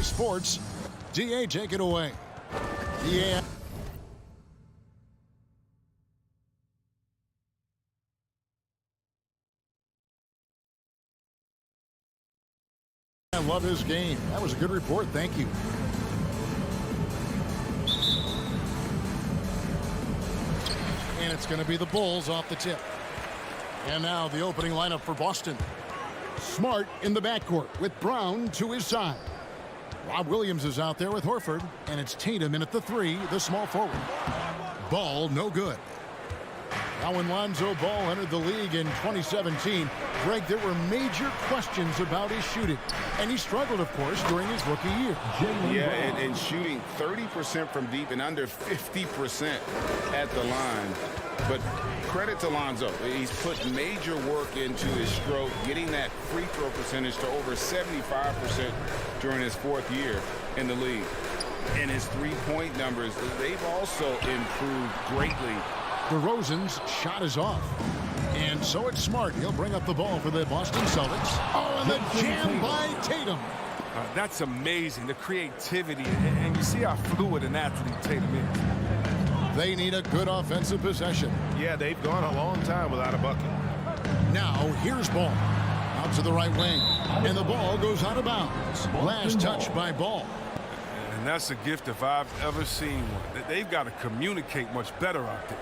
Sports. DA, take it away. DA. I love his game. That was a good report. Thank you. And it's going to be the Bulls off the tip. And now the opening lineup for Boston. Smart in the backcourt with Brown to his side. Rob Williams is out there with Horford. And it's Tatum in at the 3, the small forward. Ball no good. Now when Lonzo Ball entered the league in 2017, Greg, there were major questions about his shooting. And he struggled, of course, during his rookie year. Yeah, and shooting 30% from deep and under 50% at the line. But credit to Lonzo. He's put major work into his stroke, getting that free throw percentage to over 75% during his 4th year in the league. And his three-point numbers, they've also improved greatly. DeRozan's shot is off. And so it's Smart. He'll bring up the ball for the Boston Celtics. Oh, and the jam by Tatum. That's amazing, the creativity. And you see how fluid an athlete Tatum is. They need a good offensive possession. Yeah, they've gone a long time without a bucket. Now, here's Ball. Out to the right wing. And the ball goes out of bounds. Last touch by Ball. And that's a gift if I've ever seen one. They've got to communicate much better out there.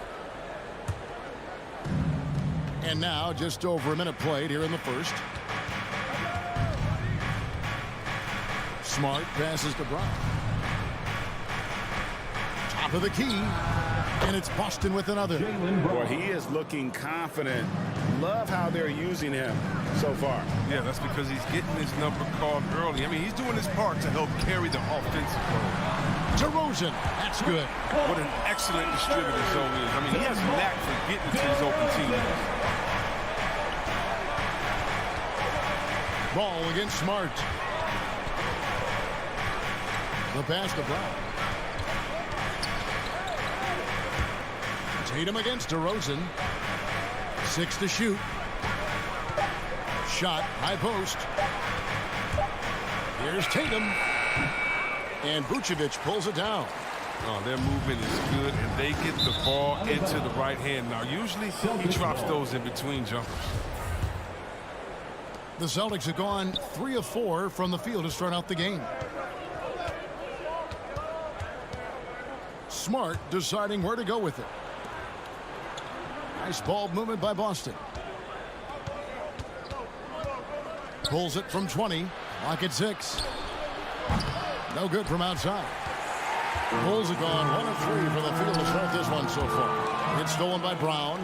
And now, just over a minute played here in the first. Smart passes to Brown. Top of the key. And it's Boston with another. Boy, he is looking confident. Love how they're using him so far. Yeah, that's because he's getting his number called early. I mean, he's doing his part to help carry the offensive load. DeRozan, that's good. What an excellent distributor Zoe is. I mean, he has a knack for getting to his open teammates. Ball against Smart. The pass to Brown. Tatum against DeRozan. 6 to shoot. Shot, high post. Here's Tatum. And Vucevic pulls it down. Oh, their movement is good, and they get the ball into the right hand. Now, usually he drops those in between jumpers. The Celtics have gone 3 of 4 from the field to start out the game. Smart deciding where to go with it. Nice ball movement by Boston. Pulls it from 20. Lock at 6. No good from outside. Bulls have gone 1 of 3 for the field to start this one so far. It's stolen by Brown.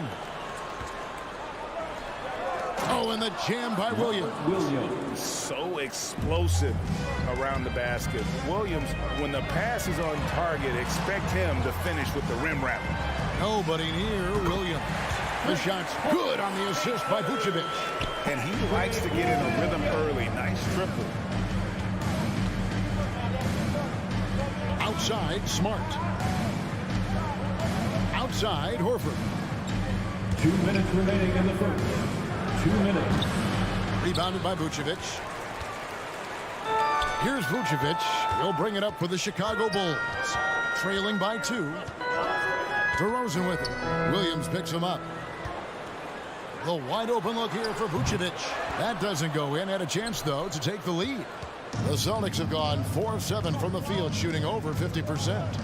Oh, and the jam by Williams. So explosive around the basket. Williams, when the pass is on target, expect him to finish with the rim wrap. Nobody near Williams. The shot's good on the assist by Vucevic. And he likes to get in a rhythm early. Nice triple. Outside, Smart. Outside, Horford. 2 minutes remaining in the first. 2 minutes. Rebounded by Vucevic. Here's Vucevic. He'll bring it up for the Chicago Bulls. Trailing by 2. DeRozan with it. Williams picks him up. The wide open look here for Vucevic. That doesn't go in. Had a chance, though, to take the lead. The Celtics have gone 4 of 7 from the field, shooting over 50%.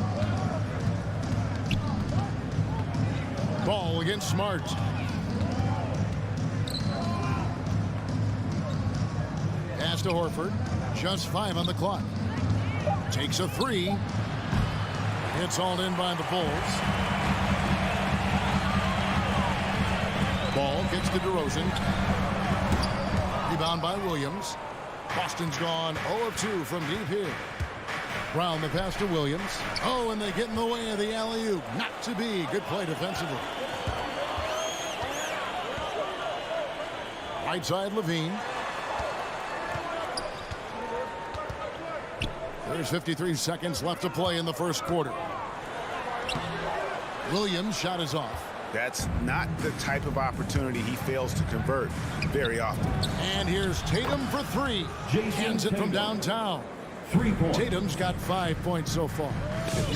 Ball against Smart. Pass to Horford. Just 5 on the clock. Takes a 3. It's hauled in by the Bulls. Ball gets to DeRozan. Rebound by Williams. Boston's gone 0 of 2 from deep here. Brown the pass to Williams. Oh, and they get in the way of the alley-oop. Not to be. Good play defensively. Right side, Levine. There's 53 seconds left to play in the first quarter. Williams' shot is off. That's not the type of opportunity he fails to convert very often. And here's Tatum for 3. Hands it from downtown. 3 points. Tatum's got 5 points so far.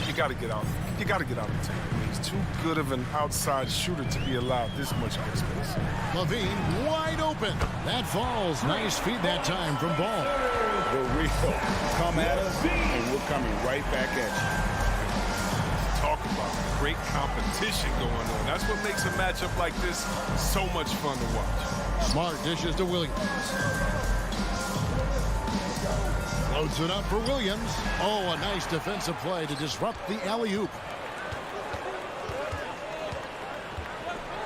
You got to get out. You got to get out of Tatum. I mean, he's too good of an outside shooter to be allowed this much good space. Levine wide open. That falls. Nice feed that time from Ball. The real come at us, and we're coming right back at you. Talk about great competition going on. That's what makes a matchup like this so much fun to watch. Smart dishes to Williams. Loads it up for Williams. Oh, a nice defensive play to disrupt the alley-oop.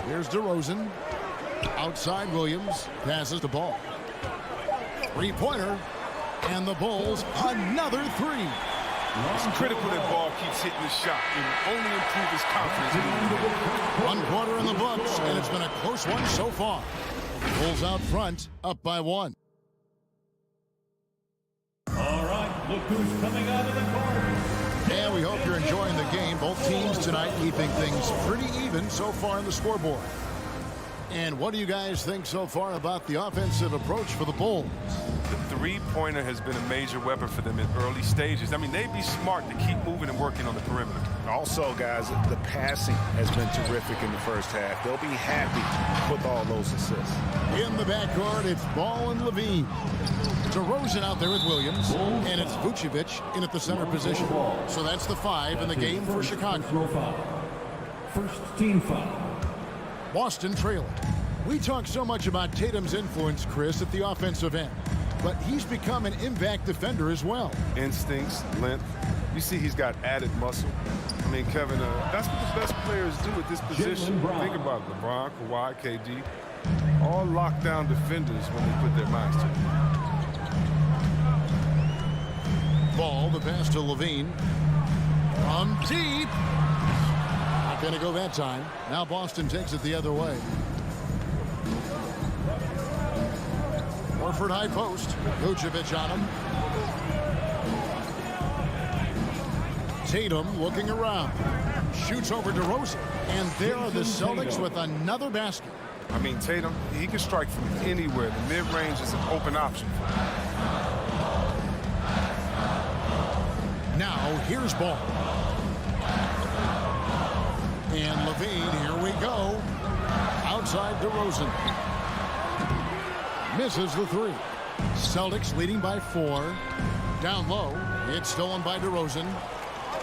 Here's DeRozan. Outside Williams. Passes the ball. Three-pointer. And the Bulls, another three. It's critical that Ball keeps hitting the shot. It will only improve his confidence. 1 quarter in the books, and it's been a close one so far. Bulls out front, up by 1. All right, look who's coming out of the corner. And we hope you're enjoying the game. Both teams tonight keeping things pretty even so far on the scoreboard. And what do you guys think so far about the offensive approach for the Bulls? The three-pointer has been a major weapon for them in early stages. I mean, they'd be smart to keep moving and working on the perimeter. Also, guys, the passing has been terrific in the first half. They'll be happy with all those assists. In the backcourt, it's Ball and Levine. DeRozan out there with Williams, and it's Vucevic in at the center position. So that's the 5 in the game for Chicago. First team foul. Boston trailing. We talk so much about Tatum's influence, Chris, at the offensive end, but he's become an impact defender as well. Instincts, length. You see he's got added muscle. I mean, Kevin, that's what the best players do at this position. Think about it. LeBron, Kawhi, KD, all lockdown defenders when they put their minds to it. Ball, the pass to Levine. From deep. Not going to go that time. Now Boston takes it the other way. Horford high post. Vucevic on him. Tatum looking around. Shoots over DeRozan. And there are the Celtics with another basket. I mean, Tatum, he can strike from anywhere. The mid-range is an open option for him. Now here's Ball. And Levine, here we go. Outside DeRozan. Misses the 3. Celtics leading by 4. Down low. It's stolen by DeRozan.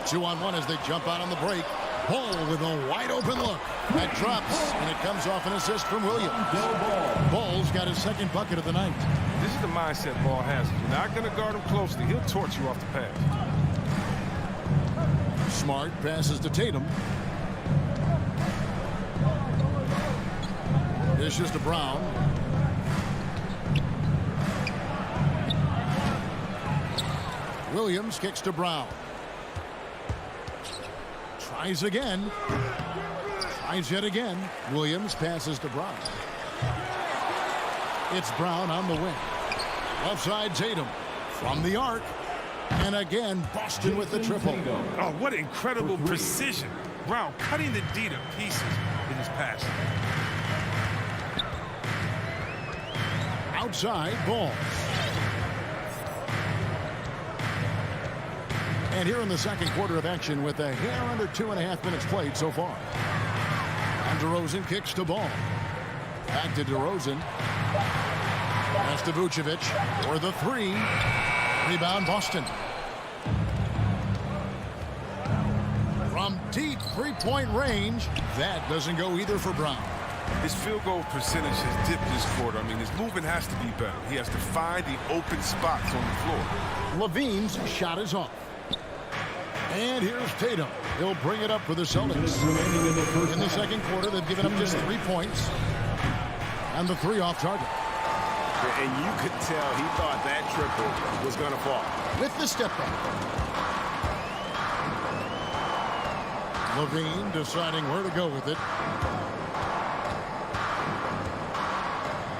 2-on-1 as they jump out on the break. Ball with a wide open look. That drops, and it comes off an assist from Williams. Ball's got his second bucket of the night. This is the mindset Ball has. If you're not going to guard him closely, he'll torch you off the pass. Smart passes to Tatum. Dishes to Brown. Williams kicks to Brown. Tries again. Tries yet again. Williams passes to Brown. It's Brown on the wing. Left side Tatum. From the arc. And again, Boston with the triple. Oh, what incredible precision. Brown cutting the D to pieces in his pass. Outside, Ball. And here in the second quarter of action with a hair under 2.5 minutes played so far. And DeRozan kicks to Ball. Back to DeRozan. Pass to Vucevic for the 3. Rebound, Boston. From deep three-point range, that doesn't go either for Brown. His field goal percentage has dipped this quarter. I mean, his movement has to be better. He has to find the open spots on the floor. Levine's shot is off. And here's Tatum. He'll bring it up for the Celtics. In the second quarter, they've given up just 3 points. And the 3 off target. And you could tell he thought that triple was going to fall. With the step back. Levine deciding where to go with it.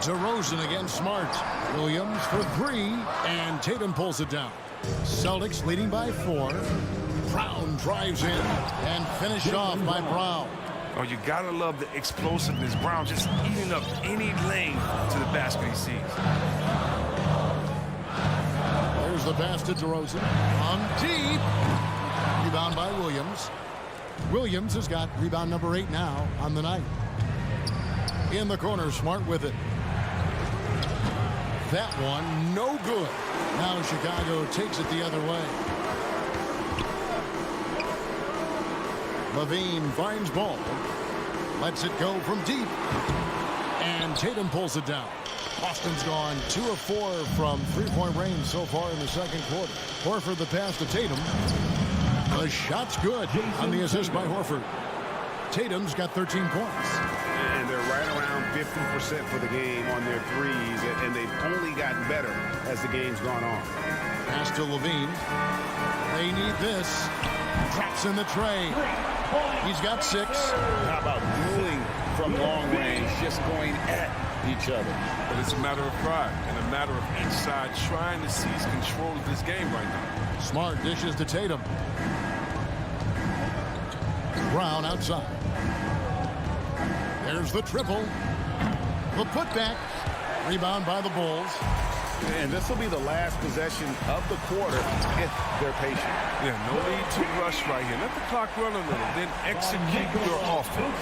DeRozan against Smart. Williams for 3. And Tatum pulls it down. Celtics leading by 4. Brown drives in and finished off by Brown. Oh, you gotta love the explosiveness. Brown just eating up any lane to the basket he sees. There's Here's the pass to DeRozan. From deep. Rebound by Williams. Williams has got rebound number 8 now on the night. In the corner, Smart with it. That one, no good. Now Chicago takes it the other way. Levine finds ball. Lets it go from deep. And Tatum pulls it down. Boston's gone 2 of 4 from three-point range so far in the second quarter. Horford the pass to Tatum. The shot's good on the assist by Horford. Tatum's got 13 points. And they're right around 50% for the game on their threes, and they've only gotten better as the game's gone on. Pass to Levine. They need this. Drops in the tray. He's got 6. How about dueling from long range, just going at each other? But it's a matter of pride and a matter of each side trying to seize control of this game right now. Smart dishes to Tatum. Brown outside. There's the triple. The putback. Rebound by the Bulls. And this will be the last possession of the quarter if they're patient. Yeah, no need to rush right here. Let the clock run a little, then execute your offense.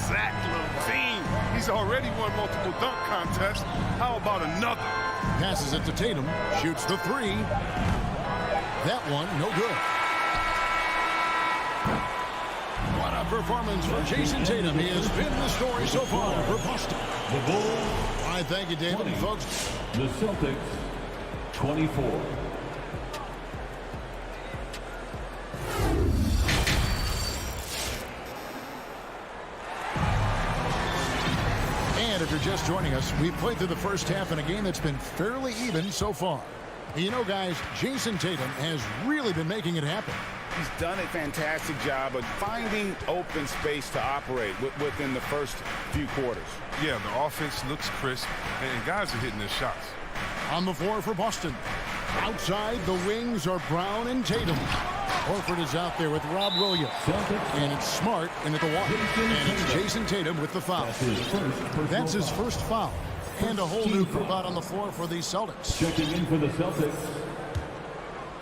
Zach LaVine. He's already won multiple dunk contests. How about another? Passes it to Tatum. Shoots the 3. That one, no good. What a performance from Jason Tatum. He has been the story so far for Boston. The Bulls. All right, thank you, David. 20. Folks. The Celtics, 24. And if you're just joining us, we've played through the first half in a game that's been fairly even so far. You know, guys, Jason Tatum has really been making it happen. He's done a fantastic job of finding open space to operate within the first few quarters. Yeah, the offense looks crisp, and guys are hitting their shots. On the floor for Boston. Outside, the wings are Brown and Tatum. Horford is out there with Rob Williams. And it's Smart in at the one. And it's Jason Tatum with the foul. That's his first foul. And a whole new group out on the floor for the Celtics. Checking in for the Celtics.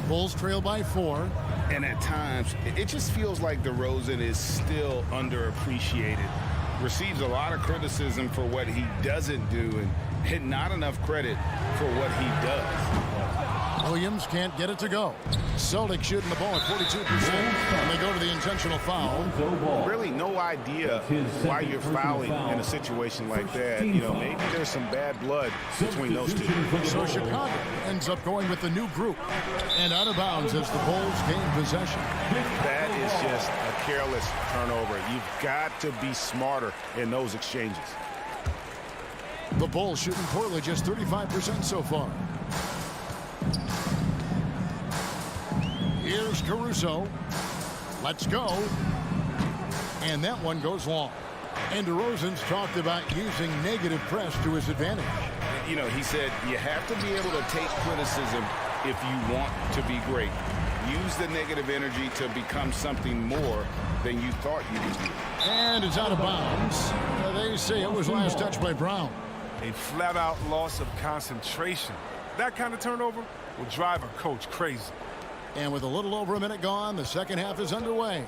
Bulls trail by 4. And at times, it just feels like DeRozan is still underappreciated. Receives a lot of criticism for what he doesn't do and not enough credit for what he does. Williams can't get it to go. Celtics shooting the ball at 42%. And they go to the intentional foul. Really no idea why you're fouling in a situation like that. You know, maybe there's some bad blood between those two. So Chicago ends up going with the new group. And out of bounds as the Bulls gain possession. That is just a careless turnover. You've got to be smarter in those exchanges. The Bulls shooting poorly, just 35% so far. Here's Caruso. Let's go. And that one goes long. And DeRozan's talked about using negative press to his advantage. You know, he said you have to be able to take criticism if you want to be great. Use the negative energy to become something more than you thought you could be. And it's out of bounds. They say it was last touched by Brown. A flat-out loss of concentration. That kind of turnover will drive a coach crazy. And with a little over a minute gone, the second half is underway.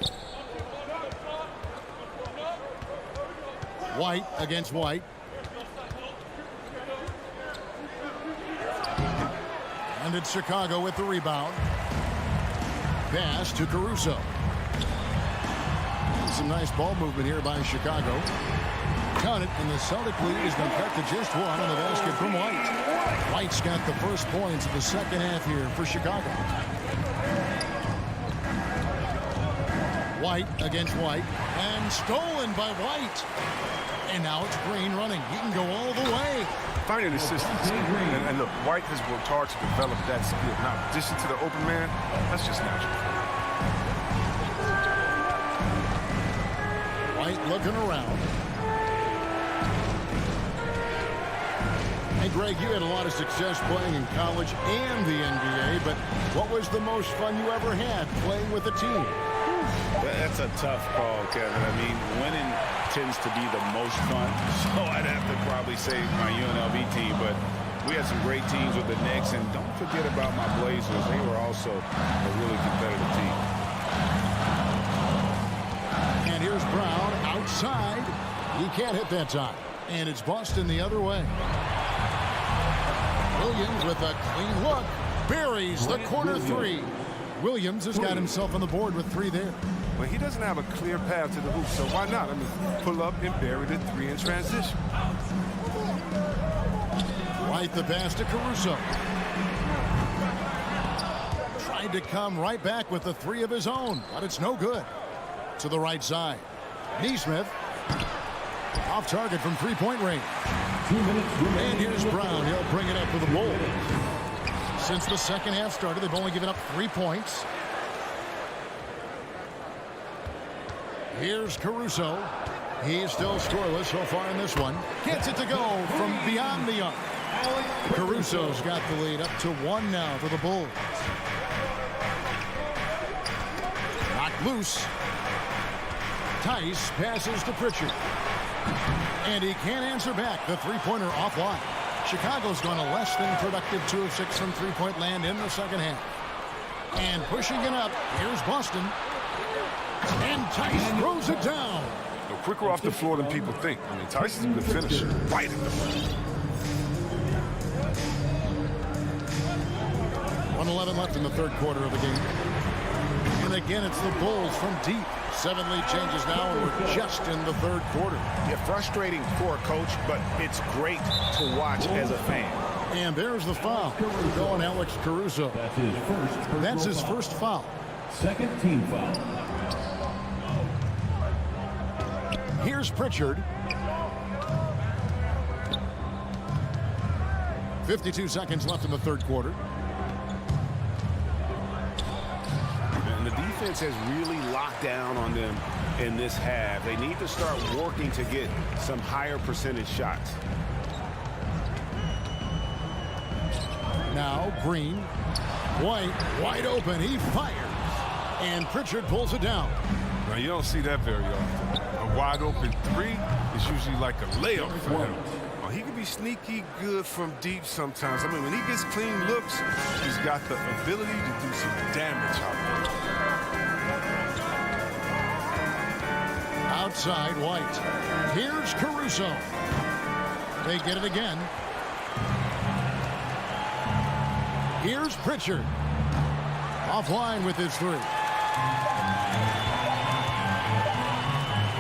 White against White. And it's Chicago with the rebound. Pass to Caruso. Some nice ball movement here by Chicago. Count it, and the Celtic lead has been cut to just 1 on the basket from White. White's got the first points of the second half here for Chicago. White against White, and stolen by White. And now it's Green running. He can go all the way. Finding assistance. And look, White has worked hard to develop that skill. Now, addition to the open man, that's just natural. White looking around. Hey, Greg, you had a lot of success playing in college and the NBA, but what was the most fun you ever had playing with a team? That's a tough call, Kevin. I mean, winning tends to be the most fun, so I'd have to probably say my UNLV team, but We had some great teams with the Knicks, and don't forget about my Blazers. They were also a really competitive team. And here's Brown outside. He can't hit that time. And it's Boston the other way. Williams with a clean look. Buries the corner three. Williams has got himself on the board with 3 there. But he doesn't have a clear path to the hoop, so why not? I mean, pull up and bury the 3 in transition. Right the pass to Caruso. Tried to come right back with the 3 of his own, but it's no good. To the right side. Neesmith. Off target from 3-point range. 2 minutes remaining. And here's Brown. He'll bring it up for the Bulls. Since the second half started, they've only given up 3 points. Here's Caruso. He's still scoreless so far in this one. Gets it to go from beyond the arc. Caruso's got the lead up to 1 now for the Bulls. Knocked loose. Tice passes to Pritchard. And he can't answer back. The 3-pointer offline. Chicago's gone a less than productive 2 of 6 from 3-point land in the second half. And pushing it up, here's Boston. And Tice throws it down. They're quicker off the floor than people think. I mean, Tyson's a good finisher. Right in the front. 1:11 left in the third quarter of the game. And again, it's the Bulls from deep. 7 lead changes now, and we're just in the third quarter. Yeah, frustrating for a coach, but it's great to watch as a fan. And there's the foul. Going Alex Caruso. That's his first foul. Second team foul. Here's Pritchard. 52 seconds left in the third quarter. And the defense has really locked down on them in this half. They need to start working to get some higher percentage shots. Now Green. White wide open. He fires. And Pritchard pulls it down. Now, you don't see that very often. A wide open 3 is usually like a layup for him. Well, he can be sneaky good from deep sometimes. I mean, when he gets clean looks, he's got the ability to do some damage out there. Outside White. Here's Caruso. They get it again. Here's Pritchard. Offline with his 3.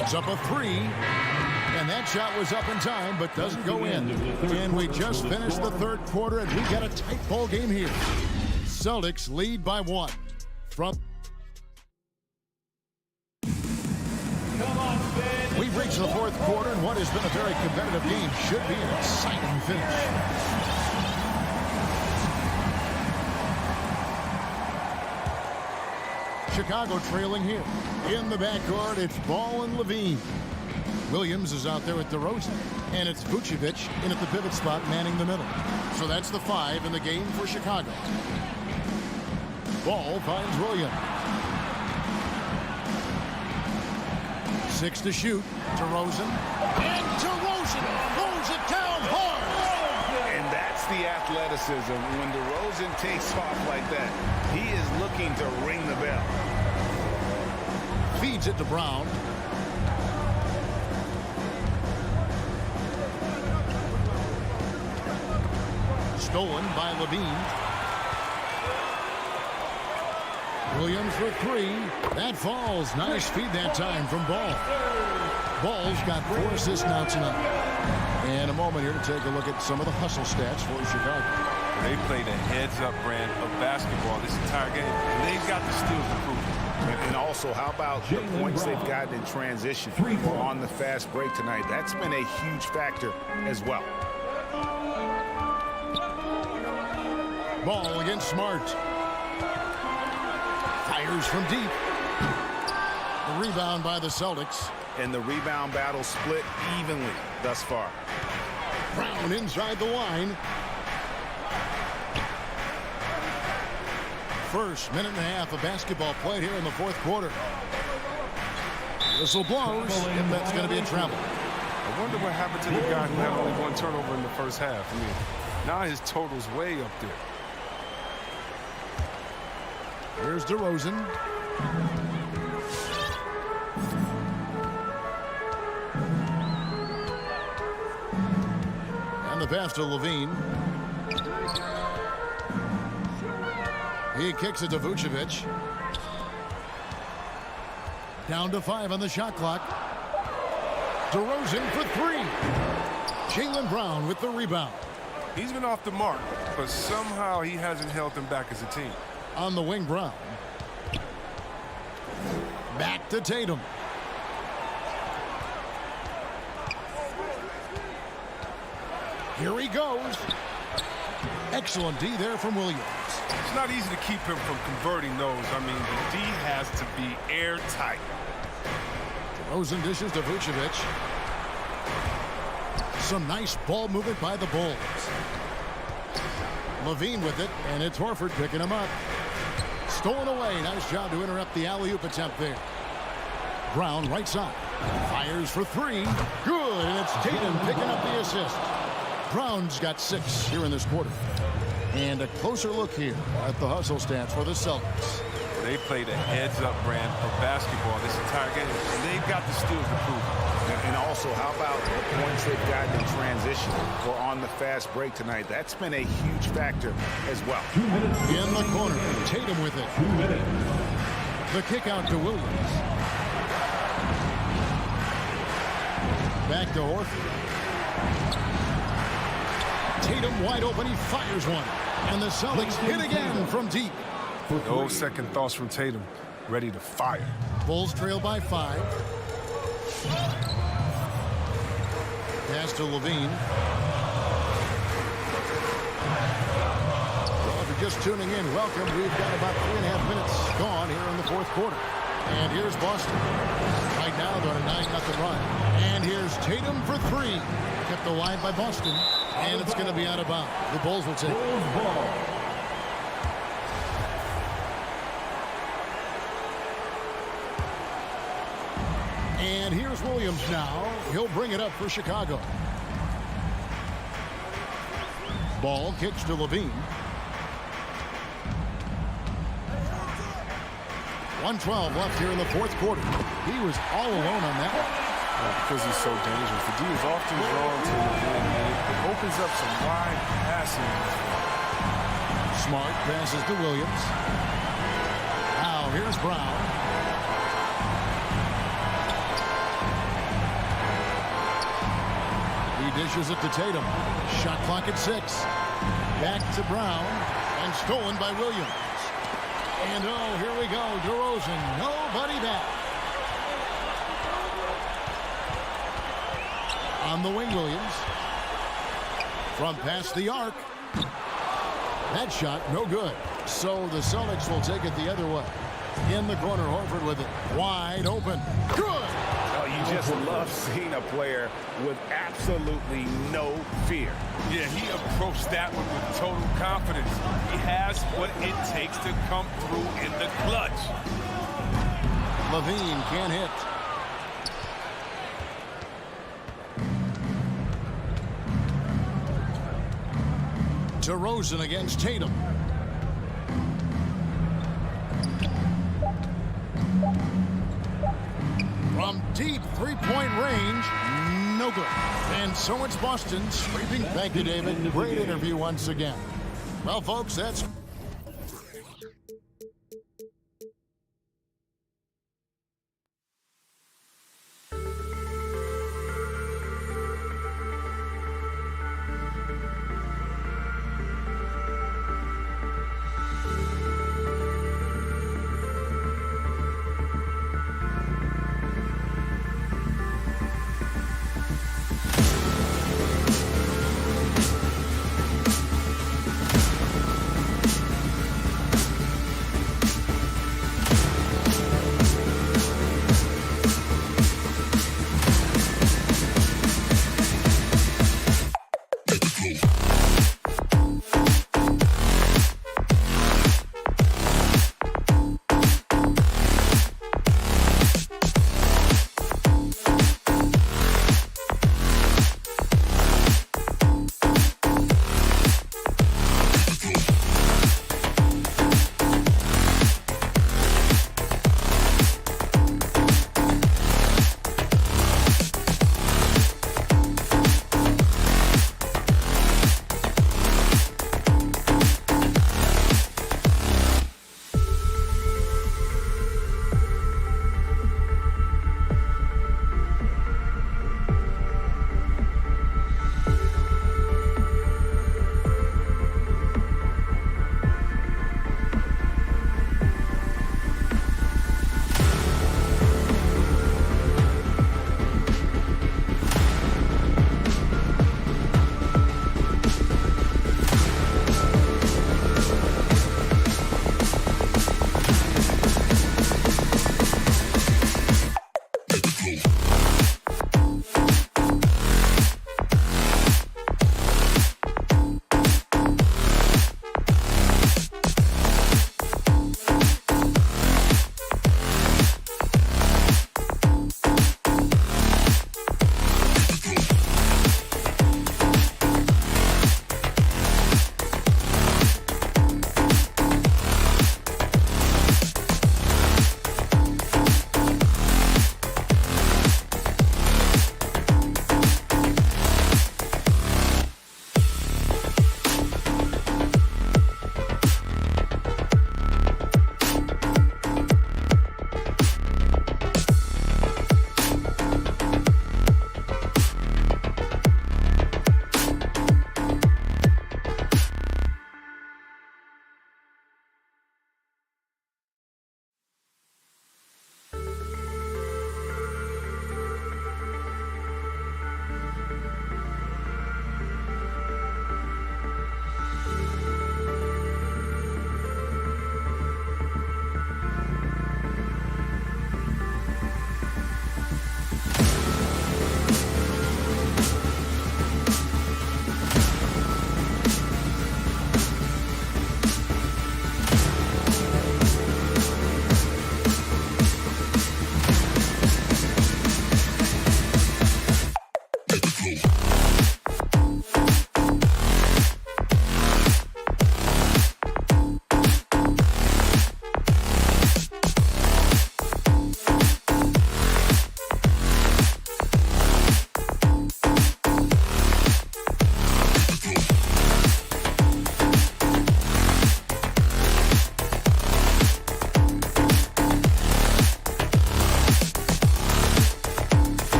It's up a 3. And that shot was up in time, but doesn't go in. And we just finished the third quarter, and we got a tight ball game here. Celtics lead by 1. We've reached the fourth quarter, and what has been a very competitive game should be an exciting finish. Chicago trailing here. In the backcourt, it's Ball and Levine. Williams is out there with DeRozan. And it's Vucevic in at the pivot spot, manning the middle. So that's the 5 in the game for Chicago. Ball finds Williams. 6 to shoot. DeRozan. And DeRozan throws it down hard. And that's the athleticism. When DeRozan takes off like that, he is looking to ring the bell. Feeds it to Brown. Stolen by Levine. Williams for 3. That falls. Nice feed that time from Ball. Ball's got 4 assists now tonight. And a moment here to take a look at some of the hustle stats for Chicago. They played a heads-up brand of basketball this entire game, and they've got the steals to prove it. And also, how about the points they've gotten in transition or on the fast break tonight? That's been a huge factor as well. Ball against Smart. Fires from deep. The rebound by the Celtics. And the rebound battle split evenly thus far. Brown inside the line. First minute and a half of basketball played here in the fourth quarter. Whistle blows, if that's going to be a travel. I wonder what happened to the guy who had only 1 turnover in the first half. I mean, Now his total's way up there. Here's DeRozan. And the pass to Levine. He kicks it to Vucevic. Down to 5 on the shot clock. DeRozan for 3. Jaylen Brown with the rebound. He's been off the mark, but somehow he hasn't held them back as a team. On the wing, Brown. Back to Tatum. Here he goes. Excellent D there from Williams. It's not easy to keep him from converting those. I mean, the D has to be airtight. DeRozan dishes to Vucevic. Some nice ball movement by the Bulls. Levine with it, and it's Horford picking him up. Stolen away. Nice job to interrupt the alley-oop attempt there. Brown right side. Fires for 3. Good, and it's Tatum picking up the assist. Brown's got 6 here in this quarter. And a closer look here at the hustle stance for the Celtics. They played a heads-up brand of basketball this entire game, and they've got the steals to prove it. And also, how about the points they've gotten in transition or on the fast break tonight? That's been a huge factor as well. 2 minutes. In the corner, Tatum with it. 2 minutes. The kick out to Williams. Back to Horford. Tatum wide open, he fires one. And the Celtics hit again from deep. No second thoughts from Tatum. Ready to fire. Bulls trail by 5. Pass to Levine. Well, if you're just tuning in, welcome. We've got about 3.5 minutes gone here in the fourth quarter. And here's Boston. Right now they're on a 9-0 run. And here's Tatum for 3. Kept alive by Boston. And it's going to be out of bounds. The Bulls will take it. Bulls ball. And here's Williams now. He'll bring it up for Chicago. Ball kicks to Levine. 1:12 left here in the fourth quarter. He was all alone on that one. Because he's so dangerous. The D is often drawn to Levine, and it opens up some wide passing. Smart passes to Williams. Now here's Brown. He dishes it to Tatum. Shot clock at 6. Back to Brown. And stolen by Williams. And oh, here we go. DeRozan. Nobody back. On the wing, Williams. From past the arc. That shot, no good. So the Celtics will take it the other way. In the corner, Horford with it. Wide open. Good! Oh, you just love seeing a player with absolutely no fear. Yeah, he approached that one with total confidence. He has what it takes to come through in the clutch. Levine can't hit. DeRozan against Tatum. From deep three-point range, no good. And so it's Boston sweeping. Thank you, David. Great interview once again. Well, folks, that's...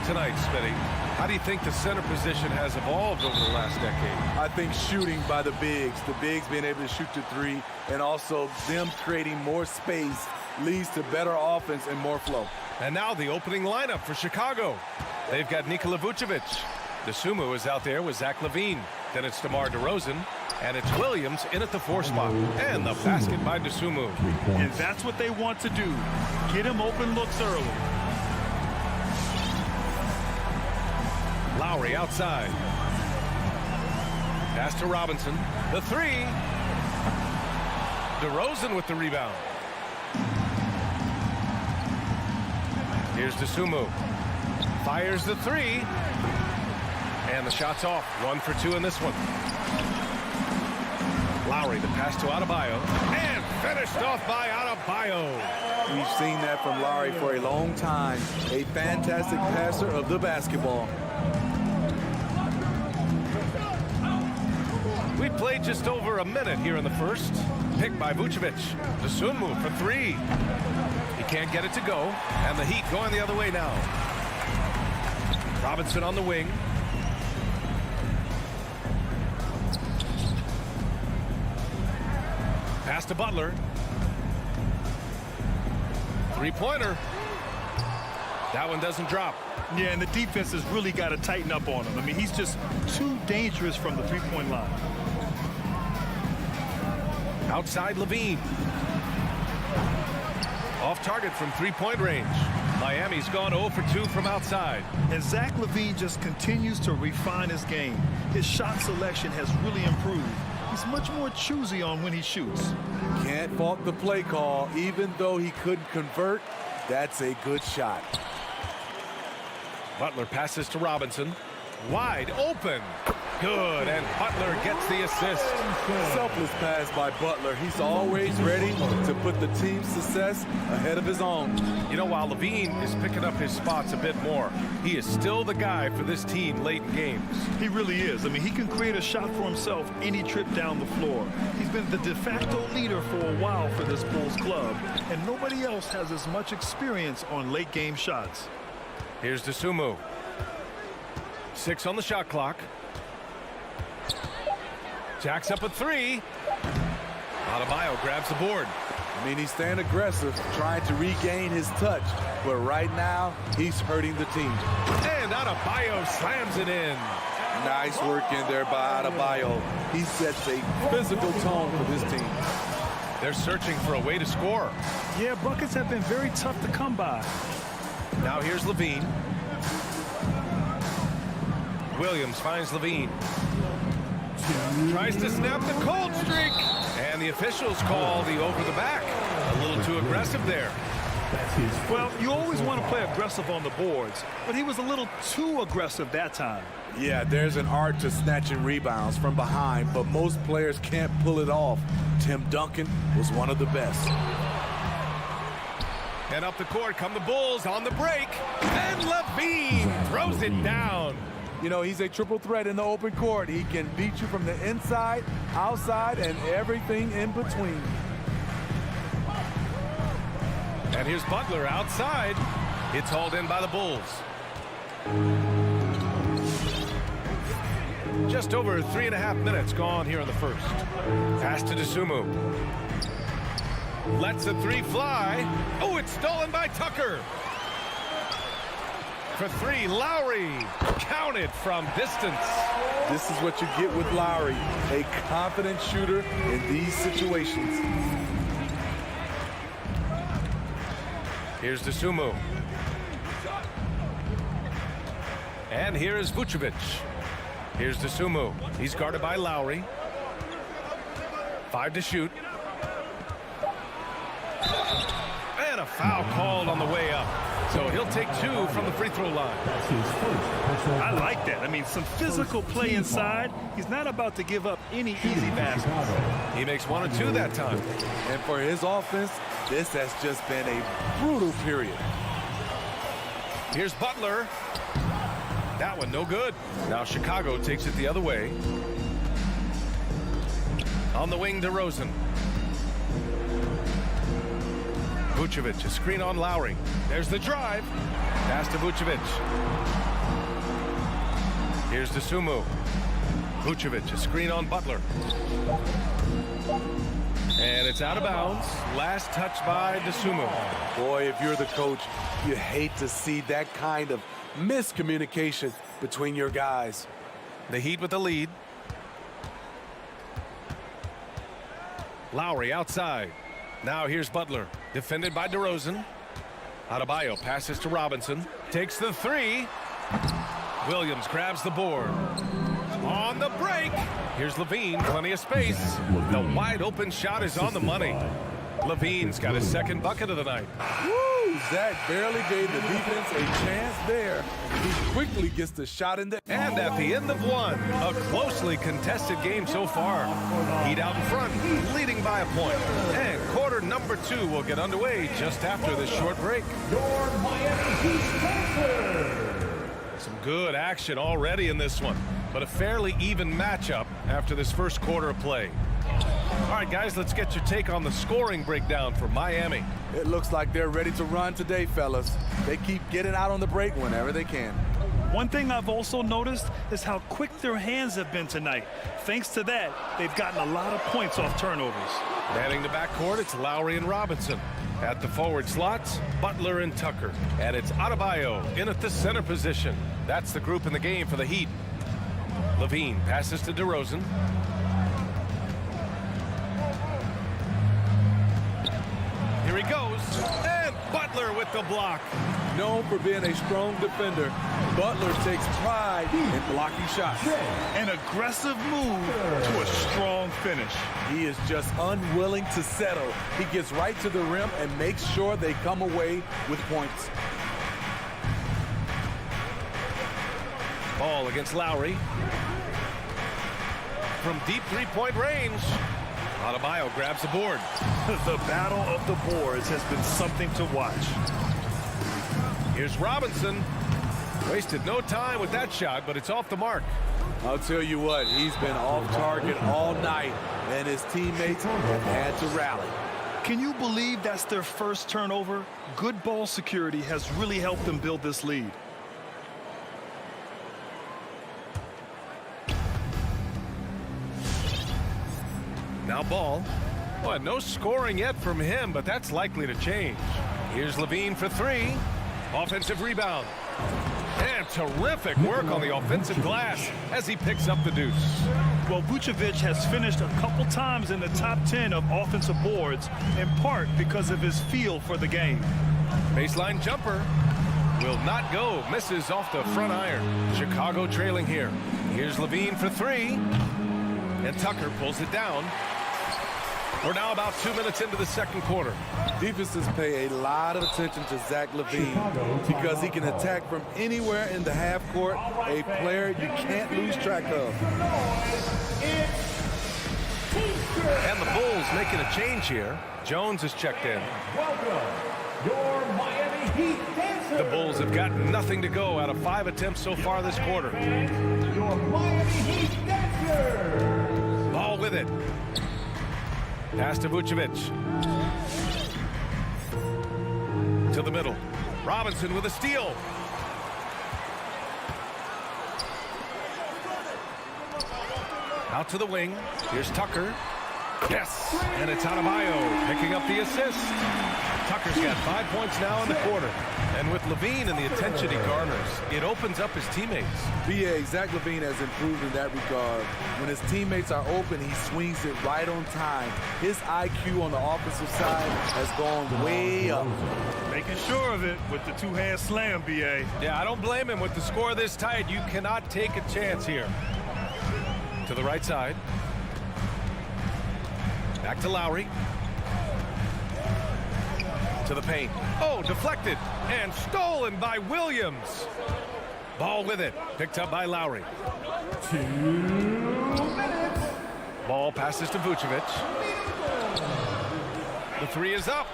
tonight, Smitty. How do you think the center position has evolved over the last decade? I think shooting by the bigs being able to shoot the three, and also them creating more space leads to better offense and more flow. And now the opening lineup for Chicago. They've got Nikola Vucevic. DeSumo is out there with Zach LaVine. Then it's DeMar DeRozan. And it's Williams in at the 4 spot. And the basket by DeSumo. And that's what they want to do. Get him open looks early. Lowry outside. Pass to Robinson. The 3. DeRozan with the rebound. Here's DeSumo. Fires the 3. And the shot's off. 1 for 2 in this one. Lowry, the pass to Adebayo. And finished off by Adebayo. We've seen that from Lowry for a long time. A fantastic passer of the basketball. We played just over a minute here in the first. Picked by Vucevic. DeSumo for 3. He can't get it to go. And the Heat going the other way now. Robinson on the wing. Pass to Butler. 3-pointer. That one doesn't drop. Yeah, and the defense has really got to tighten up on him. I mean, he's just too dangerous from the three-point line. Outside LaVine. Off target from 3-point range. Miami's gone 0 for 2 from outside. And Zach LaVine just continues to refine his game. His shot selection has really improved. He's much more choosy on when he shoots. Can't fault the play call. Even though he couldn't convert, that's a good shot. Butler passes to Robinson. Wide open. Good, and Butler gets the assist. Selfless pass by Butler. He's always ready to put the team's success ahead of his own. You know, while LaVine is picking up his spots a bit more, he is still the guy for this team late in games. He really is. I mean, he can create a shot for himself any trip down the floor. He's been the de facto leader for a while for this Bulls club, and nobody else has as much experience on late game shots. Here's DeSumo. 6 on the shot clock. Jacks up a 3. Adebayo grabs the board. I mean, he's staying aggressive, trying to regain his touch. But right now, he's hurting the team. And Adebayo slams it in. Nice work in there by Adebayo. He sets a physical tone for this team. They're searching for a way to score. Yeah, buckets have been very tough to come by. Now here's LaVine. Williams finds LaVine. Tries to snap the cold streak. And the officials call the over the back. A little too aggressive there. Well, you always want to play aggressive on the boards, but he was a little too aggressive that time. Yeah, there's an art to snatching rebounds from behind, but most players can't pull it off. Tim Duncan was one of the best. And up the court come the Bulls on the break. And LaVine throws it down. You know, he's a triple threat in the open court. He can beat you from the inside, outside, and everything in between. And here's Butler outside. It's hauled in by the Bulls. Just over 3.5 minutes gone here in the first. Pass to DeSumo. Lets the 3 fly. Oh, it's stolen by Tucker. For 3, Lowry. Counted from distance. This is what you get with Lowry, a confident shooter in these situations. Here's DeSumo. And here is Vucevic. Here's DeSumo. He's guarded by Lowry. 5 to shoot. And a foul called on the way up. So he'll take 2 from the free throw line. I like that. I mean, some physical play inside. He's not about to give up any easy baskets. He makes 1 or 2 that time. And for his offense, this has just been a brutal period. Here's Butler. That one no good. Now Chicago takes it the other way. On the wing, DeRozan. Vucevic, a screen on Lowry. There's the drive. Pass to Vucevic. Here's Dosunmu. Vucevic, a screen on Butler. And it's out of bounds. Last touch by Dosunmu. Boy, if you're the coach, you hate to see that kind of miscommunication between your guys. The Heat with the lead. Lowry outside. Now here's Butler. Defended by DeRozan. Adebayo passes to Robinson. Takes the three. Williams grabs the board. On the break. Here's Levine. Plenty of space. The wide open shot is on the money. Levine's got his second bucket of the night. Woo! Zach barely gave the defense a chance there. He quickly gets the shot in there. And at the end of one, a closely contested game so far. Heat out in front, leading by a point. And quarter number 2 will get underway just after this short break. Your Miami Heat transfer. Some good action already in this one, but a fairly even matchup after this first quarter of play. All right, guys, let's get your take on the scoring breakdown for Miami. It looks like they're ready to run today, fellas. They keep getting out on the break whenever they can. One thing I've also noticed is how quick their hands have been tonight. Thanks to that, they've gotten a lot of points off turnovers. Manning the backcourt, it's Lowry and Robinson. At the forward slots, Butler and Tucker. And it's Adebayo in at the center position. That's the group in the game for the Heat. Levine passes to DeRozan. Here he goes. And Butler with the block. Known for being a strong defender, Butler takes pride in blocking shots. An aggressive move to a strong finish. He is just unwilling to settle. He gets right to the rim and makes sure they come away with points. Ball against Lowry. From deep three-point range. Adebayo grabs the board. The battle of the boards has been something to watch. Here's Robinson. Wasted no time with that shot, but it's off the mark. I'll tell you what, he's been off target all night, and his teammates have had to rally. Can you believe that's their first turnover? Good ball security has really helped them build this lead. Now Ball. Well, no scoring yet from him, but that's likely to change. Here's Levine for three. Offensive rebound. And terrific work on the offensive glass as he picks up the deuce. Well, Vucevic has finished a couple times in the top 10 of offensive boards, in part because of his feel for the game. Baseline jumper will not go. Misses off the front iron. Chicago trailing here. Here's Levine for three. And Tucker pulls it down. We're now about 2 minutes into the second quarter. Defenses pay a lot of attention to Zach LaVine because he can attack from anywhere in the half court, a player you can't lose track of. And the Bulls making a change here. Jones is checked in. Welcome, your Miami Heat dancer. The Bulls have got nothing to go out of 5 attempts so far this quarter. Your Miami Heat dancer. Ball with it. Pass to Vucevic. To the middle. Robinson with a steal. Out to the wing. Here's Tucker. Yes! And it's Adebayo picking up the assist. Tucker's got 5 points now in the quarter. And with Levine and the attention he garners, it opens up his teammates. B.A. Zach LaVine has improved in that regard. When his teammates are open, he swings it right on time. His IQ on the offensive side has gone way up. Making sure of it with the two-hand slam, B.A. Yeah, I don't blame him. With the score this tight, you cannot take a chance here. To the right side. Back to Lowry. To the paint. Oh, deflected and stolen by Williams. Ball with it. Picked up by Lowry. 2 minutes. Ball passes to Vucevic. The three is up.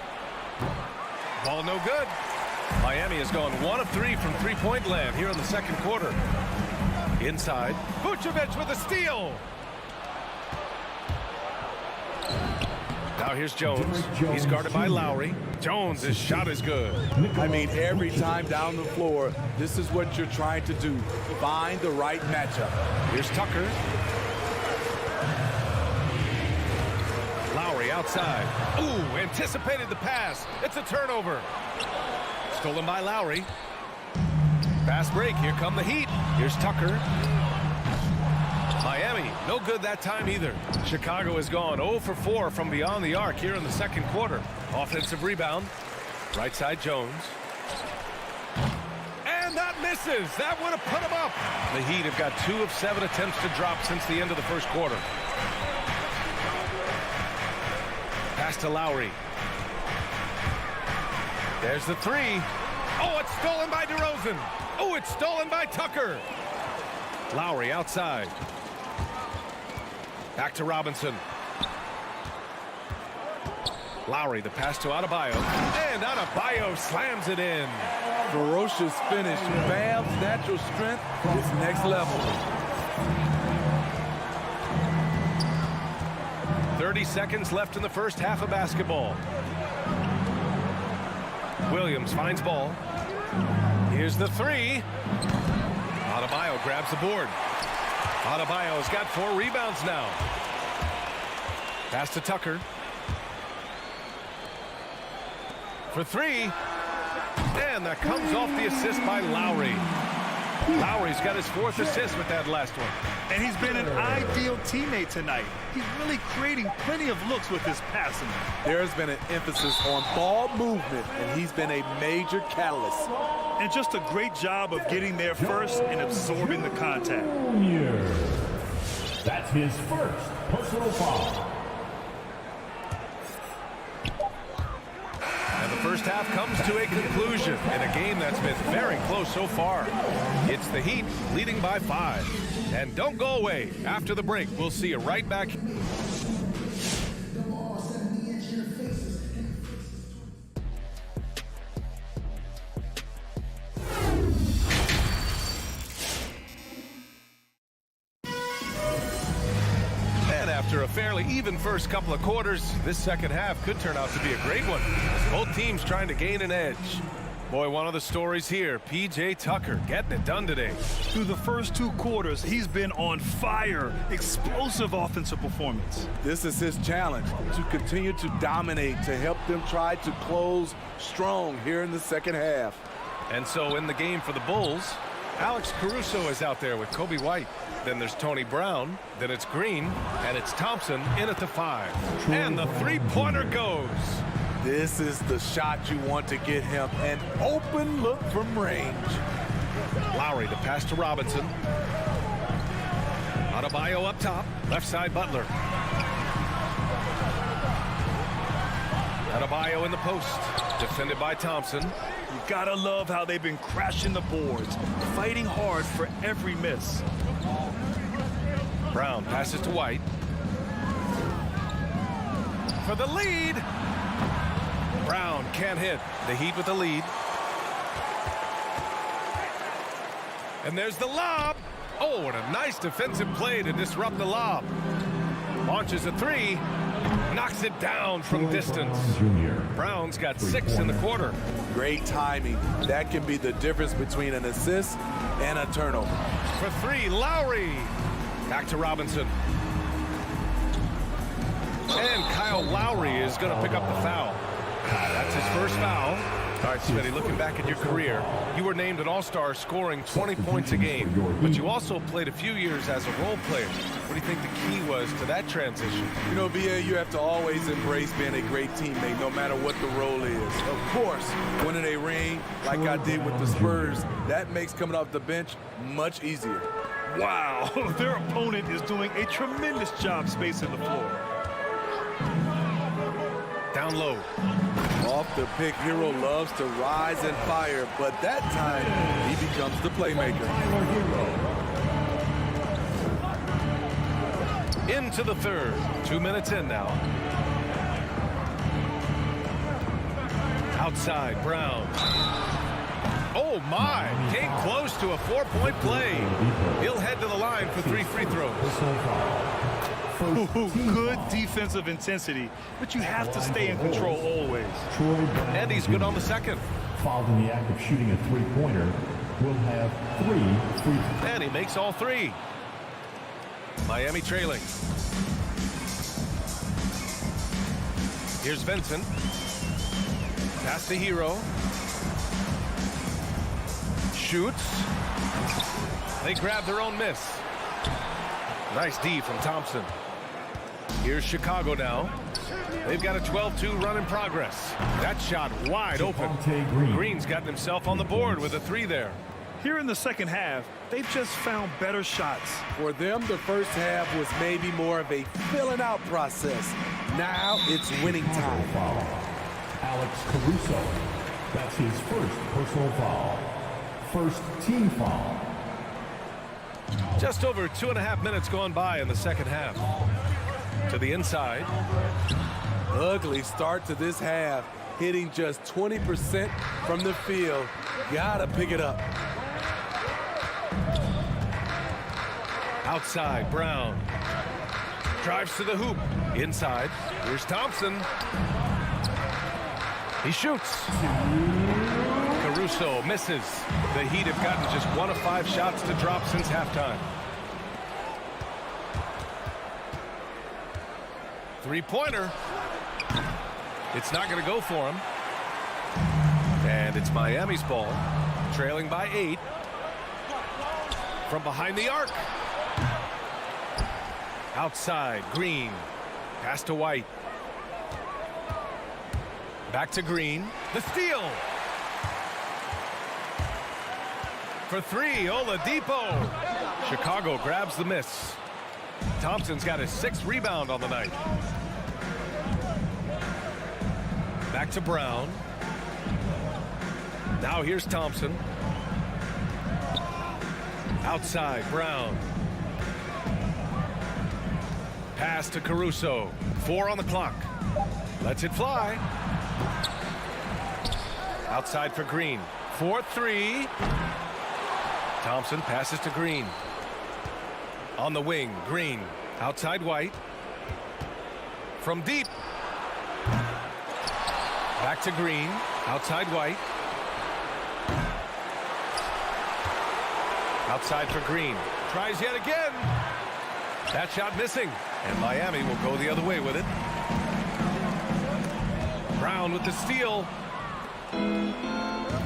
Ball no good. Miami has gone 1 of 3 from three-point land here in the second quarter. Inside. Vucevic with a steal. Now here's Jones. He's guarded by Lowry. Jones' shot is good. I mean, every time down the floor, this is what you're trying to do. Find the right matchup. Here's Tucker. Lowry outside. Ooh, anticipated the pass. It's a turnover. Stolen by Lowry. Fast break. Here come the Heat. Here's Tucker. Miami, no good that time either. Chicago has gone 0 for 4 from beyond the arc here in the second quarter. Offensive rebound. Right side Jones. And that misses. That would have put him up. The Heat have got 2 of 7 attempts to drop since the end of the first quarter. Pass to Lowry. There's the 3. Oh, it's stolen by DeRozan. Oh, it's stolen by Tucker. Lowry outside. Back to Robinson. Lowry, the pass to Adebayo. And Adebayo slams it in. Ferocious finish. Bam's natural strength is next level. 30 seconds left in the first half of basketball. Williams finds ball. Here's the 3. Adebayo grabs the board. Adebayo's got 4 rebounds now. Pass to Tucker. For 3. And that comes off the assist by Lowry. Lowry's got his 4th assist with that last one. And he's been an ideal teammate tonight. He's really creating plenty of looks with his passing. There's been an emphasis on ball movement, and he's been a major catalyst. And just a great job of getting there first and absorbing the contact. That's his first personal foul. And the first half comes to a conclusion in a game that's been very close so far. It's the Heat leading by 5. And don't go away. After the break, we'll see you right back. After a fairly even first couple of quarters, this second half could turn out to be a great one. Both teams trying to gain an edge. Boy, one of the stories here, P.J. Tucker getting it done today. Through the first 2 quarters, he's been on fire. Explosive offensive performance. This is his challenge, to continue to dominate, to help them try to close strong here in the second half. And so in the game for the Bulls, Alex Caruso is out there with Kobe White. Then there's Tony Brown. Then it's Green. And it's Thompson in at the 5. And the 3-pointer goes. This is the shot you want to get him. An open look from range. Lowry, the pass to Robinson. Adebayo up top. Left side, Butler. Adebayo in the post. Defended by Thompson. You gotta love how they've been crashing the boards, fighting hard for every miss. Brown passes to White. For the lead. Brown can't hit. The Heat with the lead. And there's the lob. Oh, what a nice defensive play to disrupt the lob. Launches a 3. Knocks it down from distance. Brown's got 6 in the quarter. Great timing. That can be the difference between an assist and a turnover. For 3, Lowry. Back to Robinson. And Kyle Lowry is going to pick up the foul. That's his first foul. All right, Smitty, looking back at your career, you were named an All-Star scoring 20 points a game, but you also played a few years as a role player. What do you think the key was to that transition? You know, VA, you have to always embrace being a great teammate, no matter what the role is. Of course, winning a ring like I did with the Spurs, that makes coming off the bench much easier. Wow, their opponent is doing a tremendous job spacing the floor. Down low. Off the pick, Hero loves to rise and fire, but that time he becomes the playmaker. Into the third. 2 minutes in now. Outside, Brown. Oh, my. Came close to a 4-point play. He'll head to the line for 3 free throws. First team Good foul. defensive intensity, but you have to stay in control always. Troy Brown And he's good on the Jr., second. fouled in the act of shooting a three-pointer, will have 3 free throws. And he makes all 3. Miami trailing. Here's Vincent. Pass to Hero. Shoots. They grab their own miss. Nice D from Thompson. Here's Chicago now. They've got a 12-2 run in progress. That shot wide open. Javonte Green. Green's gotten himself on the board with a 3 there. Here in the second half, they've just found better shots. For them, the first half was maybe more of a filling out process. Now it's winning time. Foul. Alex Caruso. That's his first personal foul. First team foul. Just over 2.5 minutes gone by in the second half. To the inside. Ugly start to this half. Hitting just 20% from the field. Gotta pick it up. Outside, Brown. Drives to the hoop. Inside. Here's Thompson. He shoots. Caruso misses. The Heat have gotten just 1 of 5 shots to drop since halftime. 3-pointer. It's not going to go for him. And it's Miami's ball. Trailing by 8. From behind the arc. Outside, Green. Pass to White. Back to Green. The steal. For 3, Oladipo. Chicago grabs the miss. Thompson's got his 6th rebound on the night. Back to Brown. Now here's Thompson. Outside, Brown. Pass to Caruso. 4 on the clock. Lets it fly. Outside for Green. 4-3. Thompson passes to Green. On the wing, Green. Outside White. From deep. Back to Green. Outside White. Outside for Green. Tries yet again. That shot missing. And Miami will go the other way with it. Brown with the steal.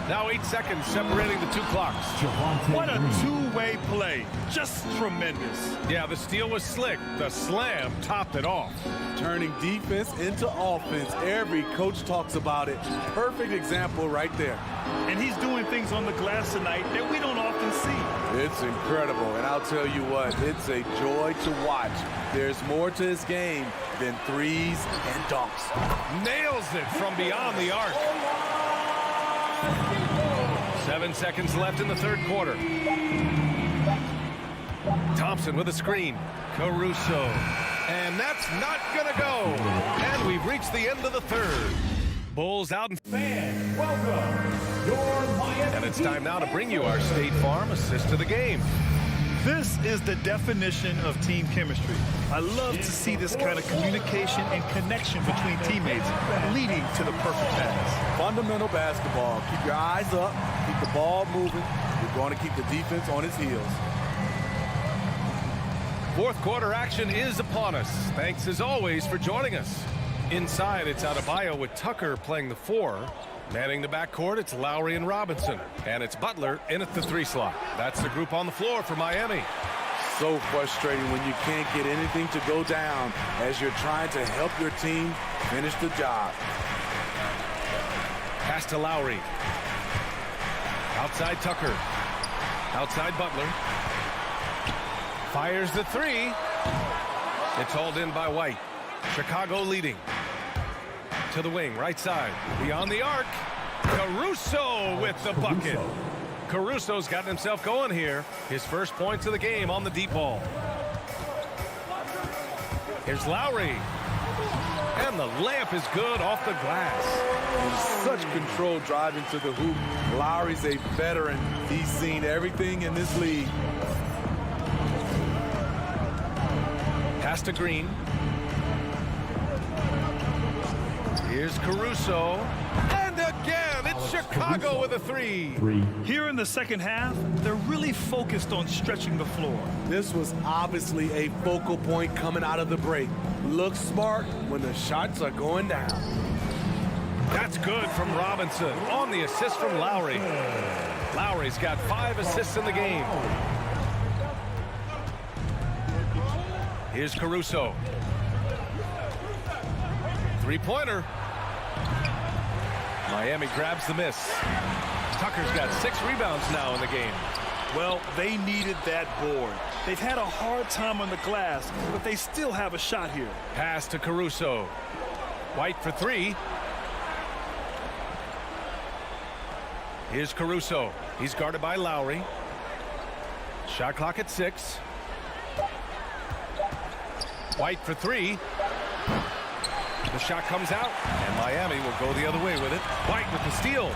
Now 8 seconds separating the 2 clocks. Javonte What a Green. two-way play. Just tremendous. Yeah, the steal was slick. The slam topped it off. Turning defense into offense. Every coach talks about it. Perfect example right there. And he's doing things on the glass tonight that we don't often see. It's incredible, and I'll tell you what, it's a joy to watch. There's more to his game than threes and dunks. Nails it from beyond the arc. 7 seconds left in the 3rd quarter. Thompson with a screen. Caruso. And that's not going to go. And we've reached the end of the 3rd. Bulls out. Fans, welcome. Your Miami And it's time now to bring you our State Farm assist to the game. This is the definition of team chemistry. I love to see this kind of communication and connection between teammates leading to the perfect pass. Fundamental basketball. Keep your eyes up. Keep the ball moving. You're going to keep the defense on its heels. 4th quarter action is upon us. Thanks as always for joining us. Inside, it's Adebayo with Tucker playing the 4. Manning the backcourt, it's Lowry and Robinson. And it's Butler in at the 3 slot. That's the group on the floor for Miami. So frustrating when you can't get anything to go down as you're trying to help your team finish the job. Pass to Lowry. Outside Tucker. Outside Butler. Fires the 3. It's hauled in by White. Chicago leading. To the wing, right side. Beyond the arc. Caruso with the bucket. Caruso's gotten himself going here. His first points of the game on the deep ball. Here's Lowry. And the layup is good off the glass. Such control driving to the hoop. Lowry's a veteran. He's seen everything in this league. Pass to Green. Here's Caruso. And again, it's Chicago with a three. Here in the second half, they're really focused on stretching the floor. This was obviously a focal point coming out of the break. Look smart when the shots are going down. That's good from Robinson on the assist from Lowry. Lowry's got 5 assists in the game. Here's Caruso. Three-pointer. Miami grabs the miss. Tucker's got 6 rebounds now in the game. Well, they needed that board. They've had a hard time on the glass, but they still have a shot here. Pass to Caruso. White for 3. Here's Caruso. He's guarded by Lowry. Shot clock at 6. White for 3. The shot comes out, and Miami will go the other way with it. White with the steal.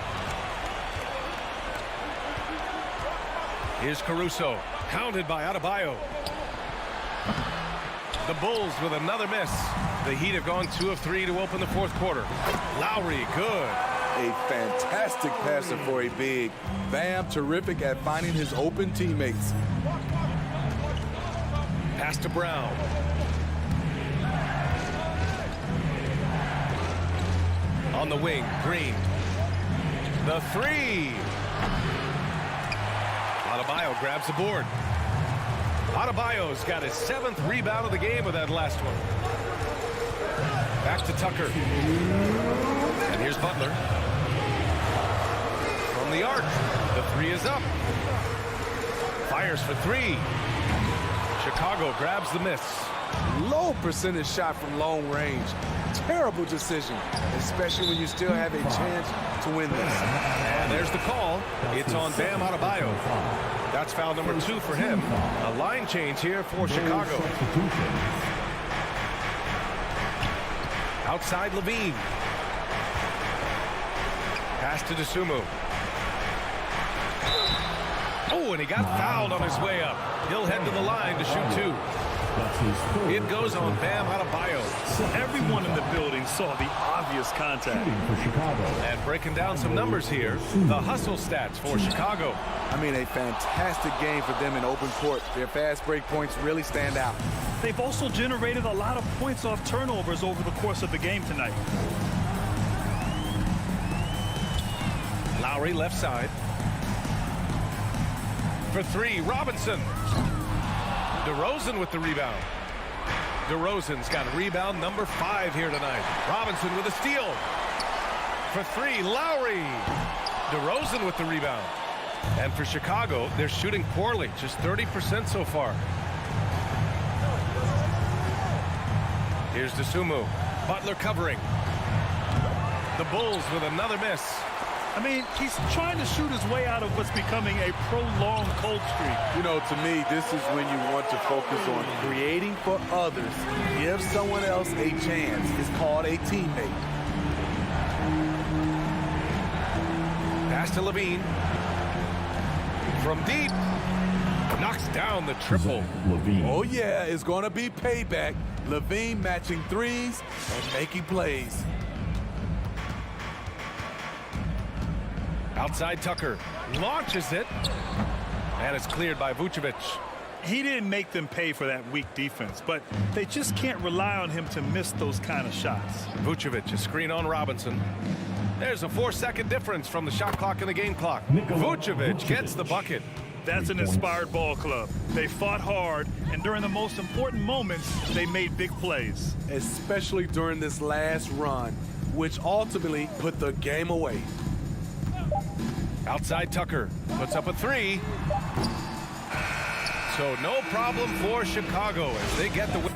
Here's Caruso, counted by Adebayo. The Bulls with another miss. The Heat have gone 2 of 3 to open the 4th quarter. Lowry, good. A fantastic passer for a big. Bam, terrific at finding his open teammates. Pass to Brown. On the wing, Green. The 3. Adebayo grabs the board. Adebayo's got his 7th rebound of the game with that last one. Back to Tucker. And here's Butler. From the arc. The 3 is up. Fires for 3. Chicago grabs the miss. Low percentage shot from long range. Terrible decision, especially when you still have a chance to win this. And there's the call. It's on Bam Adebayo. That's foul number 2 for him. A line change here for Chicago. Outside Levine. Pass to Dosunmu. Oh, and he got fouled on his way up. He'll head to the line to shoot 2. It goes on Bam Adebayo. Everyone in the building saw the obvious contact. And breaking down some numbers here, the hustle stats for Chicago. I mean, a fantastic game for them in open court. Their fast break points really stand out. They've also generated a lot of points off turnovers over the course of the game tonight. Lowry left side. For 3, Robinson. DeRozan with the rebound. DeRozan's got rebound number 5 here tonight. Robinson with a steal. For 3, Lowry. DeRozan with the rebound. And for Chicago, they're shooting poorly, just 30% so far. Here's Dosunmu. Butler covering. The Bulls with another miss. I mean, he's trying to shoot his way out of what's becoming a prolonged cold streak. You know, to me, this is when you want to focus on creating for others. Give someone else a chance. It's called a teammate. Pass to Levine. From deep. Knocks down the triple. Oh, yeah, it's going to be payback. Levine matching threes and making plays. Outside Tucker. Launches it. And it's cleared by Vucevic. He didn't make them pay for that weak defense, but they just can't rely on him to miss those kind of shots. Vucevic, a screen on Robinson. There's a 4-second difference from the shot clock and the game clock. Vucevic gets the bucket. That's an inspired ball club. They fought hard, and during the most important moments, they made big plays. Especially during this last run, which ultimately put the game away. Outside Tucker. Puts up a 3. So no problem for Chicago as they get the win.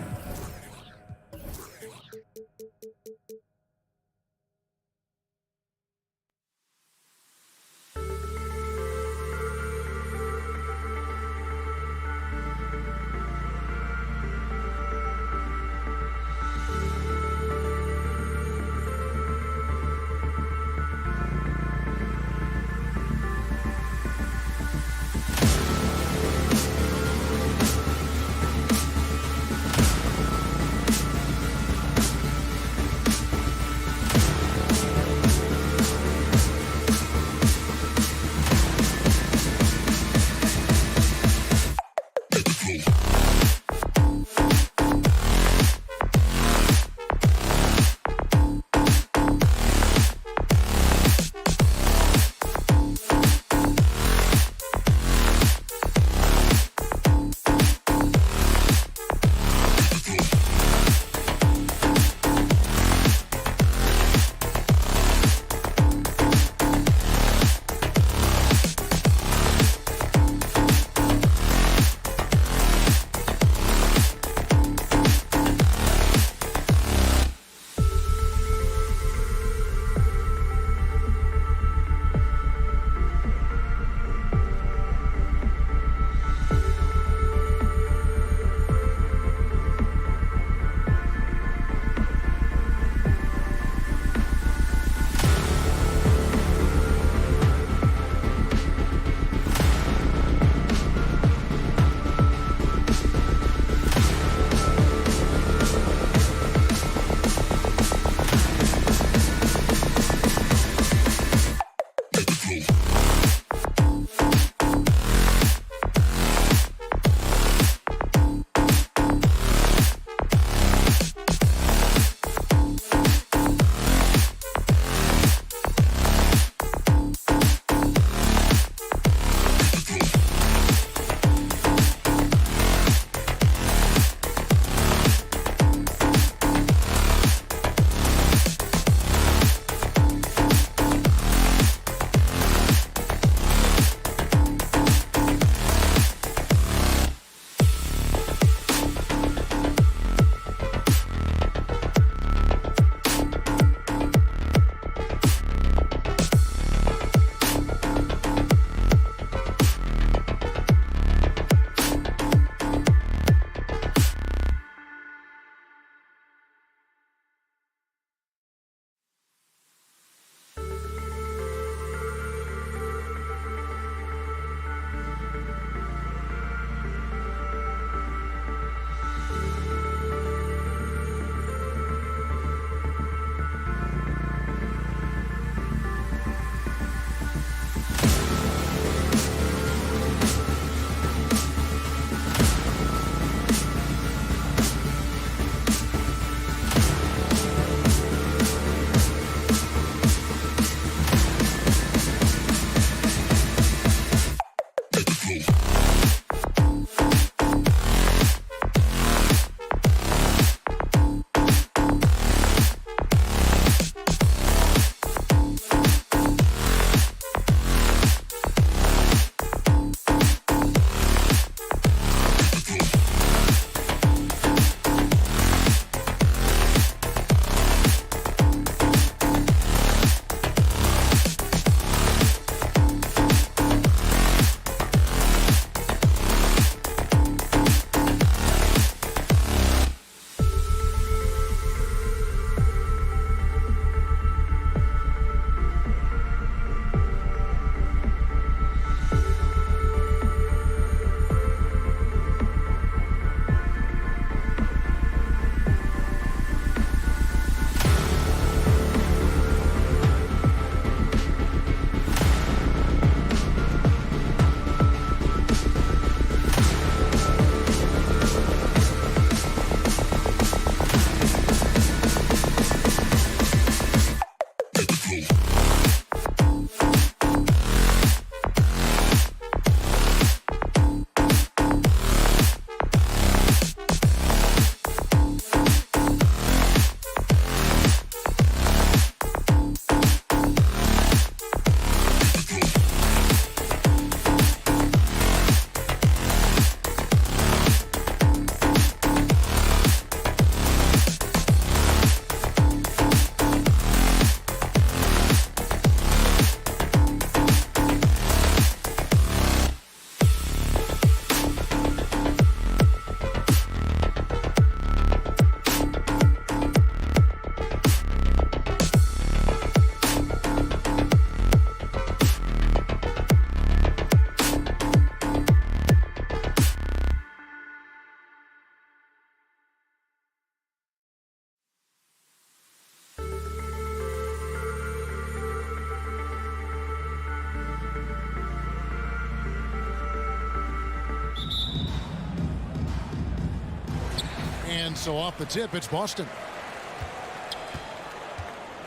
And so off the tip, it's Boston.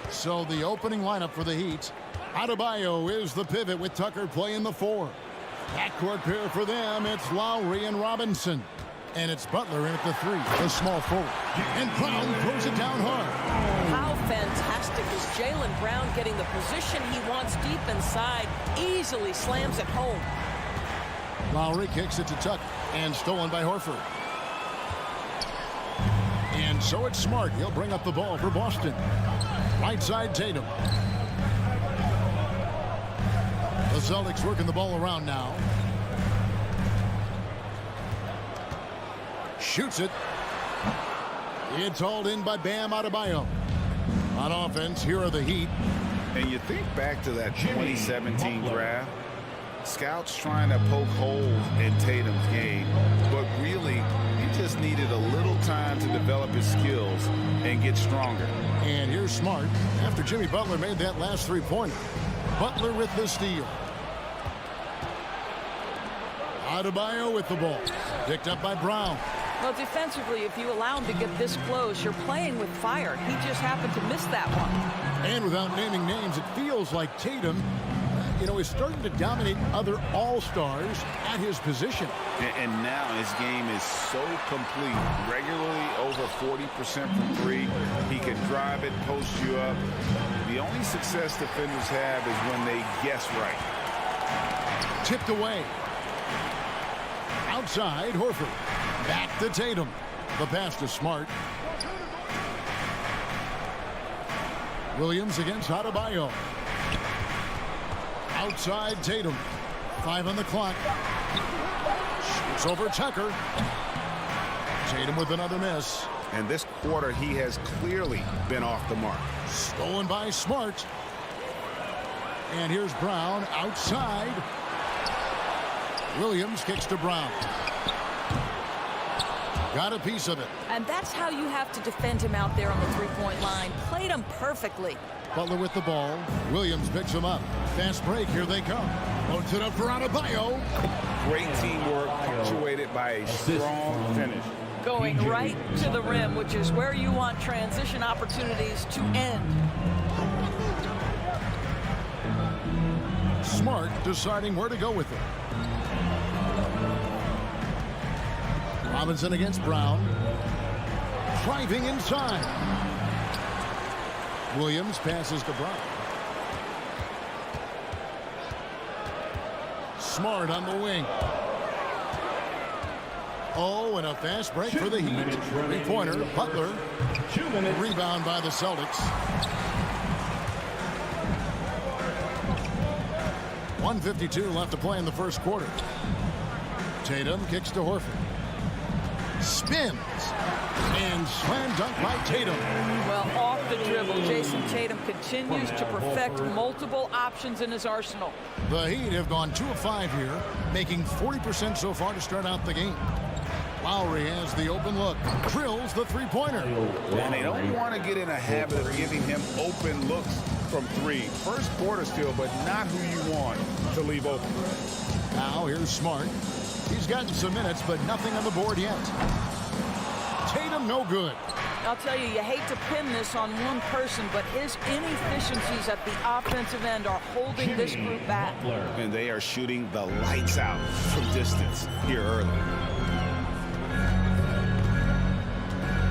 So the opening lineup for the Heat. Adebayo is the pivot with Tucker playing the 4. Backcourt pair for them, it's Lowry and Robinson. And it's Butler in at the 3, the small forward. And Brown throws it down hard. How fantastic is Jaylen Brown getting the position he wants deep inside, easily slams it home. Lowry kicks it to Tucker, and stolen by Horford. And so it's Smart. He'll bring up the ball for Boston. Right side, Tatum. The Celtics working the ball around now. Shoots it. It's hauled in by Bam Adebayo. On offense, here are the Heat. And you think back to that 2017 draft, scouts trying to poke holes in Tatum's game, but really, he just needed a little time to develop his skills and get stronger. And here's Smart after Jimmy Butler made that last three-pointer. Butler with the steal. Adebayo with the ball. Picked up by Brown. Well, defensively, if you allow him to get this close, you're playing with fire. He just happened to miss that one. And without naming names, it feels like Tatum, is starting to dominate other all-stars at his position. And now his game is so complete. Regularly over 40% from 3. He can drive it, post you up. The only success defenders have is when they guess right. Tipped away. Outside, Horford. Back to Tatum. The pass to Smart. Williams against Adebayo. Outside, Tatum. 5 on the clock. Shoots over Tucker. Tatum with another miss. And this quarter, he has clearly been off the mark. Stolen by Smart. And here's Brown outside. Williams kicks to Brown. Got a piece of it. And that's how you have to defend him out there on the three-point line. Played him perfectly. Butler with the ball. Williams picks him up. Fast break. Here they come. Loads it up for Adebayo. Great teamwork punctuated by a strong finish. Going right to the rim, which is where you want transition opportunities to end. Smart deciding where to go with it. Robinson against Brown. Driving inside. Williams passes to Brown. Smart on the wing. Oh, and a fast break for the Heat. Three-pointer, Butler. Rebound by the Celtics. 1:52 left to play in the first quarter. Tatum kicks to Horford. Spins. And slam dunk by Tatum. Well, off the dribble, Jason Tatum continues to perfect multiple options in his arsenal. The Heat have gone 2 of 5 here, making 40% so far to start out the game. Lowry has the open look. Drills the three-pointer. And they don't want to get in a habit of giving him open looks from 3. First quarter still, but not who you want to leave open. Now here's Smart. He's gotten some minutes, but nothing on the board yet. Tatum no good. I'll tell you, you hate to pin this on one person, but his inefficiencies at the offensive end are holding this group back. And they are shooting the lights out from distance here early.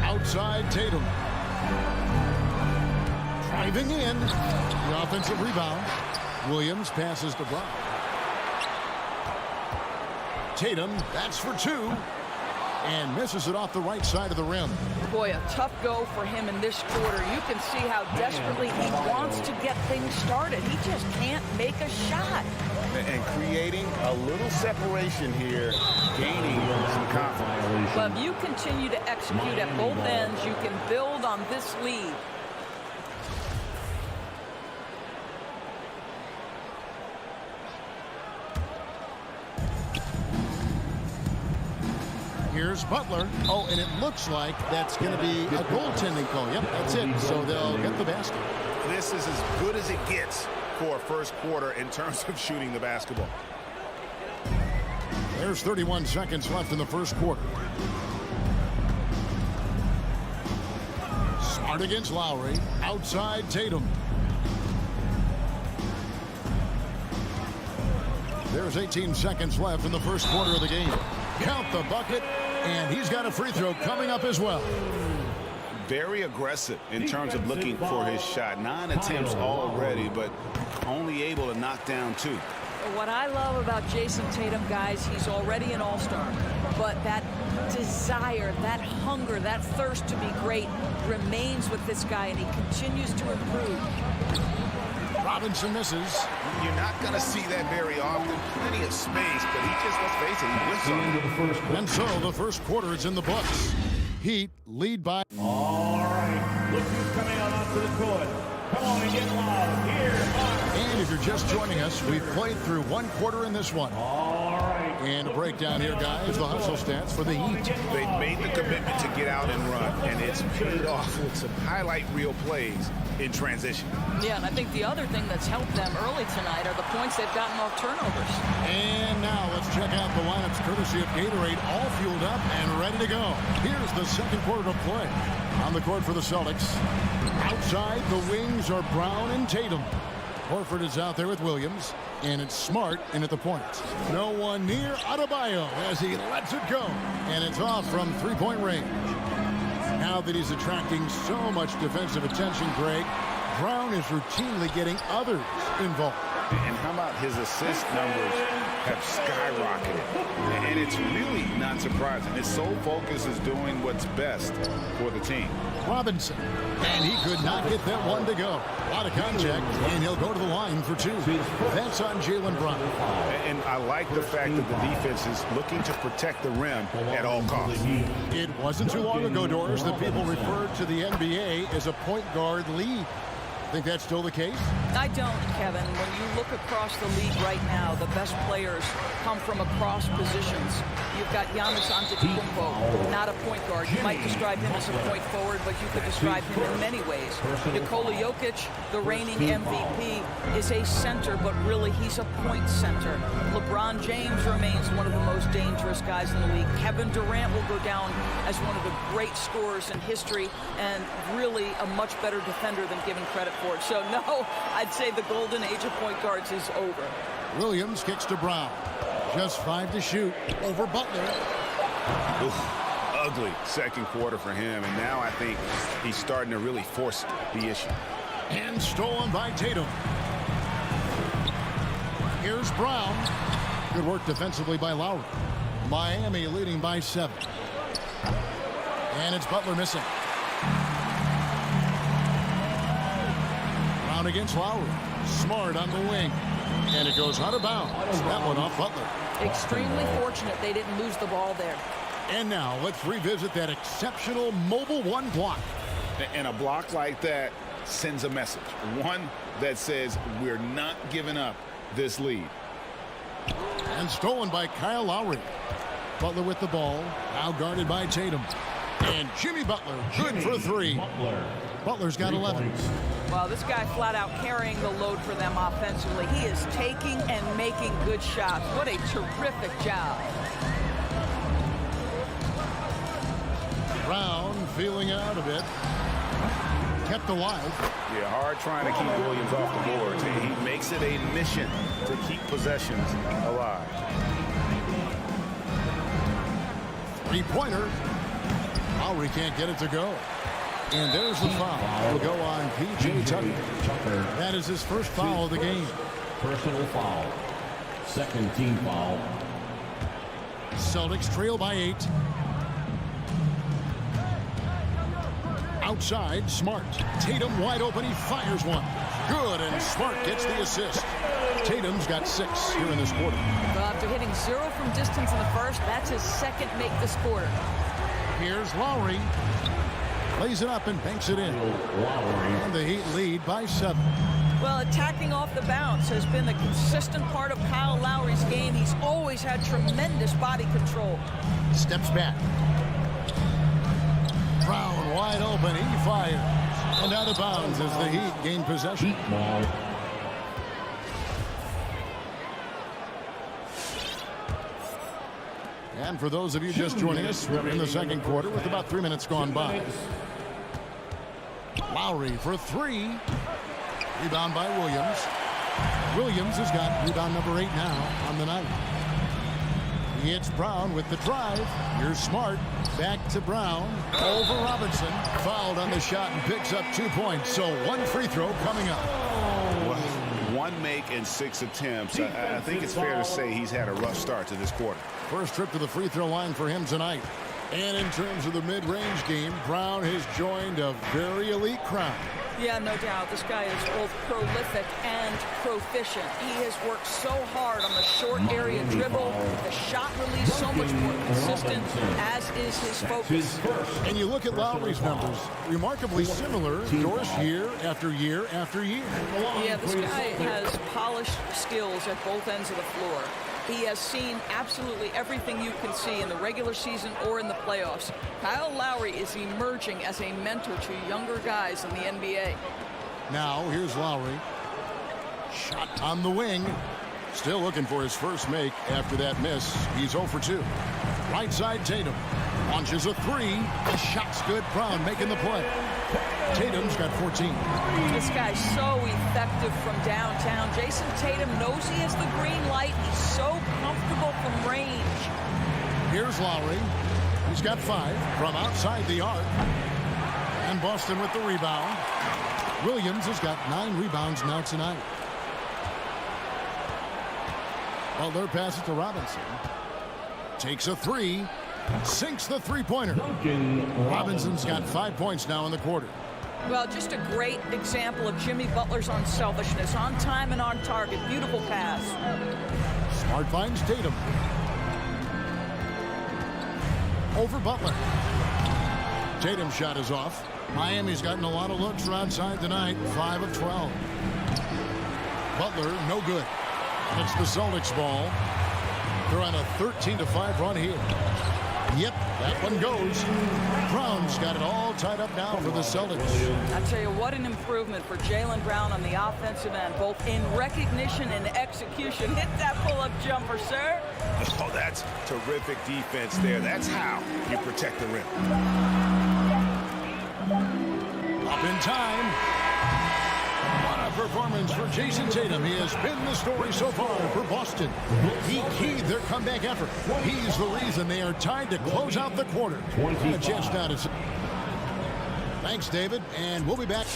Outside Tatum. Driving in. The offensive rebound. Williams passes to Brown. Tatum, that's for 2. And misses it off the right side of the rim. Boy, a tough go for him in this quarter. You can see how desperately he wants to get things started. He just can't make a shot. And creating a little separation here, gaining some confidence. But if you continue to execute at both ends, you can build on this lead. Here's Butler. Oh, and it looks like that's going to be a goaltending call. Yep, that's it. So they'll get the basket. This is as good as it gets for a first quarter in terms of shooting the basketball. There's 31 seconds left in the first quarter. Smart against Lowry. Outside Tatum. There's 18 seconds left in the first quarter of the game. Count the bucket, and he's got a free throw coming up as well. Very aggressive in terms of looking for his shot. 9 attempts already, but only able to knock down 2. What I love about Jason Tatum, guys, he's already an all-star. But that desire, that hunger, that thirst to be great remains with this guy, and he continues to improve. Robinson misses. You're not going to see that very often. Plenty of space, but he just, let's face it, he whiffs on it. And so the first quarter is in the books. Heat lead by. All right, look who's coming on to the court. Come on and get loud. Here And if you're just joining us, we've played through one quarter in this one. All right. And a breakdown here, guys, the hustle stats for the Heat. They've made the commitment to get out and run, and it's paid off with some highlight reel plays in transition. Yeah, and I think the other thing that's helped them early tonight are the points they've gotten off turnovers. And now let's check out the lineups courtesy of Gatorade, all fueled up and ready to go. Here's the second quarter to play. On the court for the Celtics. Outside, the wings are Brown and Tatum. Horford is out there with Williams, and it's Smart in at the point. No one near Adebayo as he lets it go, and it's off from three-point range. Now that he's attracting so much defensive attention, Greg, Brown is routinely getting others involved. And how about his assist numbers have skyrocketed? And it's really not surprising. His sole focus is doing what's best for the team. Robinson, and he could not get that one to go. A lot of contact, and he'll go to the line for 2. That's on Jaylen Brown. And I like the fact that the defense is looking to protect the rim at all costs. It wasn't too long ago, Doris, that people referred to the NBA as a point guard league. Think that's still the case? I don't, Kevin. When you look across the league right now, the best players come from across positions. You've got Giannis Antetokounmpo, not a point guard. You might describe him as a point forward, but you could describe him in many ways. Nikola Jokic, the reigning MVP, is a center, but really he's a point center. LeBron James remains one of the most dangerous guys in the league. Kevin Durant will go down as one of the great scorers in history and really a much better defender than given credit for. So, no, I'd say the golden age of point guards is over. Williams kicks to Brown. Just 5 to shoot over Butler. Oof, ugly second quarter for him, and now I think he's starting to really force the issue. And stolen by Tatum. Here's Brown. Good work defensively by Lowry. Miami leading by 7. And it's Butler missing. Against Lowry. Smart on the wing. And it goes out of bounds. That one off Butler. Extremely fortunate they didn't lose the ball there. And now let's revisit that exceptional mobile one block. And a block like that sends a message. One that says we're not giving up this lead. And stolen by Kyle Lowry. Butler with the ball. Now guarded by Tatum. And Jimmy Butler good for 3. Butler's got 11. Well, this guy flat out carrying the load for them offensively. He is taking and making good shots. What a terrific job. Brown feeling out a bit. Kept alive. Yeah, hard trying to keep Williams off the boards. He makes it a mission to keep possessions alive. 3-pointer. Lowry can't get it to go. And there's the foul. Will go on P.J. Tucker. That is his first foul of the game. Personal foul. Second team foul. Celtics trail by 8. Outside, Smart. Tatum wide open. He fires one. Good, and Smart gets the assist. Tatum's got 6 here in this quarter. Well, after hitting 0 from distance in the first, that's his second make this quarter. Here's Lowry. Lays it up and banks it in. And the Heat lead by 7. Well, attacking off the bounce has been a consistent part of Kyle Lowry's game. He's always had tremendous body control. Steps back. Brown wide open. He fires. And out of bounds as the Heat gain possession. And for those of you just joining us, we're in the second quarter with about 3 minutes gone by. Lowry for three. Rebound by Williams. Williams has got rebound number 8 now on the night. He hits Brown with the drive. Here's Smart. Back to Brown. Over Robinson. Fouled on the shot and picks up 2 points. So 1 free throw coming up. Well, 1 make and 6 attempts. I think it's fair to say he's had a rough start to this quarter. First trip to the free throw line for him tonight. And in terms of the mid-range game, Brown has joined a very elite crowd. Yeah, no doubt. This guy is both prolific and proficient. He has worked so hard on the short area dribble. The shot release so much more consistent, as is his focus. And you look at Lowry's numbers, remarkably similar, Doris, year after year after year. Yeah, this guy has polished skills at both ends of the floor. He has seen absolutely everything you can see in the regular season or in the playoffs. Kyle Lowry is emerging as a mentor to younger guys in the NBA. Now, here's Lowry. Shot on the wing. Still looking for his first make after that miss. He's 0 for 2. Right side, Tatum. Launches a 3. The shot's good. Brown making the play. Tatum's got 14. This guy's so effective from downtown. Jason Tatum knows he has the green light. He's so comfortable from range. Here's Lowry. He's got 5 from outside the arc. And Boston with the rebound. Williams has got 9 rebounds now tonight. Butler passes to Robinson. Takes a 3. Sinks the three-pointer. Robinson's got 5 points now in the quarter. Well, just a great example of Jimmy Butler's unselfishness. On time and on target. Beautiful pass. Smart finds Tatum. Over Butler. Tatum's shot is off. Miami's gotten a lot of looks from outside tonight. 5 of 12. Butler, no good. It's the Celtics ball. They're on a 13-5 run here. Yep, that one goes. Brown's got it all tied up now for the Celtics. I tell you, what an improvement for Jaylen Brown on the offensive end, both in recognition and execution. Hit that pull-up jumper, sir. Oh, that's terrific defense there. That's how you protect the rim. Up in time. What a performance for Jason Tatum. He has been the story so far for Boston. He keyed their comeback effort. He's the reason they are tied to close out the quarter. And a chance now to... Thanks, David, and we'll be back.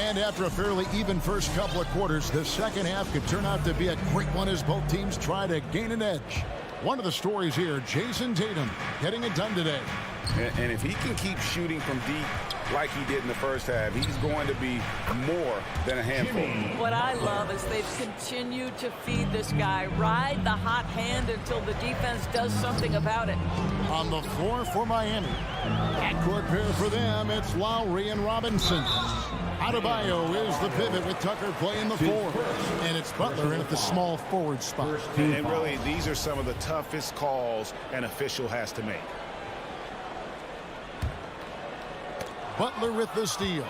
And after a fairly even first couple of quarters, the second half could turn out to be a great one as both teams try to gain an edge. One of the stories here, Jason Tatum getting it done today. And if he can keep shooting from deep like he did in the first half, he's going to be more than a handful. What I love is they've continued to feed this guy. Ride the hot hand until the defense does something about it. On the floor for Miami. Backcourt pair for them, it's Lowry and Robinson. Adebayo is the pivot with Tucker playing the 4. And it's Butler in at the small forward spot. And really, these are some of the toughest calls an official has to make. Butler with the steal.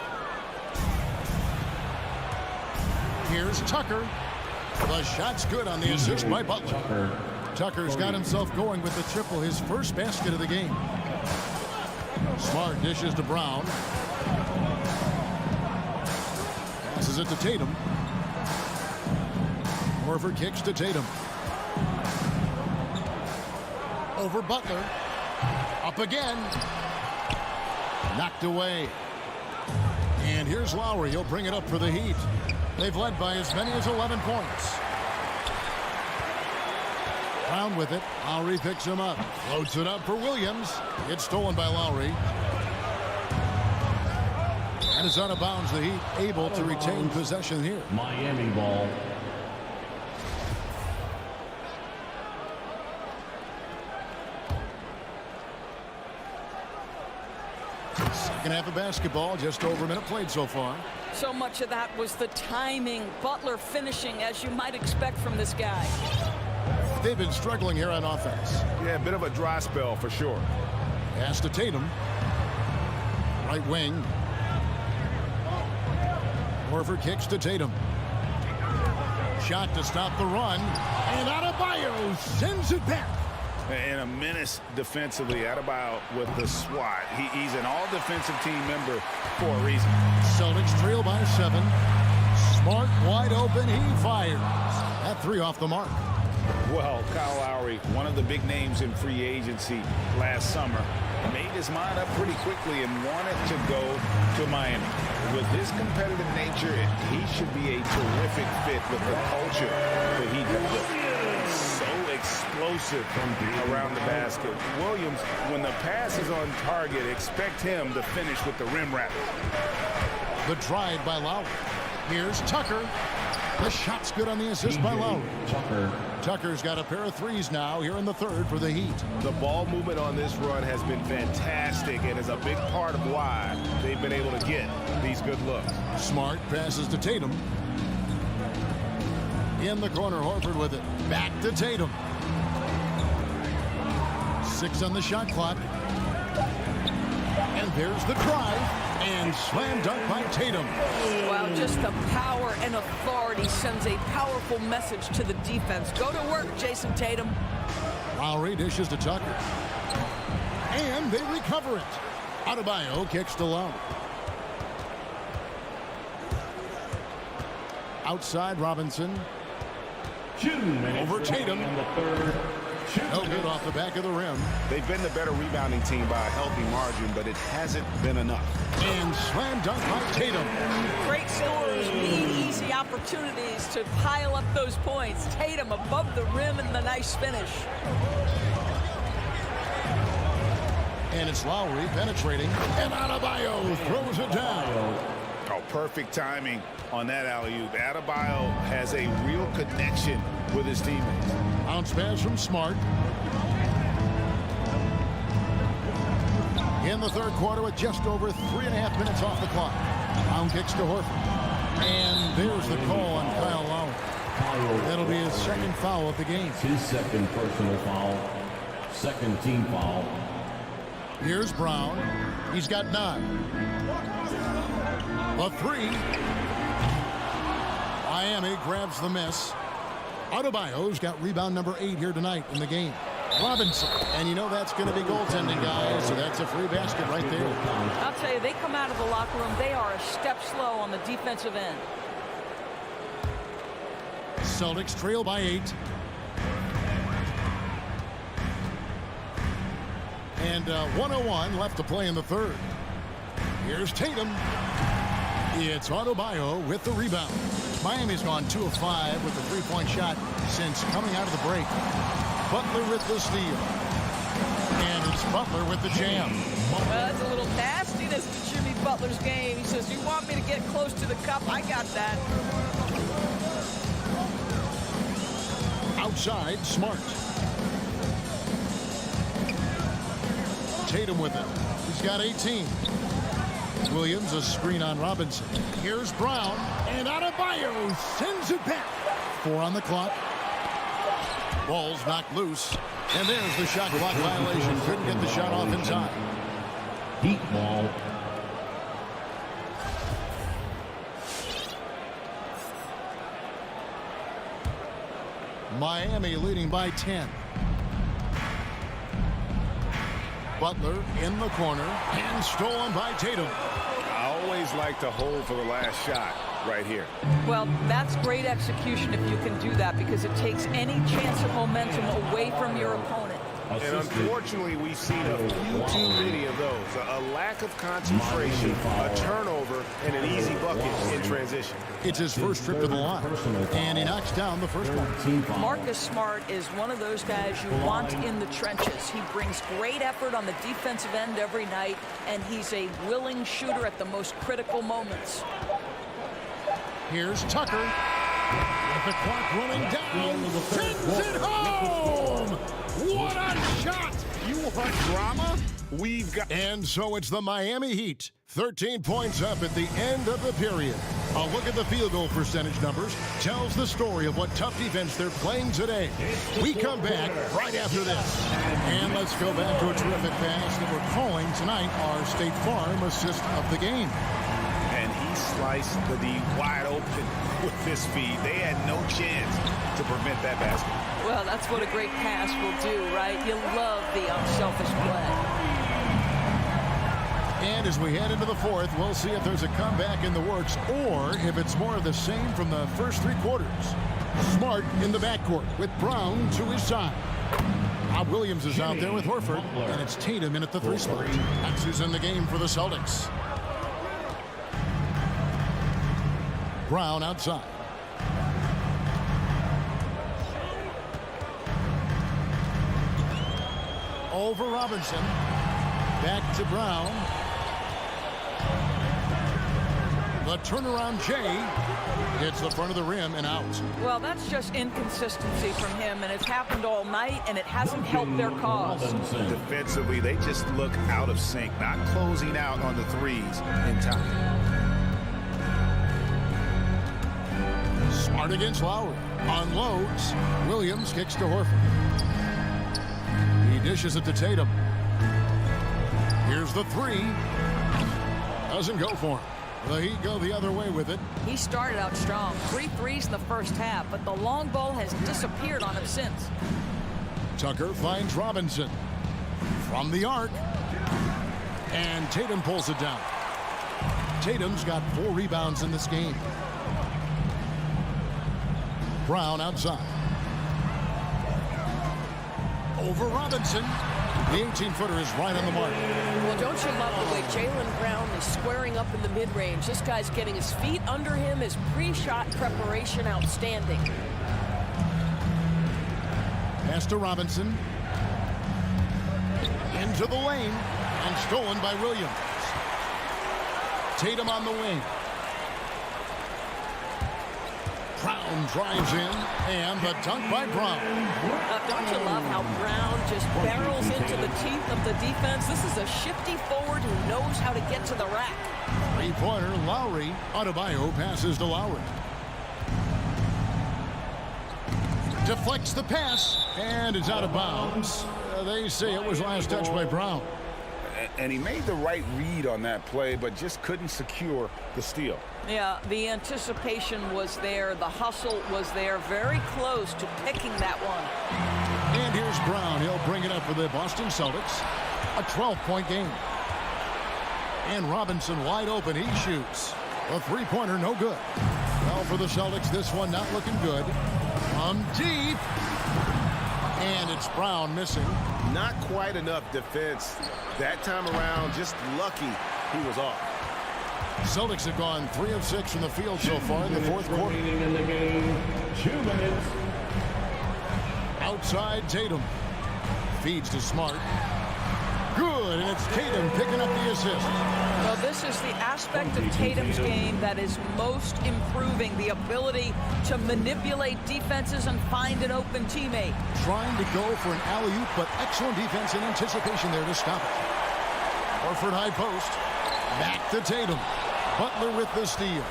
Here's Tucker. The shot's good on the assist by Butler. Tucker's got himself going with the triple, his first basket of the game. Smart dishes to Brown. Passes it to Tatum. Horford kicks to Tatum. Over Butler. Up again. Knocked away. And here's Lowry. He'll bring it up for the Heat. They've led by as many as 11 points. Brown with it. Lowry picks him up. Floats it up for Williams. It's stolen by Lowry. And it's out of bounds. The Heat able to retain possession here. Miami ball. Second half of basketball, just over a minute played so far. So much of that was the timing. Butler finishing, as you might expect from this guy. They've been struggling here on offense. Yeah, a bit of a dry spell for sure. Pass to Tatum. Right wing. Horford kicks to Tatum. Shot to stop the run. And Adebayo sends it back. And a menace defensively. Adebayo with the swat. He's an all-defensive team member for a reason. Celtics trail by 7. Smart wide open. He fires. That 3 off the mark. Well, Kyle Lowry, one of the big names in free agency last summer, made his mind up pretty quickly and wanted to go to Miami. With his competitive nature, he should be a terrific fit with the culture that he developed. So explosive from around the basket. Williams, when the pass is on target, expect him to finish with the rim wrap. The drive by Lowry. Here's Tucker. The shot's good on the assist by Lowry. Tucker's got a pair of 3s now here in the 3rd for the Heat. The ball movement on this run has been fantastic and is a big part of why they've been able to get these good looks. Smart passes to Tatum. In the corner, Horford with it. Back to Tatum. 6 on the shot clock. And there's the drive. And slam dunk by Tatum. Well, just the power and authority sends a powerful message to the defense. Go to work, Jason Tatum. Lowry dishes to Tucker. And they recover it. Adebayo kicks to Lowry. Outside Robinson. Over Tatum. No good off the back of the rim. They've been the better rebounding team by a healthy margin, but it hasn't been enough. And slam dunk by Tatum. Great scorers need easy opportunities to pile up those points. Tatum above the rim and the nice finish. And it's Lowry penetrating. And Adebayo throws it down. Oh, perfect timing on that alley-oop. Adebayo has a real connection with his teammates. Bounce pass from Smart. In the 3rd quarter with just over 3.5 minutes off the clock. Brown kicks to Horford. And there's the call on Kyle Lowry. That'll be his 2nd foul of the game. His 2nd personal foul. 2nd team foul. Here's Brown. He's got 9. A 3. Miami grabs the miss. Adebayo's got rebound number 8 here tonight in the game. Robinson. And you know that's going to be goaltending, guys. So that's a free basket right there. I'll tell you, they come out of the locker room. They are a step slow on the defensive end. Celtics trail by 8. And 1:01 left to play in the 3rd. Here's Tatum. It's Adebayo with the rebound. Miami's gone 2 of 5 with the 3-point shot since coming out of the break. Butler with the steal. And it's Butler with the jam. Well, that's a little nastiness to Jimmy Butler's game. He says, you want me to get close to the cup? I got that. Outside, Smart. Tatum with it. He's got 18. Williams, a screen on Robinson. Here's Brown. And Adebayo sends it back. 4 on the clock. Ball's knocked loose. And there's the shot clock violation. Couldn't get the shot off in time. Heat ball. Miami leading by 10. Butler in the corner and stolen by Tatum. I always like to hold for the last shot right here. Well, that's great execution if you can do that, because it takes any chance of momentum away from your opponent. And unfortunately, we've seen a few too many of those. A lack of concentration, a turnover, and an easy bucket in transition. It's his first trip to the line. And he knocks down the first one. Marcus Smart is one of those guys you want in the trenches. He brings great effort on the defensive end every night, and he's a willing shooter at the most critical moments. Here's Tucker. With the clock running down, sends it home! What a shot! You want drama? We've got... And so it's the Miami Heat. 13 points up at the end of the period. A look at the field goal percentage numbers tells the story of what tough defense they're playing today. We come back right after this. And let's go back to a terrific pass that we're calling tonight our State Farm assist of the game. And he slice the D wide open with this feed. They had no chance to prevent that basket. Well, that's what a great pass will do, right? You love the unselfish play. And as we head into the fourth, we'll see if there's a comeback in the works or if it's more of the same from the first three quarters. Smart in the backcourt with Brown to his side. Rob Williams is out there with Horford, and it's Tatum in at the 3 spot. That's who's in the game for the Celtics. Brown outside. Over Robinson. Back to Brown. The turnaround Jay hits the front of the rim and out. Well, that's just inconsistency from him, and it's happened all night, and it hasn't helped their cause. Defensively, they just look out of sync, not closing out on the threes in time. Smart against Lowry. Unloads. Williams kicks to Horford. He dishes it to Tatum. Here's the 3. Doesn't go for him. The Heat go the other way with it. He started out strong. 3 threes in the first half, but the long ball has disappeared on him since. Tucker finds Robinson from the arc. And Tatum pulls it down. Tatum's got 4 rebounds in this game. Brown outside. Over Robinson. The 18-footer is right on the mark. Well, don't you love the way Jaylen Brown is squaring up in the mid-range? This guy's getting his feet under him. His pre-shot preparation outstanding. Pass to Robinson. Into the lane. And stolen by Williams. Tatum on the wing. Brown drives in, and the dunk by Brown. Don't you love how Brown just barrels into the teeth of the defense? This is a shifty forward who knows how to get to the rack. 3-pointer, Lowry. Adebayo passes to Lowry. Deflects the pass, and it's out of bounds. They say it was last touched by Brown. And he made the right read on that play, but just couldn't secure the steal. Yeah, the anticipation was there. The hustle was there. Very close to picking that one. And here's Brown. He'll bring it up for the Boston Celtics. A 12-point game. And Robinson wide open. He shoots. A 3-pointer, no good. Well, for the Celtics, this one not looking good. From deep. And it's Brown missing. Not quite enough defense that time around. Just lucky he was off. Celtics have gone 3 of 6 from the field so far in the fourth quarter. In the game, 2 minutes. Outside Tatum. Feeds to Smart. Good, and it's Tatum picking up the assist. Well, this is the aspect of Tatum's game that is most improving, the ability to manipulate defenses and find an open teammate. Trying to go for an alley-oop, but excellent defense in anticipation there to stop it. Horford high post. Back to Tatum. Butler with the steal.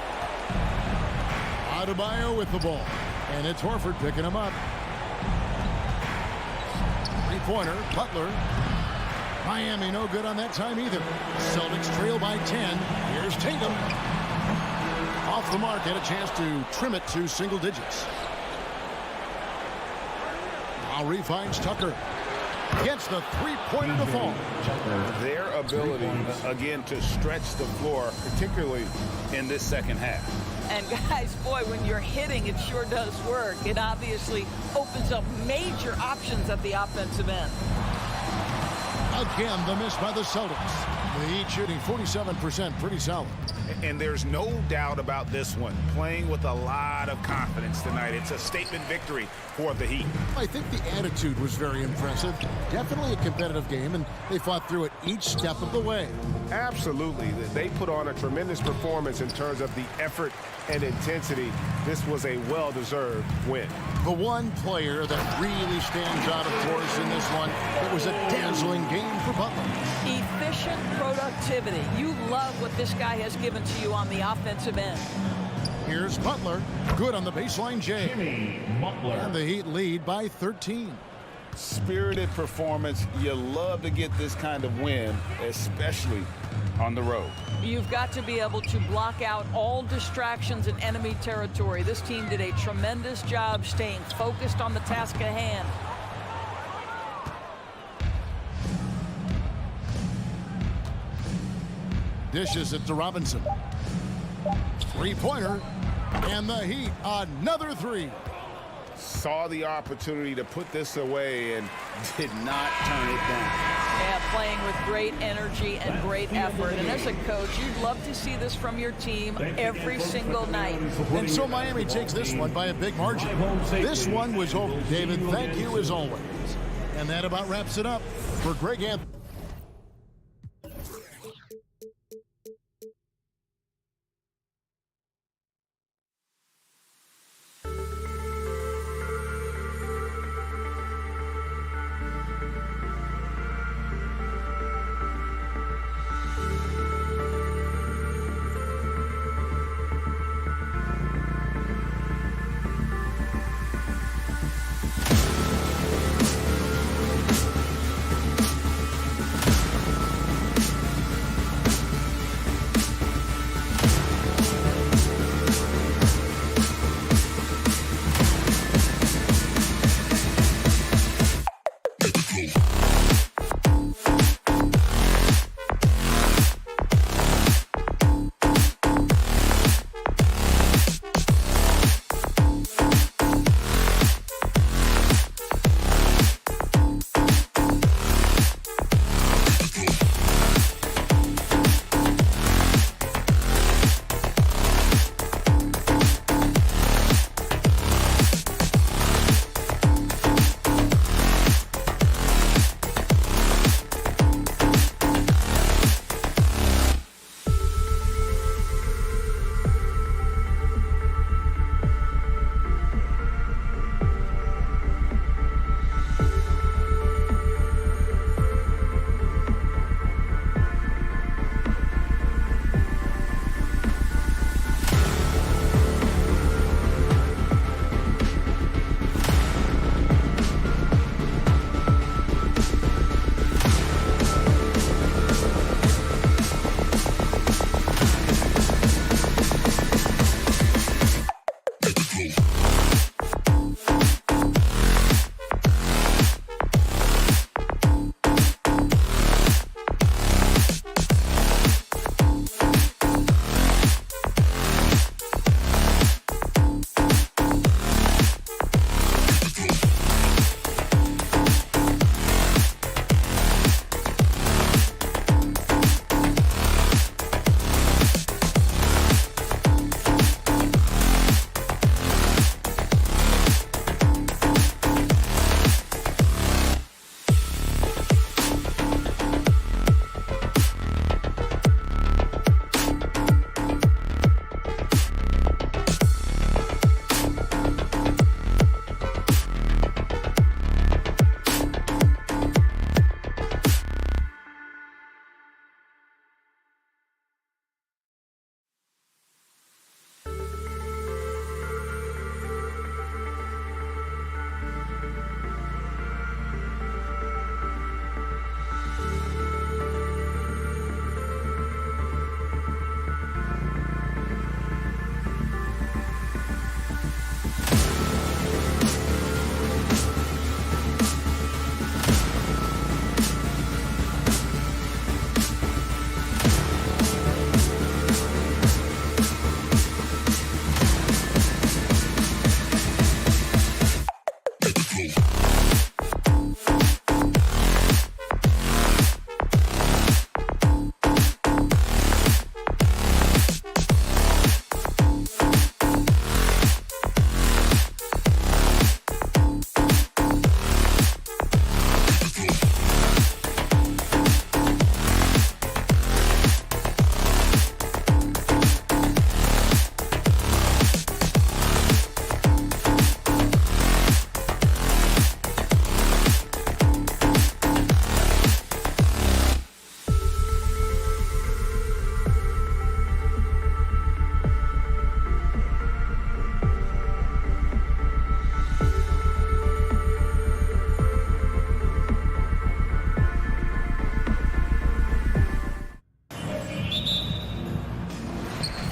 Adebayo with the ball. And it's Horford picking him up. 3-pointer, Butler. Miami no good on that time either. Celtics trail by 10. Here's Tatum. Off the mark, had a chance to trim it to single digits. Lowry finds Tucker. Gets the 3-pointer to fall. Their ability, again, to stretch the floor, particularly in this second half. And guys, boy, when you're hitting, it sure does work. It obviously opens up major options at the offensive end. Again, the miss by the Celtics. The Heat shooting 47%, pretty solid. And there's no doubt about this one. Playing with a lot of confidence tonight. It's a statement victory for the Heat. I think the attitude was very impressive. Definitely a competitive game, and they fought through it each step of the way. Absolutely. They put on a tremendous performance in terms of the effort and intensity. This was a well-deserved win. The one player that really stands out, of course, in this one, it was a dazzling game for Butler. Efficient productivity. You love what this guy has given to you on the offensive end. Here's Butler. Good on the baseline, Jay. Jimmy Butler. And the Heat lead by 13. Spirited performance. You love to get this kind of win, especially on the road. You've got to be able to block out all distractions in enemy territory. This team did a tremendous job staying focused on the task at hand. Dishes it to Robinson. Three-pointer. And the Heat, another three. Saw the opportunity to put this away and did not turn it down. Yeah, playing with great energy and great effort. And as a coach, you'd love to see this from your team every single night. And so Miami takes this one by a big margin. This one was over, David. Thank you as always. And that about wraps it up for Greg Anthony.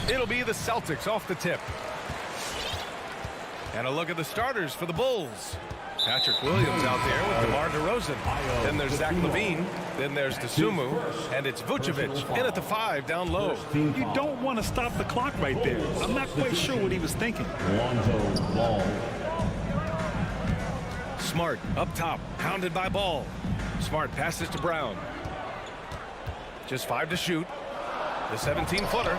It'll be the Celtics off the tip. And a look at the starters for the Bulls. Patrick Williams out there with DeMar DeRozan. Then there's Zach LaVine. Then there's DeSumo. And it's Vucevic in at the 5 down low. You don't want to stop the clock right there. I'm not quite sure what he was thinking. Ball. Smart up top, pounded by Ball. Smart passes to Brown. Just 5 to shoot. The 17-footer.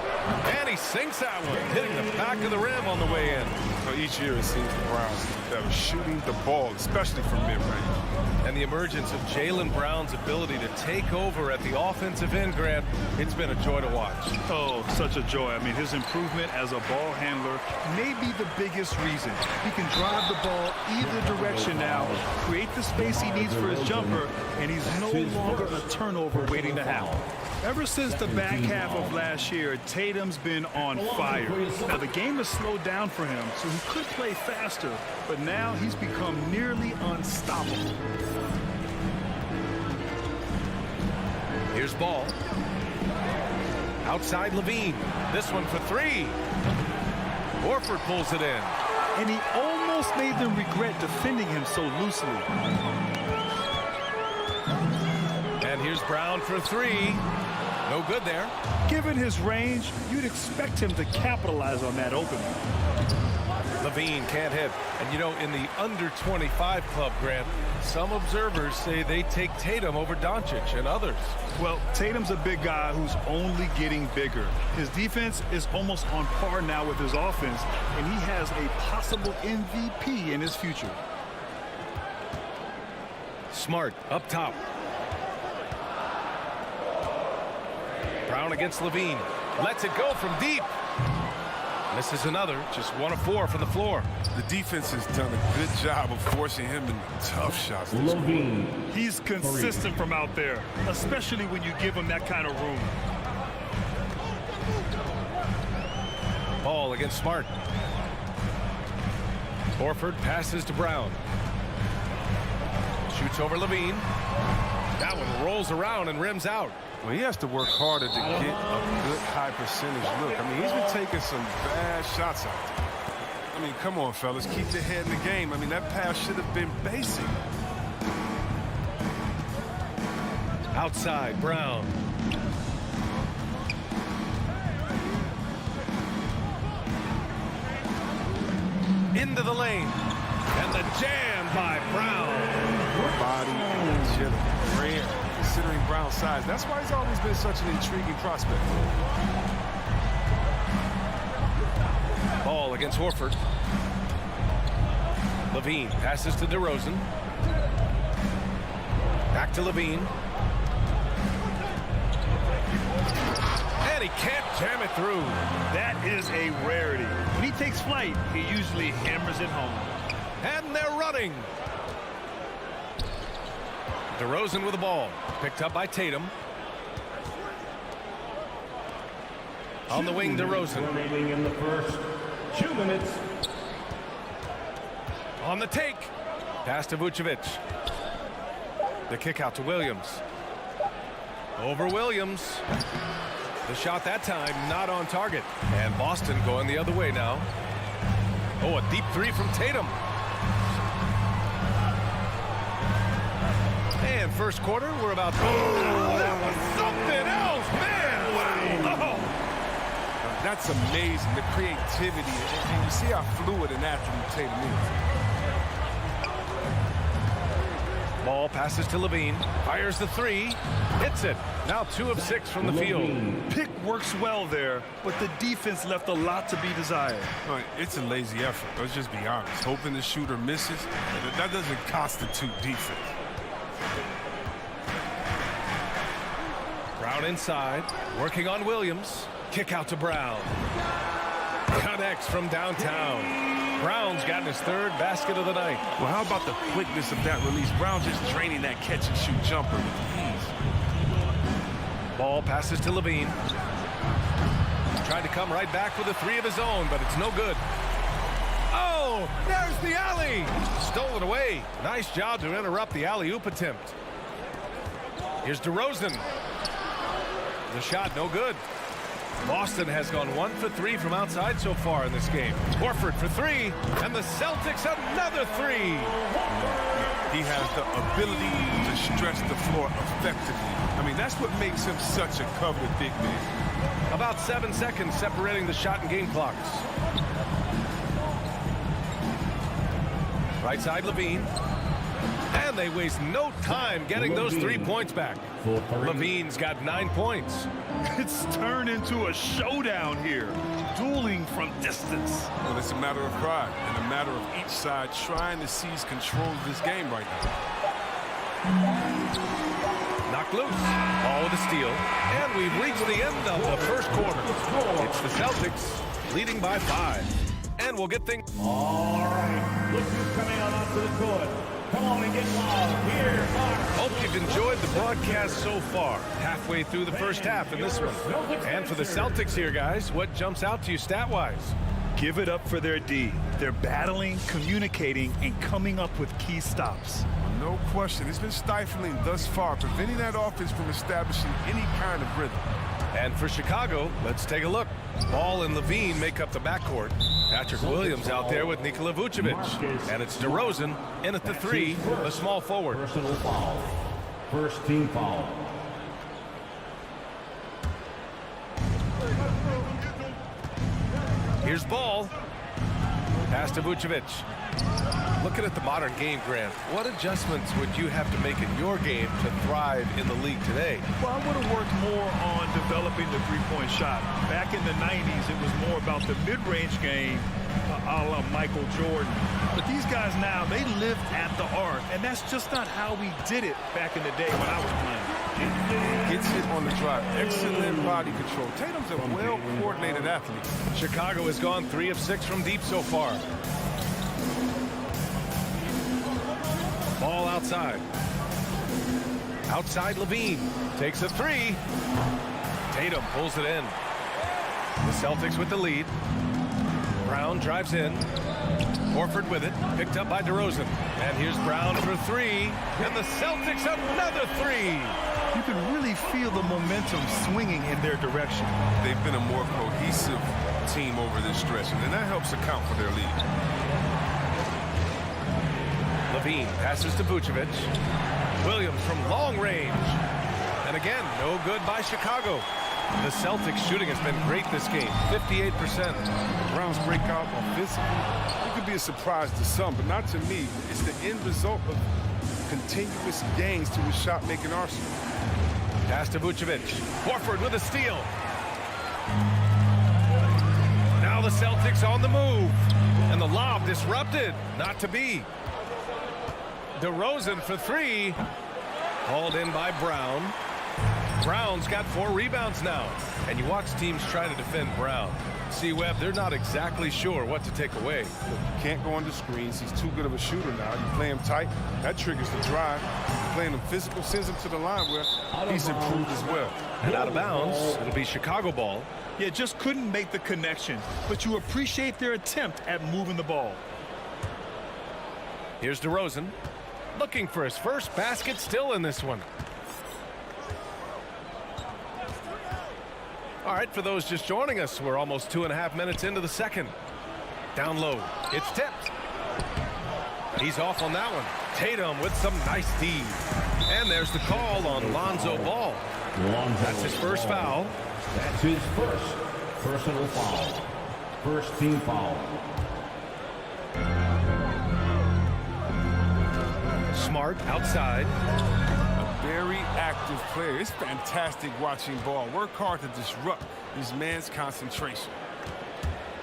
And he sinks that one, hitting the back of the rim on the way in. So each year it seems the Browns that are shooting the ball, especially from mid-range. And the emergence of Jaylen Brown's ability to take over at the offensive end, Grant, it's been a joy to watch. Oh, such a joy. I mean, his improvement as a ball handler may be the biggest reason. He can drive the ball either direction now, create the space he needs for his jumper, and he's no longer a turnover waiting to happen. Ever since the back half of last year, Tatum's been on fire. Now, the game has slowed down for him, so he could play faster, but now he's become nearly unstoppable. Here's Ball. Outside LaVine. This one for 3. Horford pulls it in. And he almost made them regret defending him so loosely. And here's Brown for 3. No good there. Given his range, you'd expect him to capitalize on that opening. LaVine can't hit. And you know, in the under 25 club, Grant, some observers say they take Tatum over Doncic and others. Well, Tatum's a big guy who's only getting bigger. His defense is almost on par now with his offense, and he has a possible MVP in his future. Smart up top. Brown against LaVine. Lets it go from deep. Misses another. Just 1 of 4 from the floor. The defense has done a good job of forcing him into tough shots. He's consistent from out there, especially when you give him that kind of room. Ball against Smart. Horford passes to Brown. Shoots over LaVine. That one rolls around and rims out. Well, he has to work harder to get a good high percentage look. I mean, he's been taking some bad shots out there. I mean, come on, fellas, keep your head in the game. I mean, that pass should have been basic. Outside, Brown. Into the lane. And the jam by Brown. Body and agility. Rare, considering Brown's size. That's why he's always been such an intriguing prospect. Ball against Horford. LaVine passes to DeRozan. Back to LaVine. And he can't jam it through. That is a rarity. When he takes flight, he usually hammers it home. And they're running. DeRozan with the ball. Picked up by Tatum. On the wing, DeRozan. Remaining in the first 2 minutes. On the take. Pass to Vucevic. The kick out to Williams. Over Williams. The shot that time not on target. And Boston going the other way now. Oh, a deep 3 from Tatum. And first quarter, we're about... Oh, that was something else, man! Wow! Oh. That's amazing, the creativity. And you see how fluid an athlete Tatum is. Ball passes to LaVine. Fires the 3. Hits it. Now 2 of 6 from the field. Pick works well there, but the defense left a lot to be desired. No, it's a lazy effort. Let's just be honest. Hoping the shooter misses, that doesn't constitute defense. Brown inside, working on Williams. Kick out to Brown. Connects from downtown. Brown's gotten his 3rd basket of the night. Well, how about the quickness of that release? Brown just draining that catch-and-shoot jumper with ease. Ball passes to LaVine. Tried to come right back with a 3 of his own, but it's no good. Oh, there's the alley. Stole it away. Nice job to interrupt the alley-oop attempt. Here's DeRozan. The shot no good. Boston has gone 1 for 3 from outside so far in this game. Horford for 3, and the Celtics another 3. He has the ability to stretch the floor effectively. I mean, that's what makes him such a coveted big man. About 7 seconds separating the shot and game clocks. Right side, Levine. And they waste no time getting those 3 points back. Levine's got 9 points. It's turned into a showdown here. Dueling from distance. Well, it's a matter of pride and a matter of each side trying to seize control of this game right now. Knocked loose. Ball with a steal. And we've reached the end of the first quarter. It's the Celtics leading by 5. And we'll get things. All right, look who's coming out onto the court. Come on and get loud. Here, Hope you've enjoyed the broadcast so far. Halfway through the first half in this one. And for the Celtics here, guys, what jumps out to you stat-wise? Give it up for their D. They're battling, communicating, and coming up with key stops. No question. It's been stifling thus far, preventing that offense from establishing any kind of rhythm. And for Chicago, let's take a look. Ball and Levine make up the backcourt. Patrick Williams out there with Nikola Vucevic. And it's DeRozan in at the 3, the small forward. personal foul. First team foul. Here's Ball. Pass to Vucevic. Looking at the modern game, Grant, what adjustments would you have to make in your game to thrive in the league today? Well, I would have worked more on developing the three-point shot. Back in the 90s, it was more about the mid-range game, a la Michael Jordan. But these guys now, they live at the arc, and that's just not how we did it back in the day when I was playing. Gets it on the drive. Excellent body control. Tatum's a well-coordinated athlete. Chicago has gone 3 of 6 from deep so far. Ball outside. Outside Levine. Takes a 3. Tatum pulls it in. The Celtics with the lead. Brown drives in. Horford with it. Picked up by DeRozan. And here's Brown for 3. And the Celtics another 3. You can really feel the momentum swinging in their direction. They've been a more cohesive team over this stretch, and that helps account for their lead. Levine passes to Vucevic. Williams from long range. And again, no good by Chicago. The Celtics shooting has been great this game, 58%. Brown's breakout offensively, it could be a surprise to some, but not to me. It's the end result of continuous gains to his shot-making arsenal. Pass to Vucevic. Horford with a steal. Now the Celtics on the move. And the lob disrupted. Not to be. DeRozan for 3. Hauled in by Brown. Brown's got 4 rebounds now. And you watch teams try to defend Brown. See, Webb, they're not exactly sure what to take away. Look, you can't go under screens. He's too good of a shooter now. You play him tight, that triggers the drive. Playing him physical sends him to the line where he's improved as well. And out of bounds, it'll be Chicago ball. Yeah, just couldn't make the connection, but you appreciate their attempt at moving the ball. Here's DeRozan, looking for his first basket still in this one. All right, for those just joining us, we're almost 2.5 minutes into the second. Down low, it's tipped. He's off on that one. Tatum with some nice D. And there's the call on Lonzo Ball. That's his first foul. That's his first personal foul. First team foul. Smart outside. Very active player. It's fantastic watching Ball work hard to disrupt this man's concentration.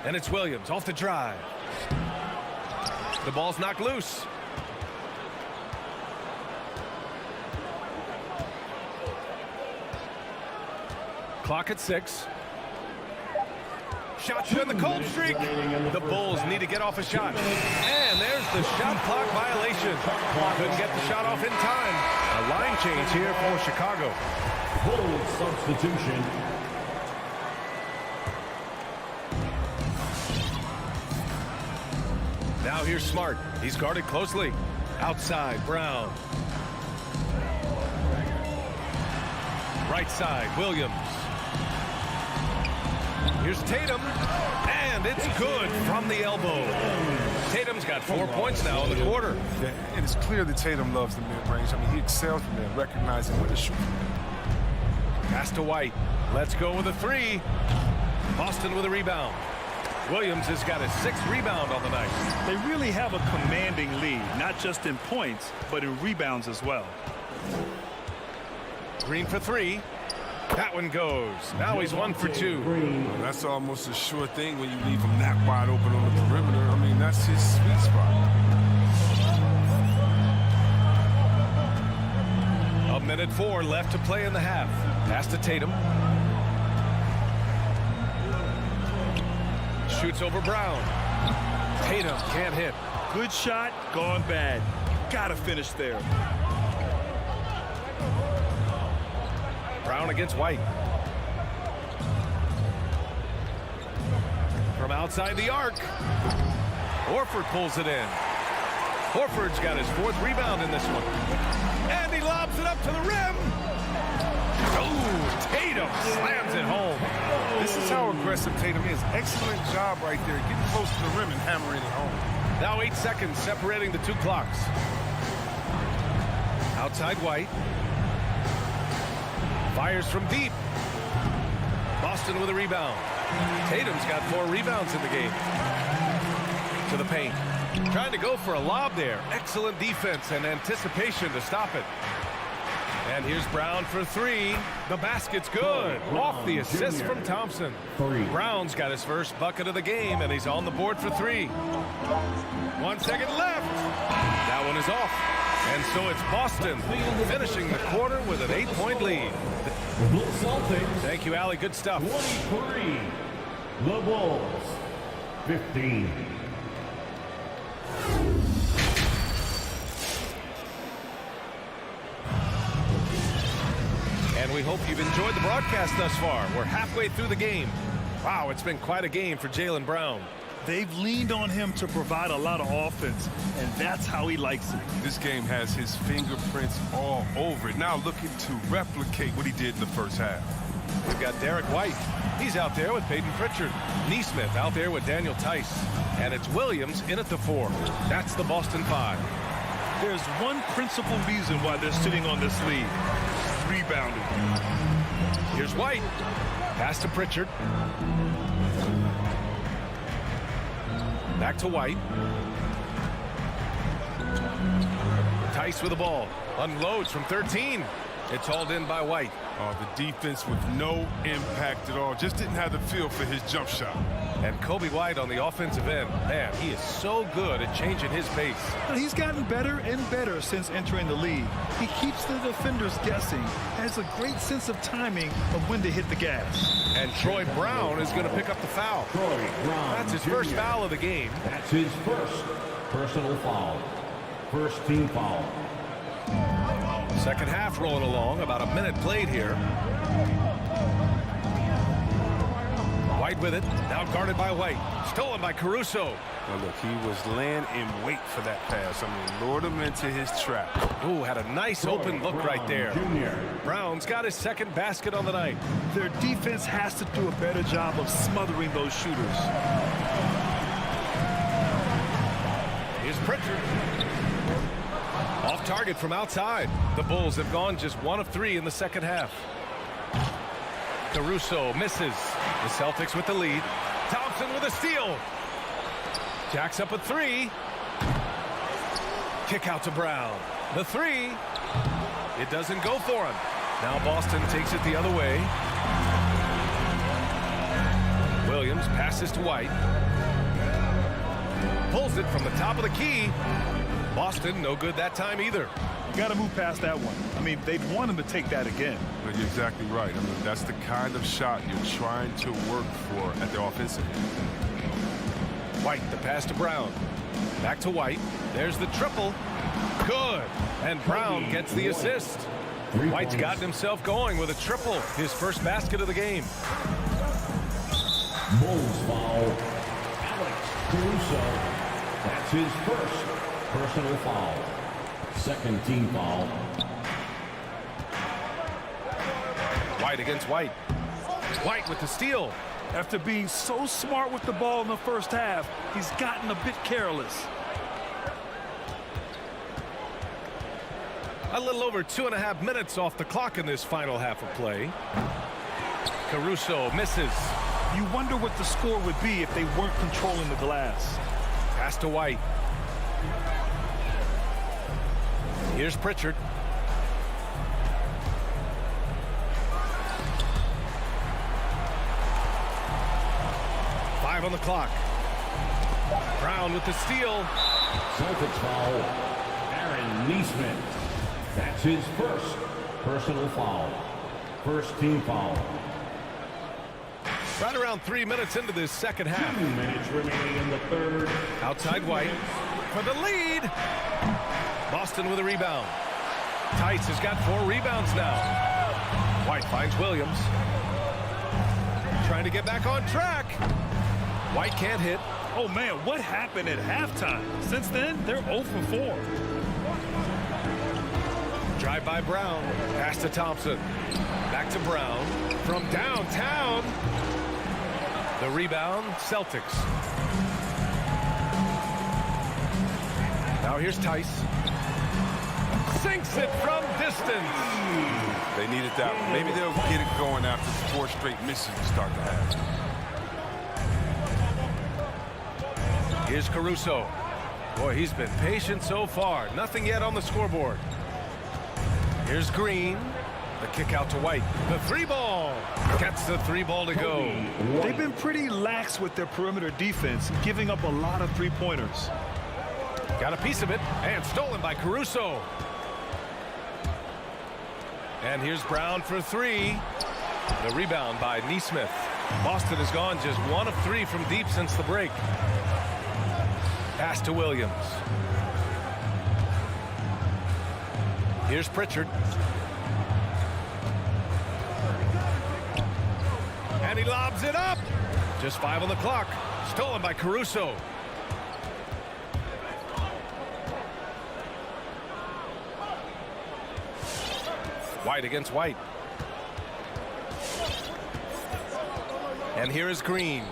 And it's Williams off the drive. The ball's knocked loose. Clock at 6. Shot to end the cold streak. The Bulls need to get off a shot. And there's the shot clock violation. Couldn't get the shot off in time. A line change here for Chicago. Bulls substitution. Now here's Smart. He's guarded closely. Outside, Brown. Right side, Williams. Here's Tatum, and it's good from the elbow. Tatum's got 4 points now in the quarter. Yeah, and it's clear that Tatum loves the mid-range. I mean, he excels from there, recognizing when to shoot from there. Pass to White. Let's go with a three. Boston with a rebound. Williams has got his 6th rebound on the night. They really have a commanding lead, not just in points, but in rebounds as well. Green for 3. That one goes. Now he's 1 for 2. Well, that's almost a sure thing when you leave him that wide open on the perimeter. I mean, that's his sweet spot. A minute 4 left to play in the half. Pass to Tatum. Shoots over Brown. Tatum can't hit. Good shot, gone bad. Gotta finish there. Brown against White. From outside the arc. Horford pulls it in. Horford's got his 4th rebound in this one. And he lobs it up to the rim. Oh, Tatum slams it home. This is how aggressive Tatum is. Excellent job right there. Getting close to the rim and hammering it home. Now 8 seconds separating the 2 clocks. Outside White. Fires from deep. Boston with a rebound. Tatum's got 4 rebounds in the game. To the paint. Trying to go for a lob there. Excellent defense and anticipation to stop it. And here's Brown for 3. The basket's good. Off the assist from Thompson. Brown's got his first bucket of the game, and he's on the board for 3. 1 second left. That one is off. And so it's Boston finishing the quarter with an 8-point lead. Thank you, Allie. Good stuff. 23. The Bulls. 15. And we hope you've enjoyed the broadcast thus far. We're halfway through the game. Wow, it's been quite a game for Jaylen Brown. They've leaned on him to provide a lot of offense, and that's how he likes it. This game has his fingerprints all over it. Now looking to replicate what he did in the first half. We've got Derek White. He's out there with Peyton Pritchard. Neesmith out there with Daniel Tice. And it's Williams in at the 4. That's the Boston 5. There's one principal reason why they're sitting on this lead. Rebounding. Here's White. Pass to Pritchard. Back to White. Tice with the ball. Unloads from 13. It's hauled in by White. Oh, the defense with no impact at all. Just didn't have the feel for his jump shot. And Kobe White on the offensive end. Man, he is so good at changing his pace. He's gotten better and better since entering the league. He keeps the defenders guessing, has a great sense of timing of when to hit the gas. And Troy Brown is going to pick up the foul. That's his first foul of the game. That's his first personal foul. First team foul. Second half rolling along. About a minute played here. White with it. Now guarded by White. Stolen by Caruso. Well, look, he was laying in wait for that pass. I mean, lured him into his trap. Ooh, had a nice open look right there. Brown's got his 2nd basket on the night. Their defense has to do a better job of smothering those shooters. Here's Pritchard. Off target from outside. The Bulls have gone just 1 of 3 in the second half. Caruso misses. The Celtics with the lead. Thompson with a steal. Jacks up a 3. Kick out to Brown. The 3. It doesn't go for him. Now Boston takes it the other way. Williams passes to White. Pulls it from the top of the key. Boston, no good that time either. You got to move past that one. I mean, they'd want him to take that again. Well, you're exactly right. I mean, that's the kind of shot you're trying to work for at the offensive end. White, the pass to Brown. Back to White. There's the triple. Good. And Brown gets the assist. White's gotten himself going with a triple. His first basket of the game. Bulls foul. Alex Caruso. That's his first personal foul. Second team foul. White against White. White with the steal. After being so smart with the ball in the first half, he's gotten a bit careless. A little over 2.5 minutes off the clock in this final half of play. Caruso misses. You wonder what the score would be if they weren't controlling the glass. Pass to White. Here's Pritchard. On the clock. Brown with the steal. Celtics foul. Aaron Neesmith. That's his first personal foul. First team foul. Right around 3 minutes into this second half. 2 minutes remaining in the third. Outside White for the lead. Boston with a rebound. Tice has got 4 rebounds now. White finds Williams. Trying to get back on track. White can't hit. Oh, man, what happened at halftime? Since then, they're 0 for 4. Drive by Brown. Pass to Thompson. Back to Brown. From downtown. The rebound, Celtics. Now here's Tice. Sinks it from distance. They needed that one. Maybe they'll get it going after 4 straight misses to start the half. Here's Caruso. Boy, he's been patient so far. Nothing yet on the scoreboard. Here's Green. The kick out to White. The 3-ball. Gets the 3-ball to go. They've been pretty lax with their perimeter defense, giving up a lot of 3-pointers. Got a piece of it, and stolen by Caruso. And here's Brown for 3. The rebound by Neesmith. Boston has gone just 1 of 3 from deep since the break. Pass to Williams. Here's Pritchard. And he lobs it up. Just 5 on the clock. Stolen by Caruso. White against White. And here is Green.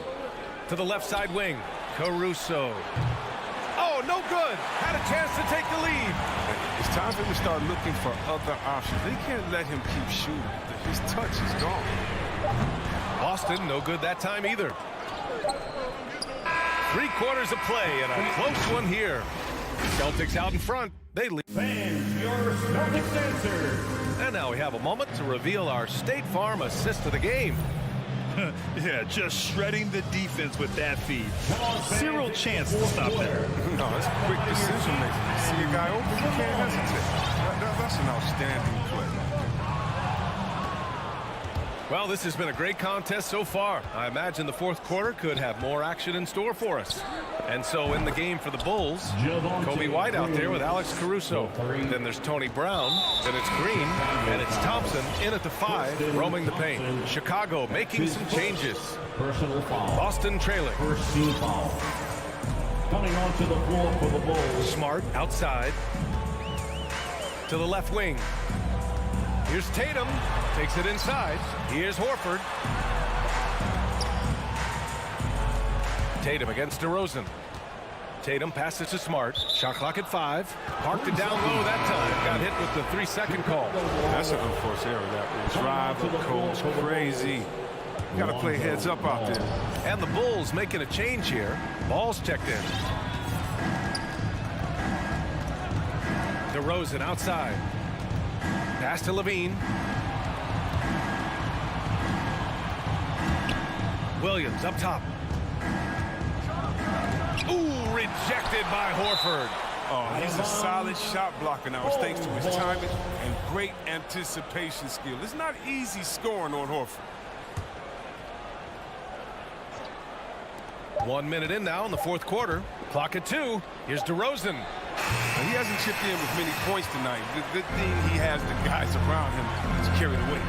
To the left side wing. Caruso. Oh, no good. Had a chance to take the lead. It's time for him to start looking for other options. They can't let him keep shooting. His touch is gone. Boston, no good that time either. 3 quarters of play and a close one here. Celtics out in front. They lead. Fans, your Celtics answer. And now we have a moment to reveal our State Farm assist of the game. Yeah, just shredding the defense with that feed. Zero chance to stop that. No, it's quick decision making. You see a guy open, you can't hesitate. That's an outstanding play. Well, this has been a great contest so far. I imagine the fourth quarter could have more action in store for us. And so in the game for the Bulls, Kobe White out there with Alex Caruso. Then there's Tony Brown. Then it's Green. And it's Thompson in at the 5, roaming the paint. Chicago making some changes. Personal foul. Boston trailing. First team foul. Coming onto the floor for the Bulls. Smart outside. To the left wing. Here's Tatum. Takes it inside. Here's Horford. Tatum against DeRozan. Tatum passes to Smart. Shot clock at 5. Parked it down low that time. Got hit with the 3-second call. That's an unforced error. That will drive the coach crazy. You got to play heads up out there. And the Bulls making a change here. Ball's checked in. DeRozan outside. Pass to Levine. Williams up top. Ooh, rejected by Horford. Oh, he's a solid shot blocker now. It's thanks to his timing and great anticipation skill. It's not easy scoring on Horford. 1 minute in now in the fourth quarter. Clock at 2. Here's DeRozan. And he hasn't chipped in with many points tonight. The good thing he has the guys around him to carry the weight.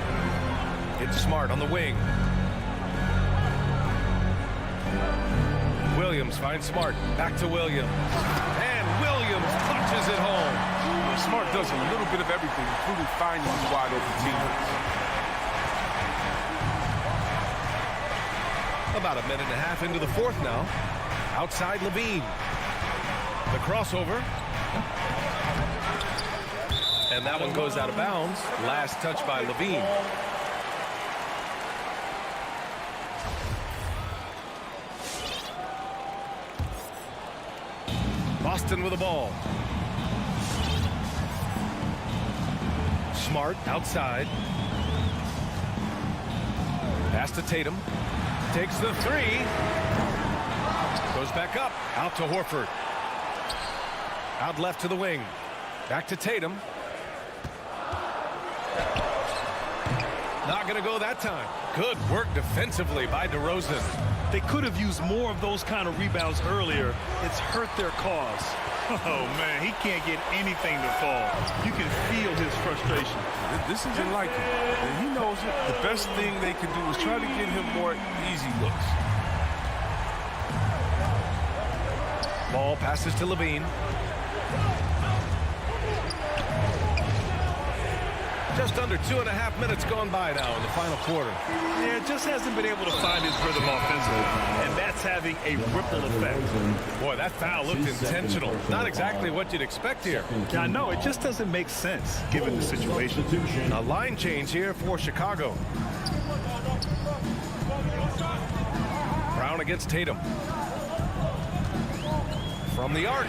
It's Smart on the wing. Williams finds Smart. Back to Williams. And Williams punches it home. Smart does a little bit of everything, including finding his wide open teammates. About a minute and a half into the fourth now. Outside Levine. The crossover. And that one goes out of bounds. Last touch by Levine. Boston with the ball. Smart outside. Pass to Tatum. Takes the three. Goes back up. Out to Horford. Out left to the wing. Back to Tatum. Not going to go that time. Good work defensively by DeRozan. They could have used more of those kind of rebounds earlier. It's hurt their cause. Oh, man, he can't get anything to fall. You can feel his frustration. This isn't like him. And he knows it. The best thing they can do is try to get him more easy looks. Ball passes to Levine. Just under 2.5 minutes gone by now in the final quarter. Yeah, just hasn't been able to find his rhythm offensively, and that's having a ripple effect. Boy, that foul looked intentional. Not exactly what you'd expect here. Yeah, I know. It just doesn't make sense given the situation. A line change here for Chicago. Brown against Tatum. From the arc.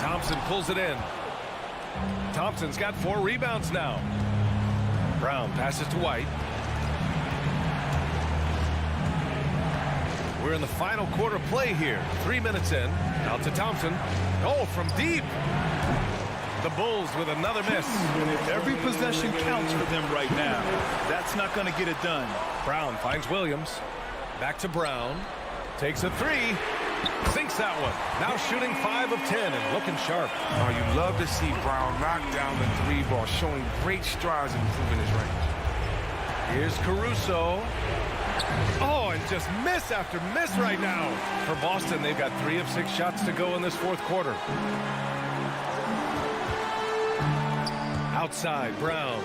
Thompson pulls it in. Thompson's got 4 rebounds now. Brown passes to White. We're in the final quarter play here. 3 minutes in. Out to Thompson. Oh, from deep. The Bulls with another miss. Every possession counts for them right now. That's not going to get it done. Brown finds Williams. Back to Brown. Takes a 3. Sinks that one. Now shooting 5 of 10 and looking sharp. Oh, you love to see Brown knock down the 3-ball, showing great strides in improving his range. Here's Caruso. Oh, and just miss after miss right now. For Boston, they've got 3 of 6 shots to go in this fourth quarter. Outside, Brown.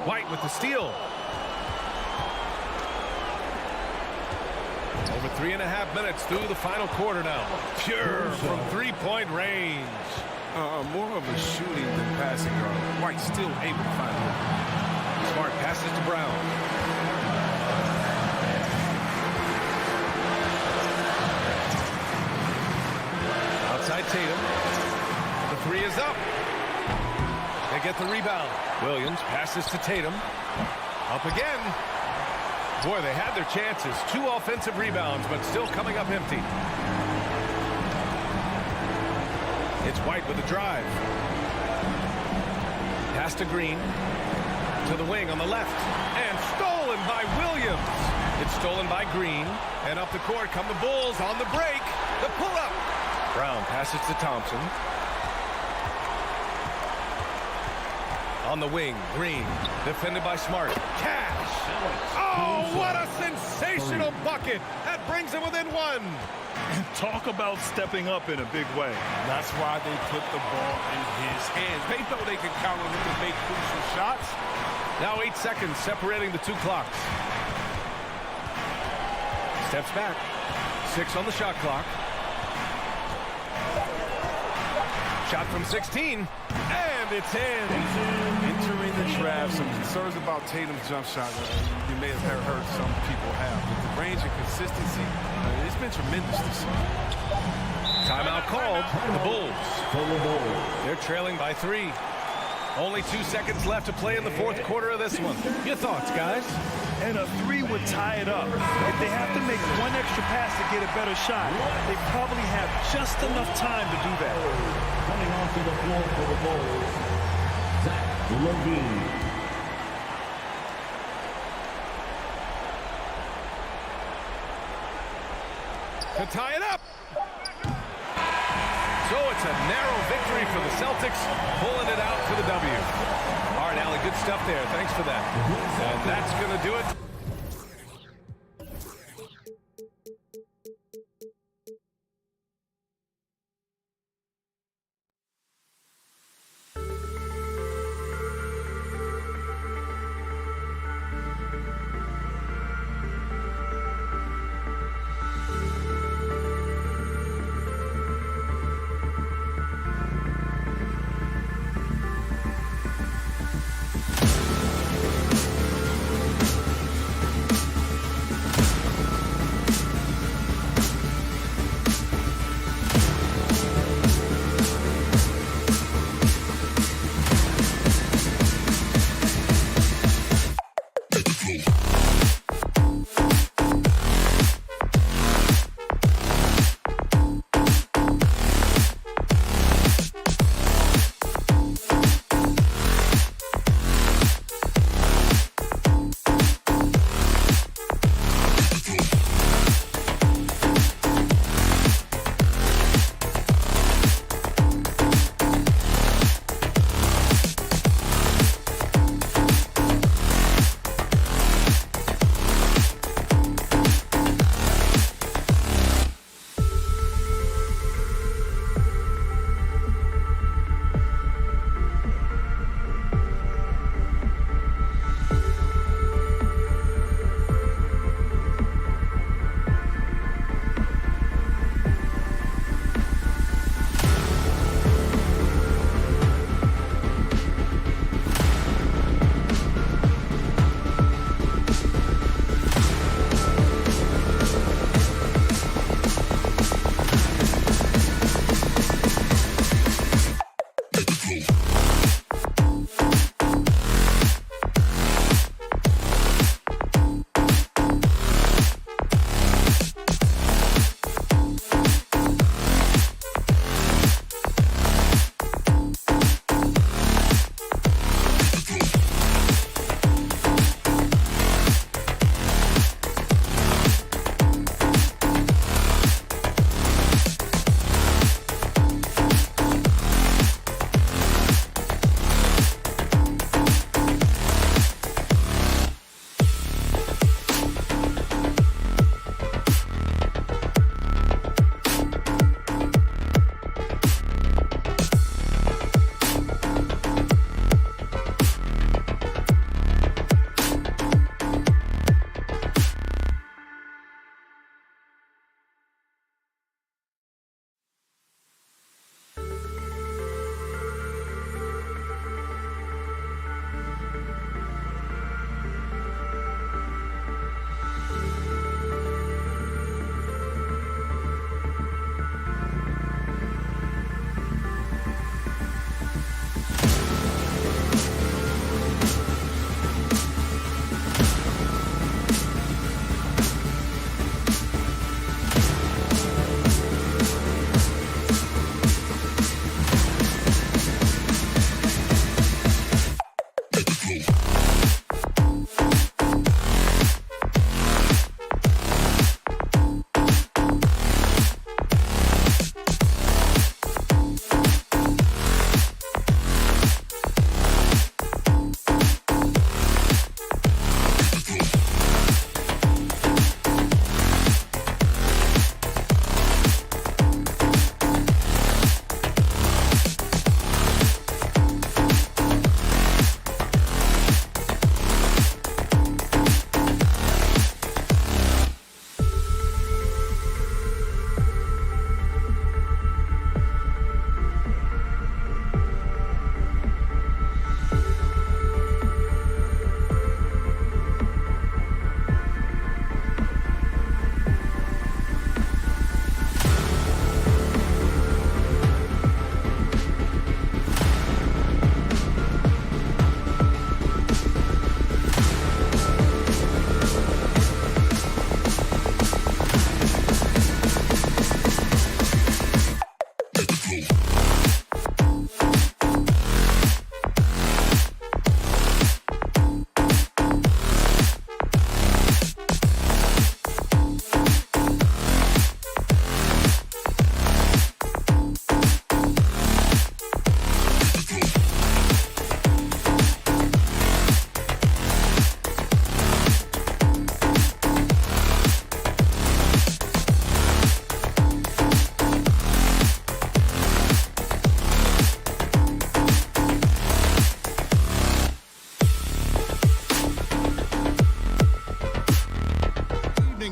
White with the steal. Over 3.5 minutes through the final quarter now. Pure from 3-point range. More of a shooting than passing guard. White still able to find it. Smart passes to Brown. Outside Tatum. The 3 is up. They get the rebound. Williams passes to Tatum. Up again. Boy, they had their chances. 2 offensive rebounds, but still coming up empty. It's White with the drive. Pass to Green. To the wing on the left. And stolen by Williams. It's stolen by Green. And up the court come the Bulls on the break. The pull-up. Brown passes to Thompson. On the wing, Green. Defended by Smart. Cash. Oh, what a sensational bucket. That brings them within 1. Talk about stepping up in a big way. That's why they put the ball in his hands. They know they can count on him to make crucial shots. Now 8 seconds separating the 2 clocks. Steps back. 6 on the shot clock. Shot from 16. And it's in. Entering the trap. Some concerns about Tatum's jump shot. You may have heard some people have. But the range and consistency, it's been tremendous this year. Timeout called. The Bulls. They're trailing by 3. Only 2 seconds left to play in the fourth quarter of this one. Your thoughts, guys? And a 3 would tie it up. If they have to make 1 extra pass to get a better shot, they probably have just enough time to do that. Coming onto the floor for the Bulls, Zach Levine. To tie it up. So it's a narrow victory for the Celtics, pulling it out to the W. All right, Allie, good stuff there. Thanks for that. And that's going to do it.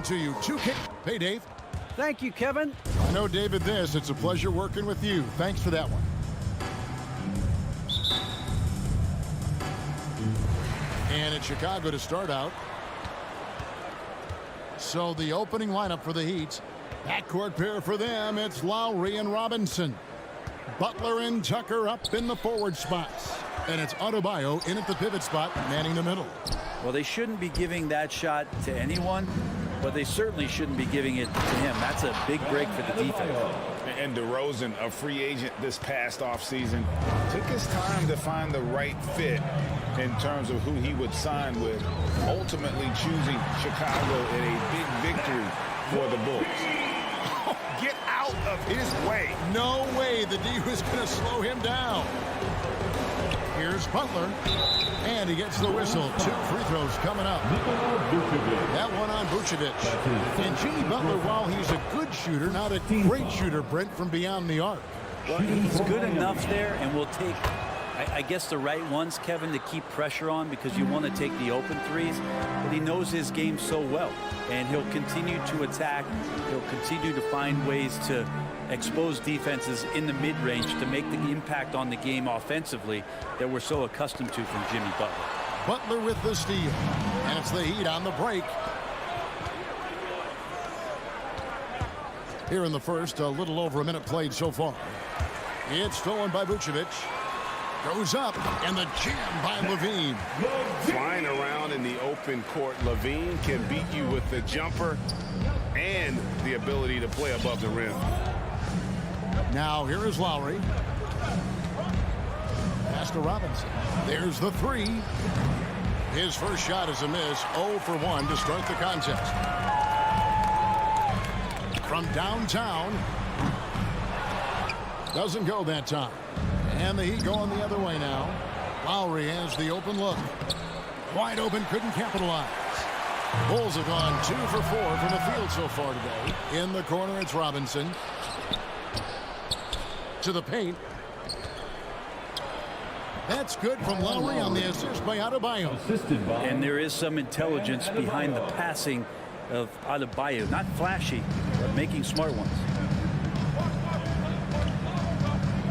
to you. 2 kick. Hey, Dave. Thank you, Kevin. I know, David, it's a pleasure working with you. Thanks for that one. And it's Chicago to start out. So the opening lineup for the Heat. Backcourt pair for them. It's Lowry and Robinson. Butler and Tucker up in the forward spots. And it's Adebayo in at the pivot spot, manning the middle. Well, they shouldn't be giving that shot to anyone, but they certainly shouldn't be giving it to him. That's a big break for the defense. And DeRozan, a free agent this past offseason, took his time to find the right fit in terms of who he would sign with, ultimately choosing Chicago in a big victory for the Bulls. Get out of his way. No way the D was going to slow him down. Here's Butler, and he gets the whistle. 2 free throws coming up. That one on Vucevic. And Jimmy Butler, while he's a good shooter, not a great shooter, Brent, from beyond the arc. Well, he's good enough there, and will take, I guess, the right ones, Kevin, to keep pressure on, because you want to take the open threes. But he knows his game so well, and he'll continue to attack. He'll continue to find ways to expose defenses in the mid-range to make the impact on the game offensively that we're so accustomed to from Jimmy Butler. Butler with the steal, and it's the Heat on the break. Here in the first, a little over a minute played so far. It's stolen by Vucevic. Goes up, and the jam by Levine. Flying around in the open court, Levine can beat you with the jumper and the ability to play above the rim. Now here is Lowry. Pass to Robinson. There's the 3. His first shot is a miss. 0 for 1 to start the contest. From downtown. Doesn't go that time. And the Heat going the other way now. Lowry has the open look. Wide open, couldn't capitalize. Bulls have gone 2 for 4 from the field so far today. In the corner, it's Robinson. To the paint. That's good from Lowry on the assist by Adebayo. And there is some intelligence behind the passing of Adebayo. Not flashy, but making smart ones.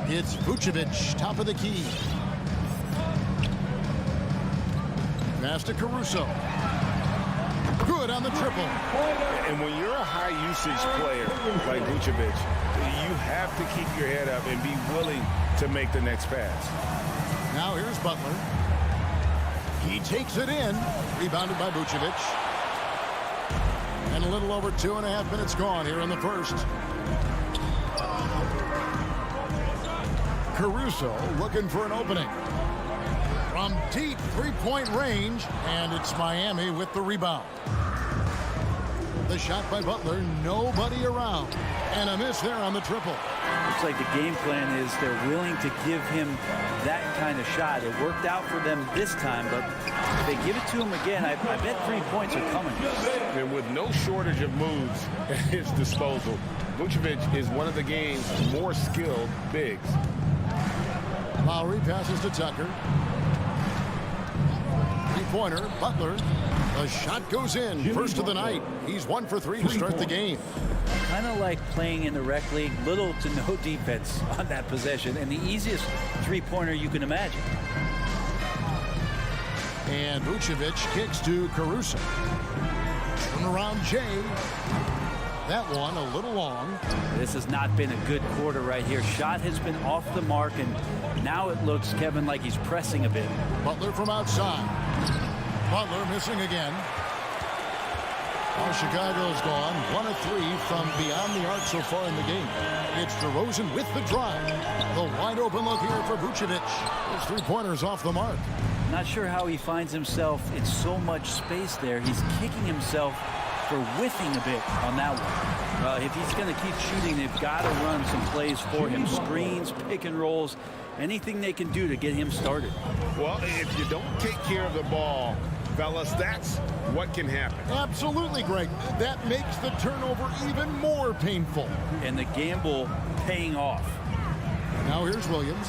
It's Vucevic, top of the key. Pass to Caruso. Good on the triple. And when you're a high-usage player like Vucevic, you have to keep your head up and be willing to make the next pass. Now here's Butler. He takes it in. Rebounded by Vucevic. And a little over 2.5 minutes gone here in the first. Caruso looking for an opening. From deep three-point range, and it's Miami with the rebound. The shot by Butler, nobody around. And a miss there on the triple. Looks like the game plan is they're willing to give him that kind of shot. It worked out for them this time, but if they give it to him again, I bet 3 points are coming. And with no shortage of moves at his disposal, Vucevic is one of the game's more skilled bigs. Lowry passes to Tucker. Three-pointer, Butler. The shot goes in. First of the night. He's 1 for 3 to start the game. Kind of like playing in the rec league, little to no defense on that possession, and the easiest three-pointer you can imagine. And Vucevic kicks to Caruso. Turn around Jay. That one a little long. This has not been a good quarter right here. Shot has been off the mark, and now it looks, Kevin, like he's pressing a bit. Butler from outside. Butler missing again. Oh, Chicago's gone 1 of 3 from beyond the arc so far in the game. It's DeRozan with the drive. The wide open look here for Vucevic. His three-pointers off the mark. Not sure how he finds himself in so much space there. He's kicking himself for whiffing a bit on that one. If he's going to keep shooting, they've got to run some plays for him. Screens, pick and rolls, anything they can do to get him started. Well, if you don't take care of the ball, fellas, that's what can happen. Absolutely, Greg. That makes the turnover even more painful. And the gamble paying off. Now here's Williams.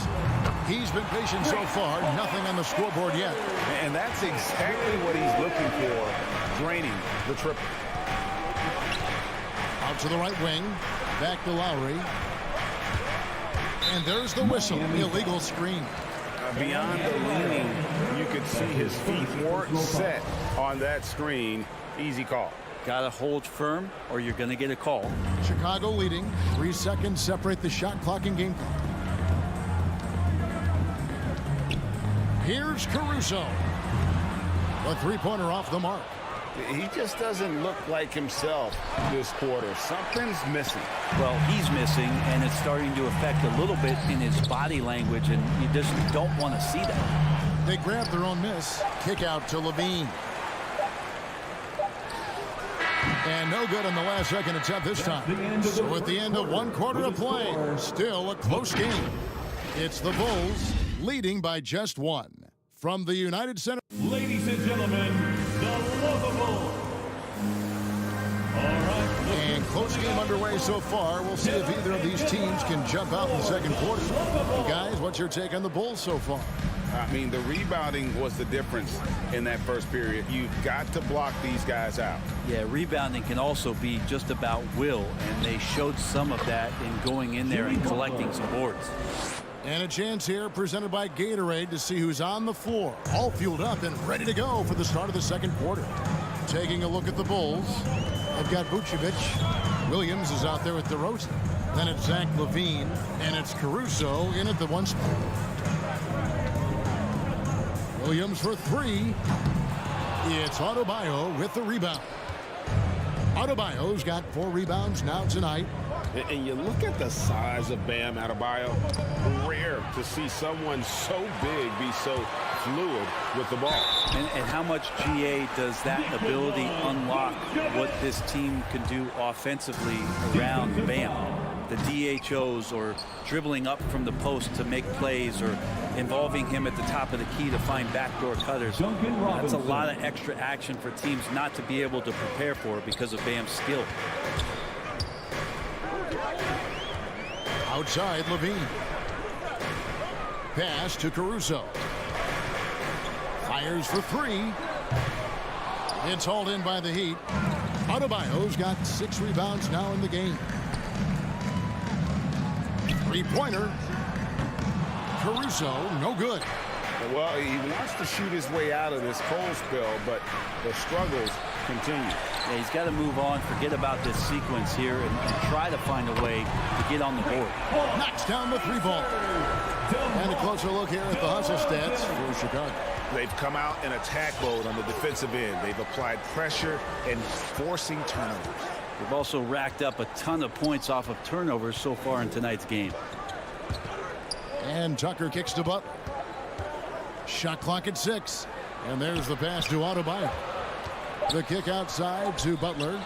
He's been patient so far. Nothing on the scoreboard yet. And that's exactly what he's looking for, draining the triple. Out to the right wing. Back to Lowry. And there's the whistle. Illegal screen. Beyond the leaning, you could see his feet weren't set on that screen. Easy call. Got to hold firm or you're going to get a call. Chicago leading. 3 seconds separate the shot clock and game clock. Here's Caruso. The three-pointer off the mark. He just doesn't look like himself this quarter. Something's missing. Well, he's missing, and it's starting to affect a little bit in his body language, and you just don't want to see that. They grab their own miss. Kick out to Levine. And no good on the last second attempt this time. So at the end of 1 quarter of play, still a close game. It's the Bulls leading by just 1. From the United Center. Ladies and gentlemen, the lovable. All right. And close game underway so far. We'll see if either of these teams can jump out in the second quarter. Guys, what's your take on the Bulls so far? I mean, the rebounding was the difference in that first period. You've got to block these guys out. Yeah, rebounding can also be just about will, and they showed some of that in going in there and collecting some boards. And a chance here presented by Gatorade to see who's on the floor. All fueled up and ready to go for the start of the second quarter. Taking a look at the Bulls. They've got Vucevic. Williams is out there with DeRozan. Then it's Zach LaVine. And it's Caruso in at the 1 spot. Williams for 3. It's Adebayo with the rebound. Adebayo's got 4 rebounds now tonight. And you look at the size of Bam Adebayo. Rare to see someone so big be so fluid with the ball. And how much GA does that ability unlock what this team can do offensively around Bam? The DHOs or dribbling up from the post to make plays or involving him at the top of the key to find backdoor cutters. That's a lot of extra action for teams not to be able to prepare for because of Bam's skill. Outside, Levine. Pass to Caruso. Fires for 3. It's hauled in by the Heat. Adebayo's got 6 rebounds now in the game. 3-pointer. Caruso, no good. Well, he wants to shoot his way out of this cold spell, but the struggles continue. Yeah, he's got to move on, forget about this sequence here, and try to find a way to get on the board. Knocks down the 3-ball. And a closer look here at the hustle stats for Chicago. They've come out in attack mode on the defensive end. They've applied pressure and forcing turnovers. They've also racked up a ton of points off of turnovers so far in tonight's game. And Tucker kicks to Butler. Shot clock at 6. And there's the pass to Adebayo. The kick outside to Butler.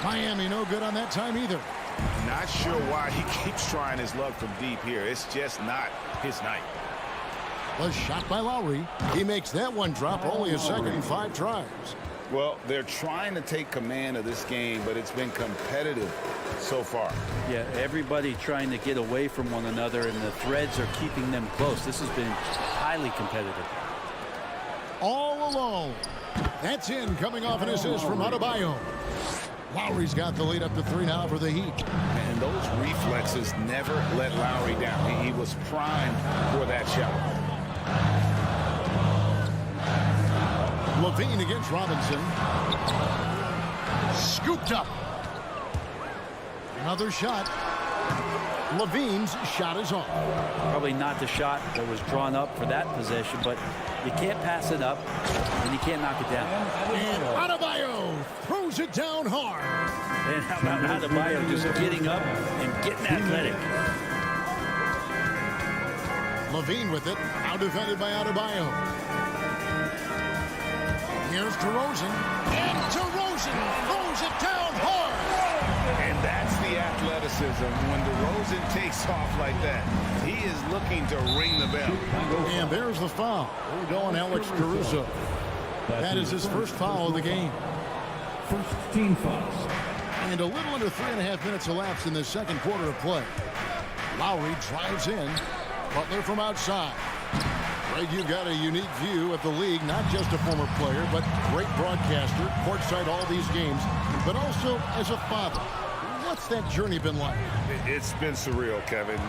Miami no good on that time either. Not sure why he keeps trying his luck from deep here. It's just not his night. A shot by Lowry. He makes that one drop, only a second and 5 tries. Well, they're trying to take command of this game, but it's been competitive so far. Yeah, everybody trying to get away from one another, and the threads are keeping them close. This has been highly competitive. All alone. That's in, coming off an assist from Adebayo. Lowry's got the lead up to 3 now for the Heat. And those reflexes never let Lowry down. He was primed for that shot. Levine against Robinson. Scooped up. Another shot. Levine's shot is off. Probably not the shot that was drawn up for that possession, but you can't pass it up, and you can't knock it down. And Adebayo throws it down hard. And how about Adebayo just getting up and getting athletic? Levine with it. Out defended by Adebayo. Here's DeRozan. And DeRozan throws it down hard. And that's the athleticism when DeRozan takes off like that. He is looking to ring the bell. And there's the foul. We're going Alex Caruso. That is his first foul of the game. First team fouls. And a little under 3.5 minutes elapsed in the second quarter of play. Lowry drives in. Butler from outside. Greg, you've got a unique view of the league, not just a former player, but great broadcaster, courtside all these games, but also as a father. What's that journey been like? It's been surreal, Kevin.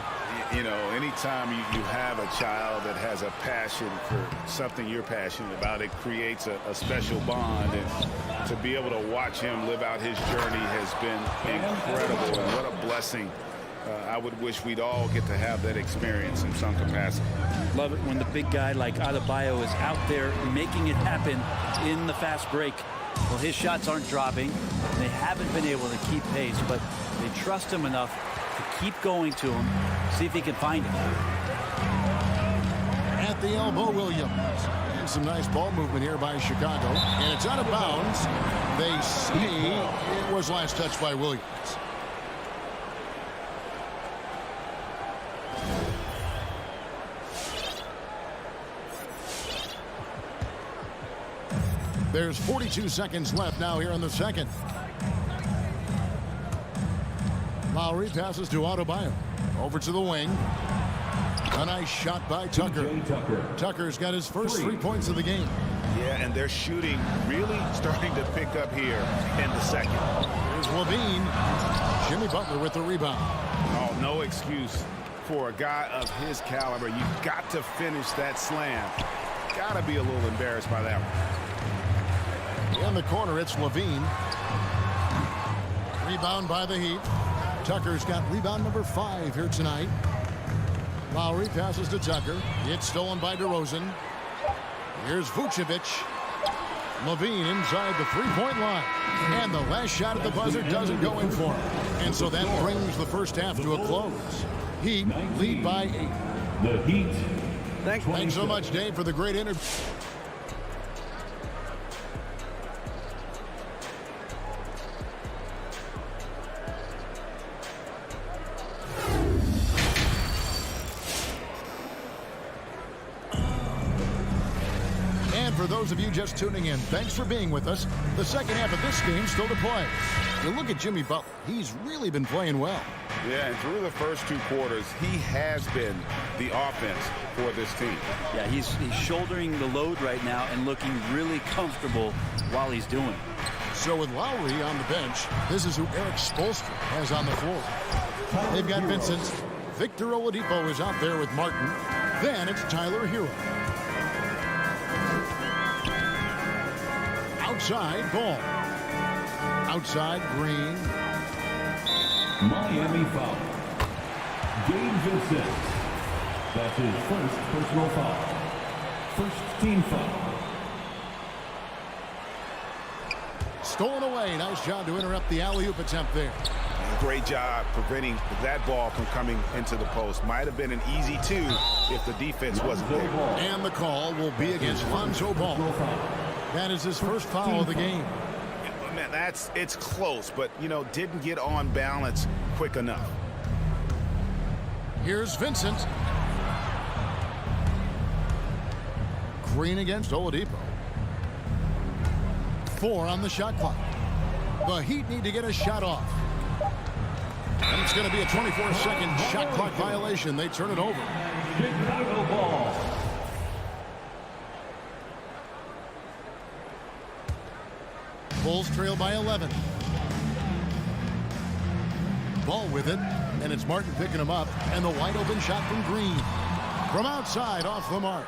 You know, anytime you have a child that has a passion for something you're passionate about, it creates a special bond. And to be able to watch him live out his journey has been incredible. And what a blessing. I would wish we'd all get to have that experience in some capacity. Love it when the big guy like Adebayo is out there making it happen in the fast break. Well, his shots aren't dropping. They haven't been able to keep pace, but they trust him enough to keep going to him, see if he can find it. At the elbow, Williams. And some nice ball movement here by Chicago. And it's out of bounds. They say it was last touched by Williams. There's 42 seconds left now here in the second. Lowry passes to Adebayo. Over to the wing. A nice shot by Tucker. Tucker's got his first 3 points of the game. Yeah, and their shooting really starting to pick up here in the second. Here's Levine. Jimmy Butler with the rebound. Oh, no excuse for a guy of his caliber. You've got to finish that slam. Got to be a little embarrassed by that one. In the corner, it's Levine. Rebound by the Heat. Tucker's got rebound number 5 here tonight. Lowry passes to Tucker. It's stolen by DeRozan. Here's Vucevic. Levine inside the three-point line. And the last shot at the buzzer doesn't go in for him. And so that brings the first half to a close. Heat lead by 8. The Heat. Thanks so much, Dave, for the great interview. For those of you just tuning in, thanks for being with us. The second half of this game still to play. You look at Jimmy Butler. He's really been playing well. Yeah, and through the first 2 quarters, he has been the offense for this team. Yeah, he's shouldering the load right now and looking really comfortable while he's doing it. So with Lowry on the bench, this is who Eric Spoelstra has on the floor. They've got Vincent. Victor Oladipo is out there with Martin. Then it's Tyler Hero. Outside, Ball. Outside, Green. Miami foul. James Vincent. That's his first personal foul. First team foul. Stolen away. Nice job to interrupt the alley-oop attempt there. Great job preventing that ball from coming into the post. Might have been an easy 2 if the defense wasn't there. And the call will be against Lonzo Ball. That is his first foul of the game. Man, it's close, but, you know, didn't get on balance quick enough. Here's Vincent. Green against Oladipo. 4 on the shot clock. The Heat need to get a shot off. And it's going to be a 24-second shot clock violation. They turn it over. Chicago ball. Bulls trail by 11. Ball with it, and it's Martin picking him up, and the wide open shot from Green. From outside, off the mark.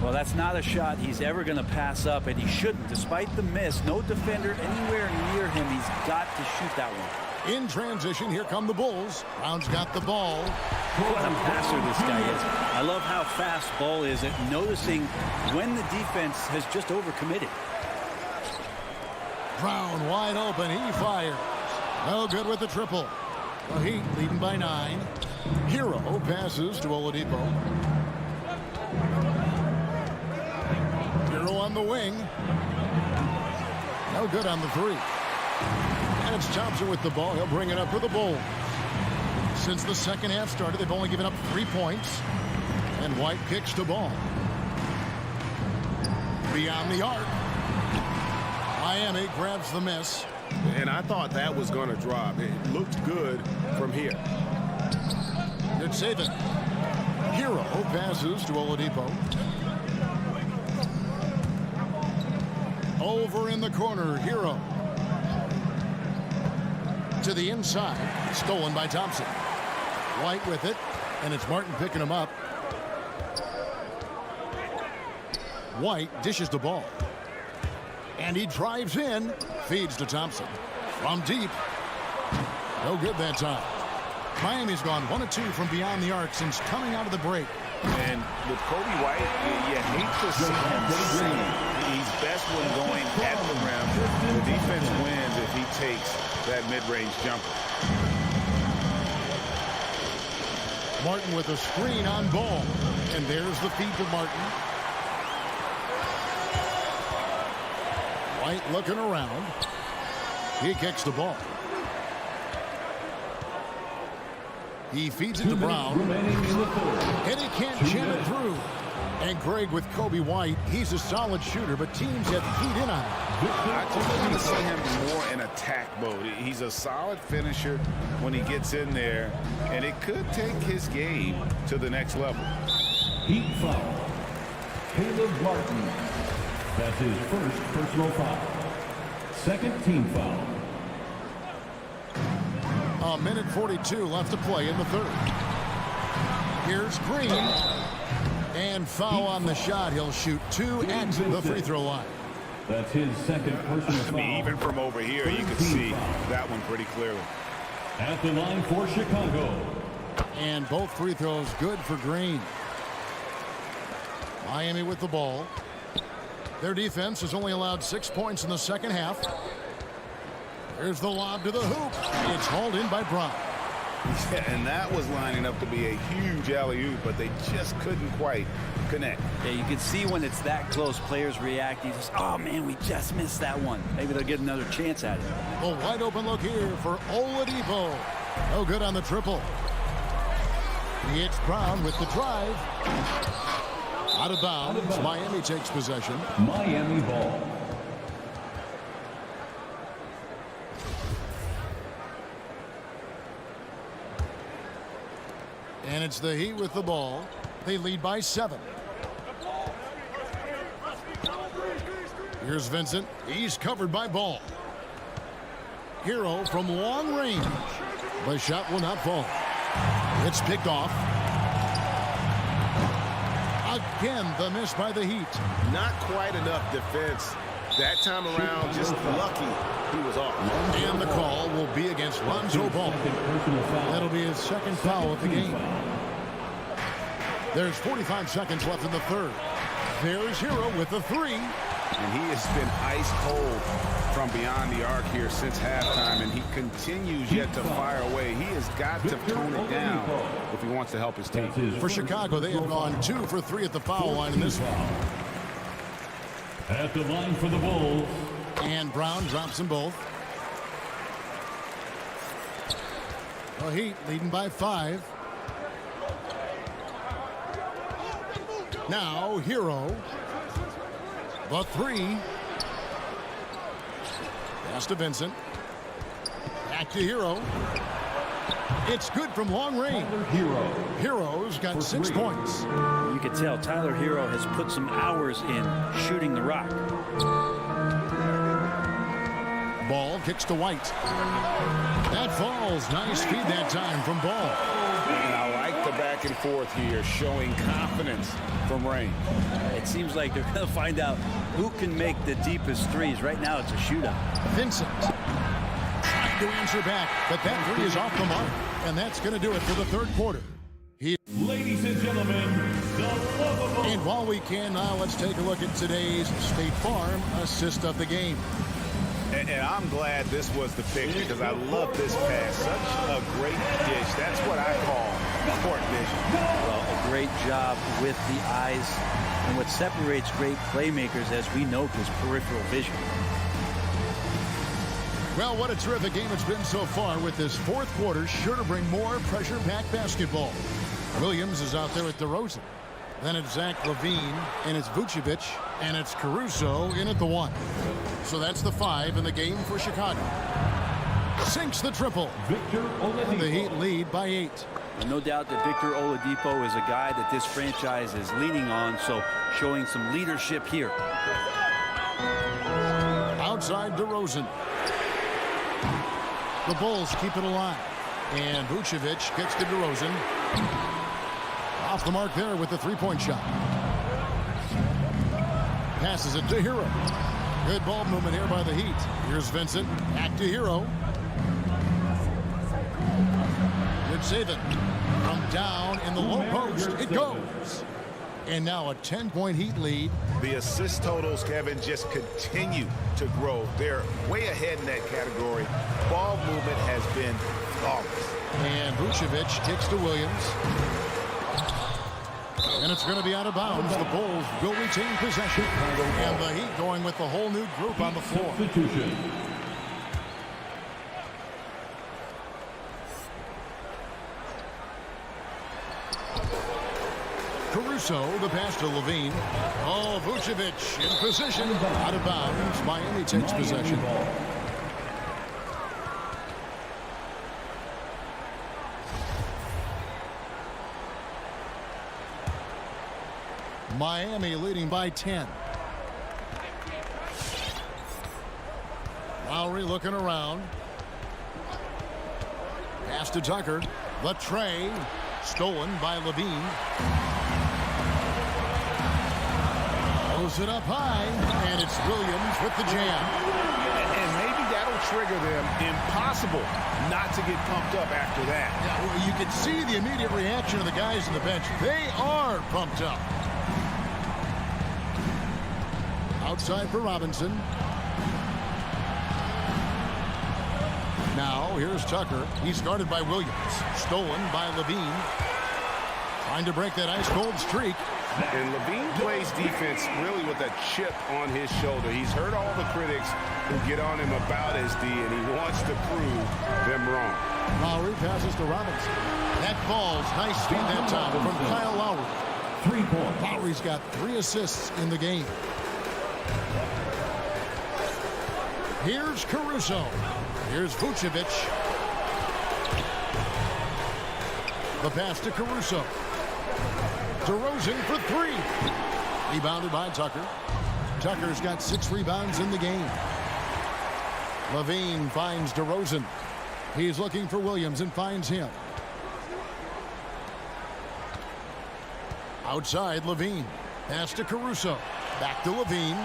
Well, that's not a shot he's ever going to pass up, and he shouldn't. Despite the miss, no defender anywhere near him. He's got to shoot that one. In transition, here come the Bulls. Brown's got the ball. What a passer this guy is. I love how fast Ball is at noticing when the defense has just overcommitted. Brown wide open. He fires. No good with the triple. The Heat leading by 9. Hero passes to Oladipo. Hero on the wing. No good on the 3. And it's Thompson with the ball. He'll bring it up for the Bulls. Since the second half started, they've only given up 3 points. And White kicks to Ball. Beyond the arc. Miami grabs the miss. And I thought that was going to drop. It looked good from here. Good save it. Hero passes to Oladipo. Over in the corner, Hero. To the inside. Stolen by Thompson. White with it. And it's Martin picking him up. White dishes the ball. And he drives in. Feeds to Thompson. From deep. No good that time. Miami's gone 1 of 2 from beyond the arc since coming out of the break. And with Kobe White, you hate to see him sing. He's best when going at the rim. The defense wins if he takes that mid-range jumper. Martin with a screen on ball. And there's the feed to Martin. White looking around. He kicks the ball. He feeds it to Brown. And he can't jam it through. And Greg with Kobe White, he's a solid shooter, but teams have keyed in on him. I just want to see him more in attack mode. He's a solid finisher when he gets in there, and it could take his game to the next level. Heat foul. Caleb Martin. That's his first personal foul. Second team foul. A minute 42 left to play in the third. Here's Green. And foul on the shot. He'll shoot 2 at the free throw line. That's his second personal foul. I mean, even from over here, you can see that one pretty clearly. At the line for Chicago. And both free throws good for Green. Miami with the ball. Their defense has only allowed 6 points in the second half. Here's the lob to the hoop. It's hauled in by Brown. Yeah, and that was lining up to be a huge alley-oop, but they just couldn't quite connect. Yeah, you can see when it's that close, players react. You just, oh man, we just missed that one. Maybe they'll get another chance at it. A wide open look here for Oladipo. No good on the triple. It's Brown with the drive. Out of bounds. Miami takes possession. Miami ball. And it's the Heat with the ball. They lead by 7. Here's Vincent. He's covered by Ball. Hero from long range. The shot will not fall. It's picked off. Again, the miss by the Heat. Not quite enough defense. That time around, just lucky he was off. And the call will be against Lonzo Ball. That'll be his second foul of the game. There's 45 seconds left in the third. There's Hero with the 3. And he has been ice cold from beyond the arc here since halftime, and he continues yet to fire away. He has got to tone it down if he wants to help his team. For Chicago, they have gone 2 for 3 at the foul line in this one. At the line for the Bulls. And Brown drops them both. The Heat leading by 5. Now Hero. The 3. Pass to Vincent. Back to Hero. It's good from long range. Hero's got 6 points. You can tell Tyler Hero has put some hours in shooting the rock. Ball kicks to White. That falls. Nice feed that time from Ball. And I like the back and forth here, showing confidence from Rain. It seems like they're going to find out who can make the deepest threes. Right now, it's a shootout. Vincent trying to answer back, but that 3 is off the mark. And that's going to do it for the third quarter. Ladies and gentlemen, the lovable. And while we can now, let's take a look at today's State Farm assist of the game. And I'm glad this was the pick because I love this pass. Such a great dish. That's what I call court vision. Well, a great job with the eyes. And what separates great playmakers, as we know, is peripheral vision. Well, what a terrific game it's been so far, with this fourth quarter sure to bring more pressure-packed basketball. Williams is out there at DeRozan. Then it's Zach LaVine, and it's Vucevic, and it's Caruso in at the 1. So that's the 5 in the game for Chicago. Sinks the triple. Victor Oladipo. And the Heat lead by 8. And no doubt that Victor Oladipo is a guy that this franchise is leaning on, so showing some leadership here. outside DeRozan. The Bulls keep it alive. And Vucevic kicks to DeRozan. Off the mark there with the three-point shot. Passes it to Hero. Good ball movement here by the Heat. Here's Vincent. Back to Hero. Good save it. From down in the low post. It goes. And now a 10-point Heat lead. The assist totals, Kevin, just continue to grow. They're way ahead in that category. Ball movement has been flawless. And Vucevic kicks to Williams. And it's going to be out of bounds. The Bulls will retain possession. And the Heat going with the whole new group on the floor. Caruso, the pass to Levine. Oh, Vucevic in position. Out of bounds. Miami takes possession. Miami leading by 10. Lowry looking around. Pass to Tucker. The tray. Stolen by Levine. Throws it up high. And it's Williams with the jam. And maybe that'll trigger them. Impossible not to get pumped up after that. Yeah, well, you can see the immediate reaction of the guys on the bench. They are pumped up. Outside for Robinson. Now, here's Tucker. He's guarded by Williams. Stolen by Levine. Trying to break that ice-cold streak. And Levine plays defense really with a chip on his shoulder. He's heard all the critics who get on him about his D, and he wants to prove them wrong. Lowry passes to Robinson. That ball's nice speed that time from Kyle Lowry. 3 points. Lowry's got 3 assists in the game. Here's Caruso. Here's Vucevic. The pass to Caruso. DeRozan for 3. Rebounded by Tucker. Tucker's got 6 rebounds in the game. Levine finds DeRozan. He's looking for Williams and finds him. Outside, Levine. Pass to Caruso. Back to Levine.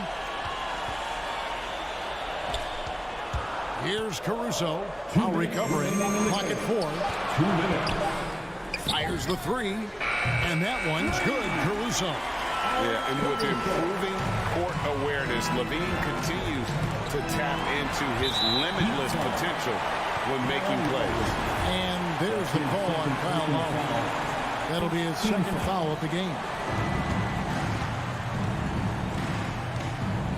Here's Caruso. Now recovering. Clock at 4. 2 minutes. Fires the 3. And that one's good. Caruso. Yeah, and with improving court awareness, Levine continues to tap into his limitless potential when making plays. And there's the call on Kyle Lowry. That'll be his second foul of the game.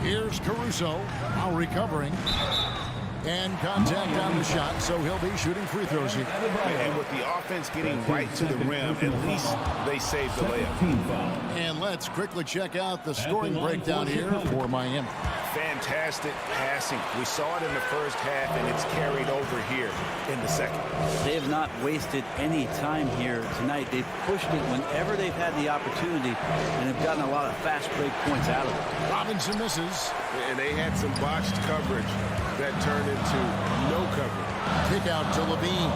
Here's Caruso. Now recovering. And contact on the shot, so he'll be shooting free throws here. And with the offense getting right to the rim, at least they saved the layup. And let's quickly check out the scoring breakdown here for Miami. Fantastic passing. We saw it in the first half, and it's carried over here in the second. They have not wasted any time here tonight. They've pushed it whenever they've had the opportunity and have gotten a lot of fast break points out of it. Robinson misses. And they had some botched coverage that turned into no coverage. Kick out to Levine.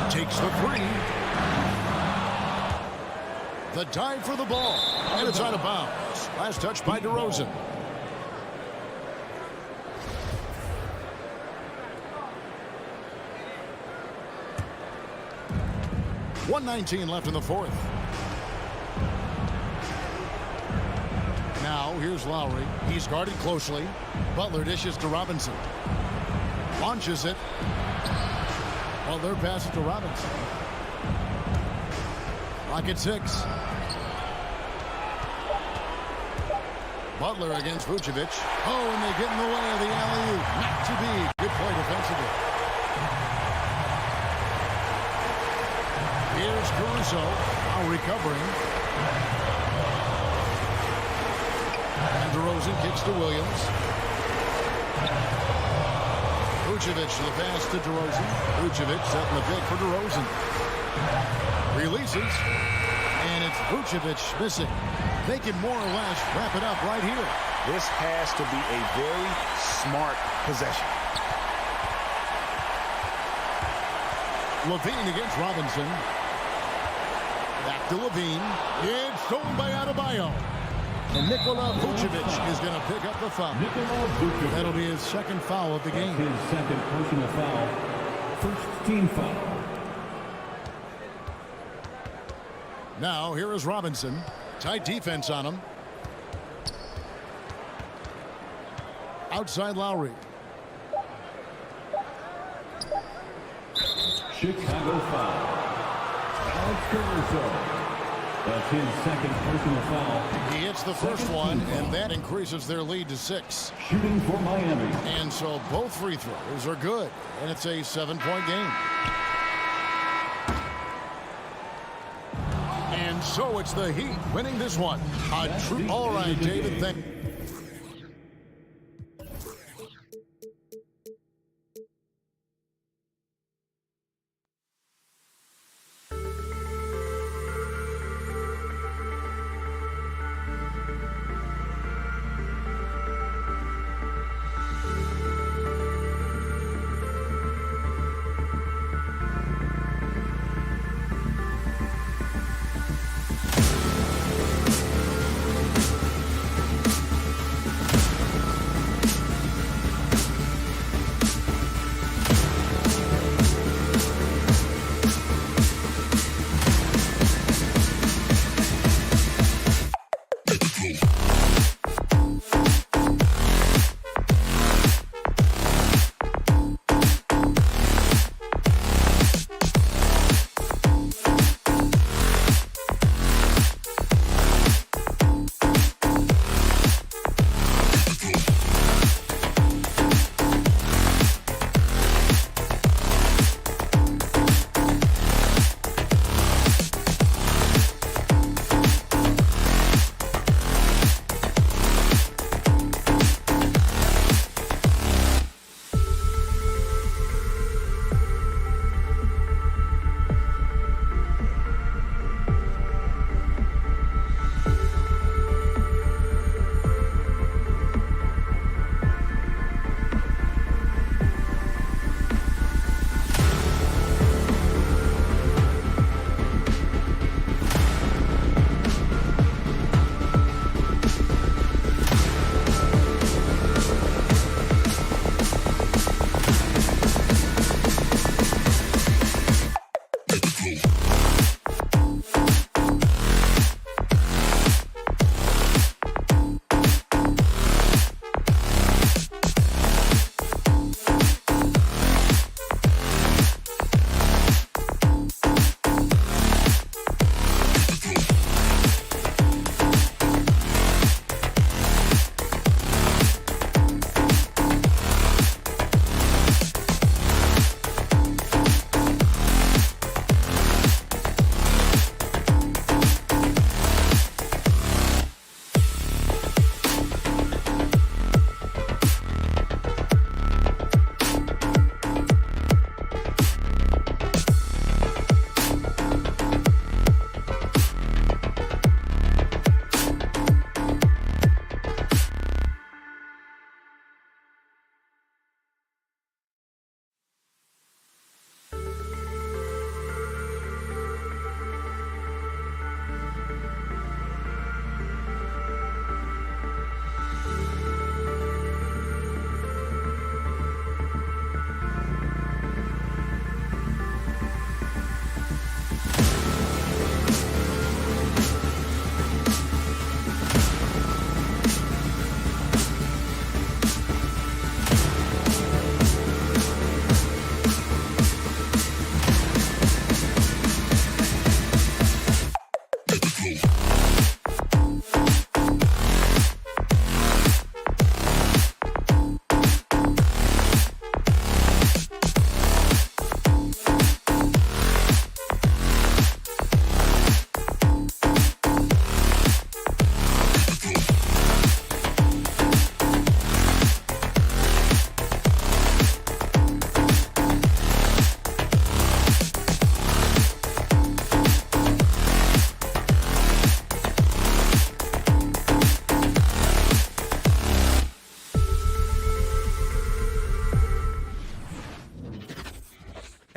Takes the 3. The dive for the ball. And it's out of bounds. Last touch by DeRozan. .119 left in the 4th. Now, here's Lowry. He's guarded closely. Butler dishes to Robinson. Launches it. Butler passes to Robinson. Clock at 6. Butler against Vucevic. Oh, and they get in the way of the alley-oop. Not to be. Good play defensively. Here's Caruso. Now recovering. And DeRozan kicks to Williams. Vucevic, the pass to DeRozan. Vucevic setting the pick for DeRozan. Releases. And it's Vucevic missing. They can more or less wrap it up right here. This has to be a very smart possession. Levine against Robinson. Back to Levine. It's stolen by Adebayo. And Nikola Vucevic is going to pick up the foul. That'll be his second foul of the game. His second personal foul. First team foul. Now, here is Robinson. Tight defense on him. Outside Lowry. Chicago foul. Alex Caruso. That's his second personal foul. He hits the first one, and that increases their lead to 6. Shooting for Miami. And so both free throws are good, and it's a 7-point game. And so it's the Heat winning this one. All right, David, thank you.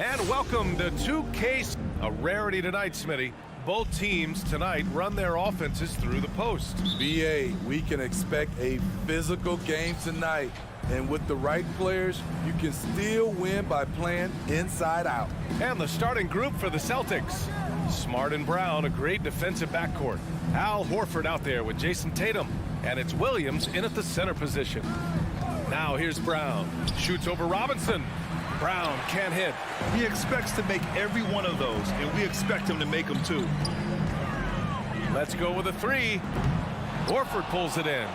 And welcome to 2K. A rarity tonight, Smitty. Both teams tonight run their offenses through the post. BA, we can expect a physical game tonight. And with the right players, you can still win by playing inside out. And the starting group for the Celtics. Smart and Brown, a great defensive backcourt. Al Horford out there with Jason Tatum. And it's Williams in at the center position. Now here's Brown. Shoots over Robinson. Brown can't hit. He expects to make every one of those, and we expect him to make them too. Let's go with a three. Horford pulls it in.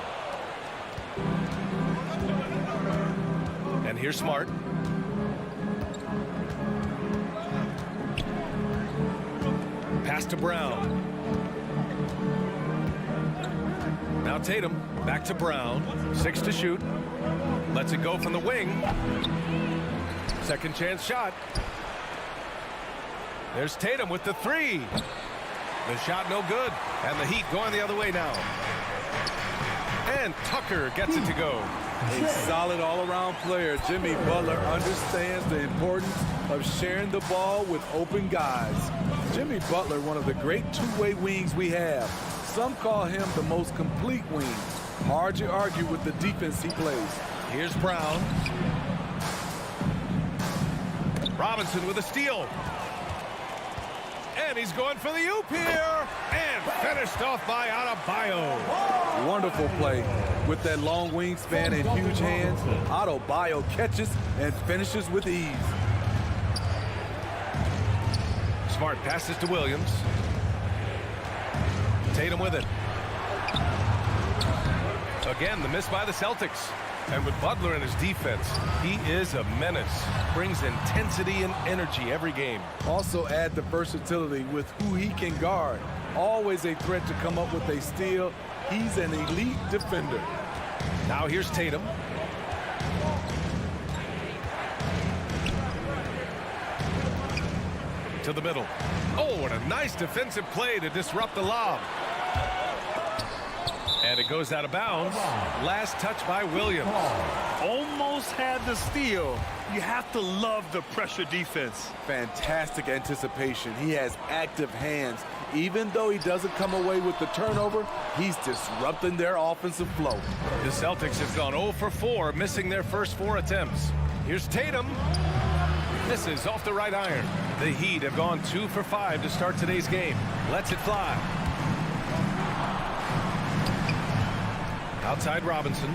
And here's Smart. Pass to Brown. Now Tatum, back to Brown. 6 to shoot. Lets it go from the wing. Second chance shot. There's Tatum with the three. The shot no good. And the Heat going the other way now. And Tucker gets it to go. A solid all-around player. Jimmy Butler understands the importance of sharing the ball with open guys. Jimmy Butler, one of the great two-way wings we have. Some call him the most complete wing. Hard to argue with the defense he plays. Here's Brown. Robinson with a steal. And he's going for the oop here. And finished off by Adebayo. Wonderful play. With that long wingspan and huge hands, Adebayo catches and finishes with ease. Smart passes to Williams. Tatum with it. Again, the miss by the Celtics. And with Butler in his defense, he is a menace. Brings intensity and energy every game. Also add the versatility with who he can guard. Always a threat to come up with a steal. He's an elite defender. Now here's Tatum. To the middle. Oh, what a nice defensive play to disrupt the lob. And it goes out of bounds. Last touch by Williams. Almost had the steal. You have to love the pressure defense. Fantastic anticipation. He has active hands. Even though he doesn't come away with the turnover, he's disrupting their offensive flow. The Celtics have gone 0 for 4, missing their first 4 attempts. Here's Tatum. Misses off the right iron. The Heat have gone 2 for 5 to start today's game. Lets it fly. Outside Robinson.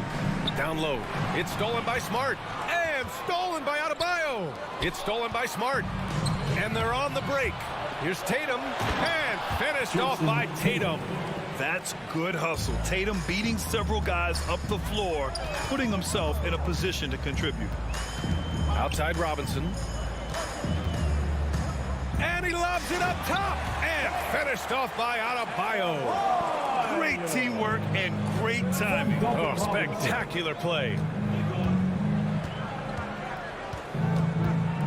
Down low. It's stolen by Smart. And stolen by Adebayo. It's stolen by Smart. And they're on the break. Here's Tatum. And finished off by Tatum. That's good hustle. Tatum beating several guys up the floor, putting himself in a position to contribute. Outside Robinson. And he lobs it up top. And finished off by Adebayo. Great teamwork and great timing. Oh, spectacular play.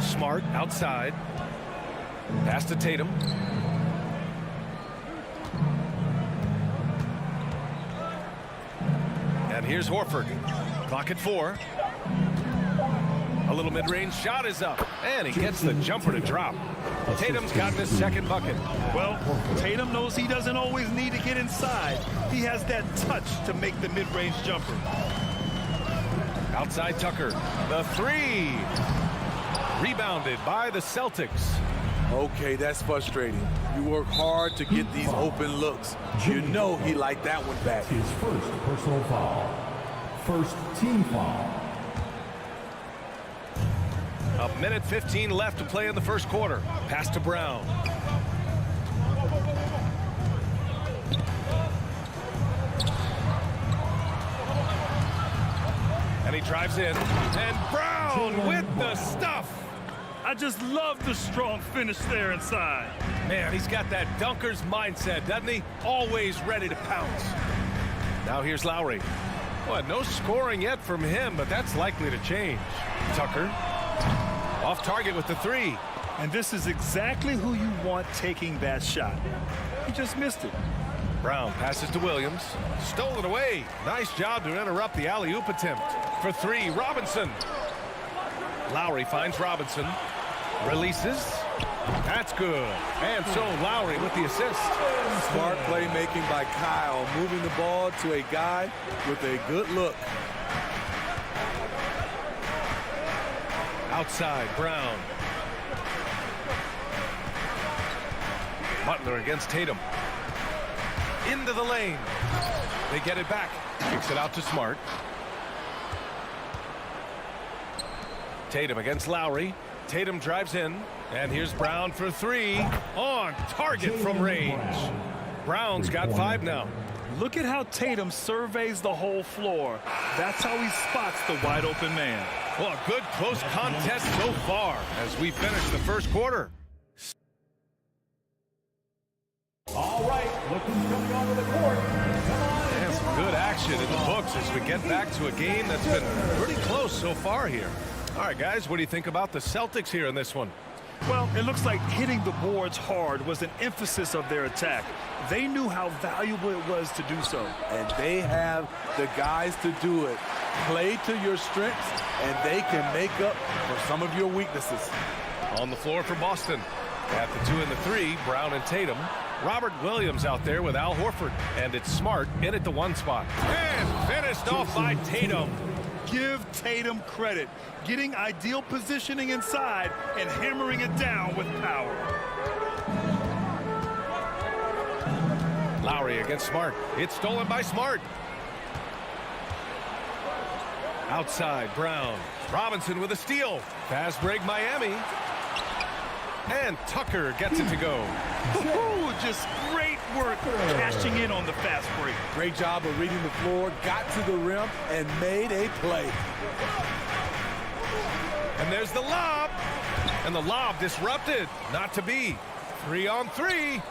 Smart outside. Pass to Tatum. And here's Horford. Clock at 4. A little mid-range shot is up. And he gets the jumper to drop. Tatum's gotten his second bucket. Well, Tatum knows he doesn't always need to get inside. He has that touch to make the mid-range jumper. Outside Tucker. The three. Rebounded by the Celtics. Okay, that's frustrating. You work hard to get these open looks. You know he liked that one back. His first personal foul. First team foul. A minute 15 left to play in the first quarter. Pass to Brown. And he drives in. And Brown with the stuff. I just love the strong finish there inside. Man, he's got that dunker's mindset, doesn't he? Always ready to pounce. Now here's Lowry. Well, no scoring yet from him, but that's likely to change. Tucker. Off target with the three. And this is exactly who you want taking that shot. He just missed it. Brown passes to Williams. Stole it away. Nice job to interrupt the alley-oop attempt. For three, Robinson. Lowry finds Robinson. Releases. That's good. And so Lowry with the assist. Smart playmaking by Kyle, moving the ball to a guy with a good look. Outside, Brown. Butler against Tatum. Into the lane. They get it back. Kicks it out to Smart. Tatum against Lowry. Tatum drives in. And here's Brown for three. On target from range. Brown's got 5 now. Look at how Tatum surveys the whole floor. That's how he spots the wide open man. Well, a good close contest so far as we finish the first quarter. All right, look who's coming onto the court. Come on. And some good action in the books as we get back to a game that's been pretty close so far here. All right, guys, what do you think about the Celtics here in this one? Well, it looks like hitting the boards hard was an emphasis of their attack. They knew how valuable it was to do so. And they have the guys to do it. Play to your strengths, and they can make up for some of your weaknesses. On the floor for Boston. At the 2 and the 3, Brown and Tatum. Robert Williams out there with Al Horford. And it's Smart in at the 1 spot. And finished off by Tatum. Give Tatum credit, getting ideal positioning inside and hammering it down with power. Lowry against Smart. It's stolen by Smart. Outside, Brown. Robinson with a steal. Fast break, Miami. And Tucker gets it to go. Ooh, just great work cashing in on the fast break. Great job of reading the floor, got to the rim, and made a play. And there's the lob. And the lob disrupted. Not to be. 3 on 3.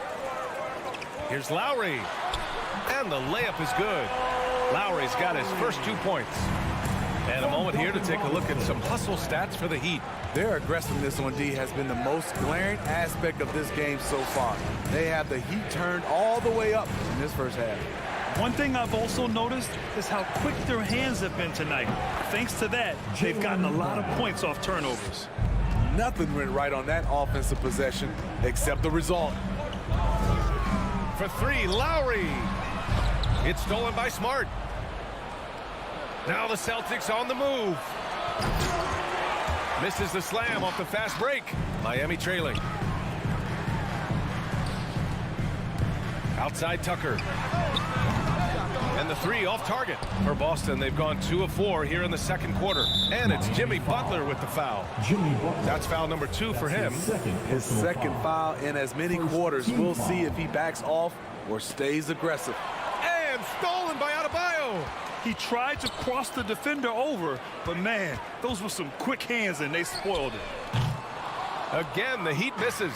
Here's Lowry. And the layup is good. Lowry's got his first 2 points. And a moment here to take a look at some hustle stats for the Heat. Their aggressiveness on D has been the most glaring aspect of this game so far. They have the Heat turned all the way up in this first half. One thing I've also noticed is how quick their hands have been tonight. Thanks to that, they've gotten a lot of points off turnovers. Nothing went right on that offensive possession except the result. For 3, Lowry. It's stolen by Smart. Now the Celtics on the move. Misses the slam off the fast break. Miami trailing. Outside Tucker. And the 3 off target. For Boston, they've gone 2 of 4 here in the second quarter. And it's Jimmy Butler with the foul. That's foul number 2 for him. His second foul in as many quarters. We'll see if he backs off or stays aggressive. And stolen by Adebayo. He tried to cross the defender over, but man, those were some quick hands and they spoiled it. Again, the Heat misses.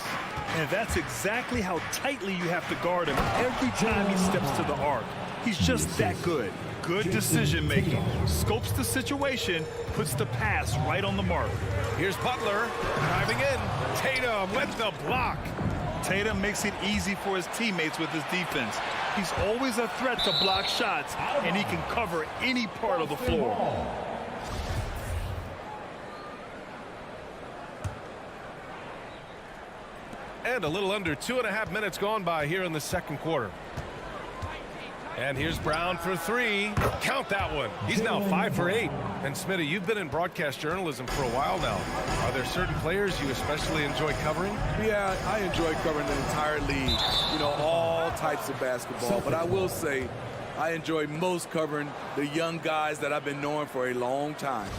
And that's exactly how tightly you have to guard him every time he steps to the arc. He's just that good. Good decision making. Scopes the situation, puts the pass right on the mark. Here's Butler driving in. Tatum with the block. Tatum makes it easy for his teammates with his defense. He's always a threat to block shots, and he can cover any part of the floor. And a little under 2.5 minutes gone by here in the second quarter. And here's Brown for 3. Count that one. He's now 5 for 8. And Smitty, you've been in broadcast journalism for a while now. Are there certain players you especially enjoy covering? Yeah, I enjoy covering the entire league. You know, all types of basketball. But I will say, I enjoy most covering the young guys that I've been knowing for a long time.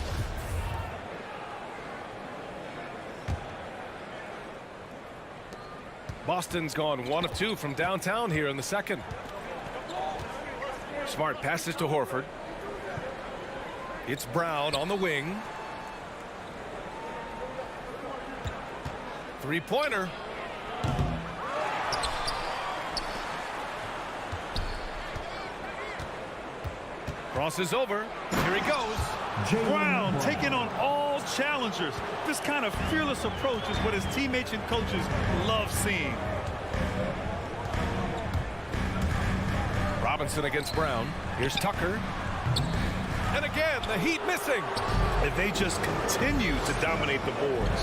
Boston's gone 1 of 2 from downtown here in the second. Smart passes to Horford. It's Brown on the wing. 3-pointer. Crosses over. Here he goes. Brown taking on all challengers. This kind of fearless approach is what his teammates and coaches love seeing. Robinson against Brown. Here's Tucker. And again, the Heat missing. And they just continue to dominate the boards.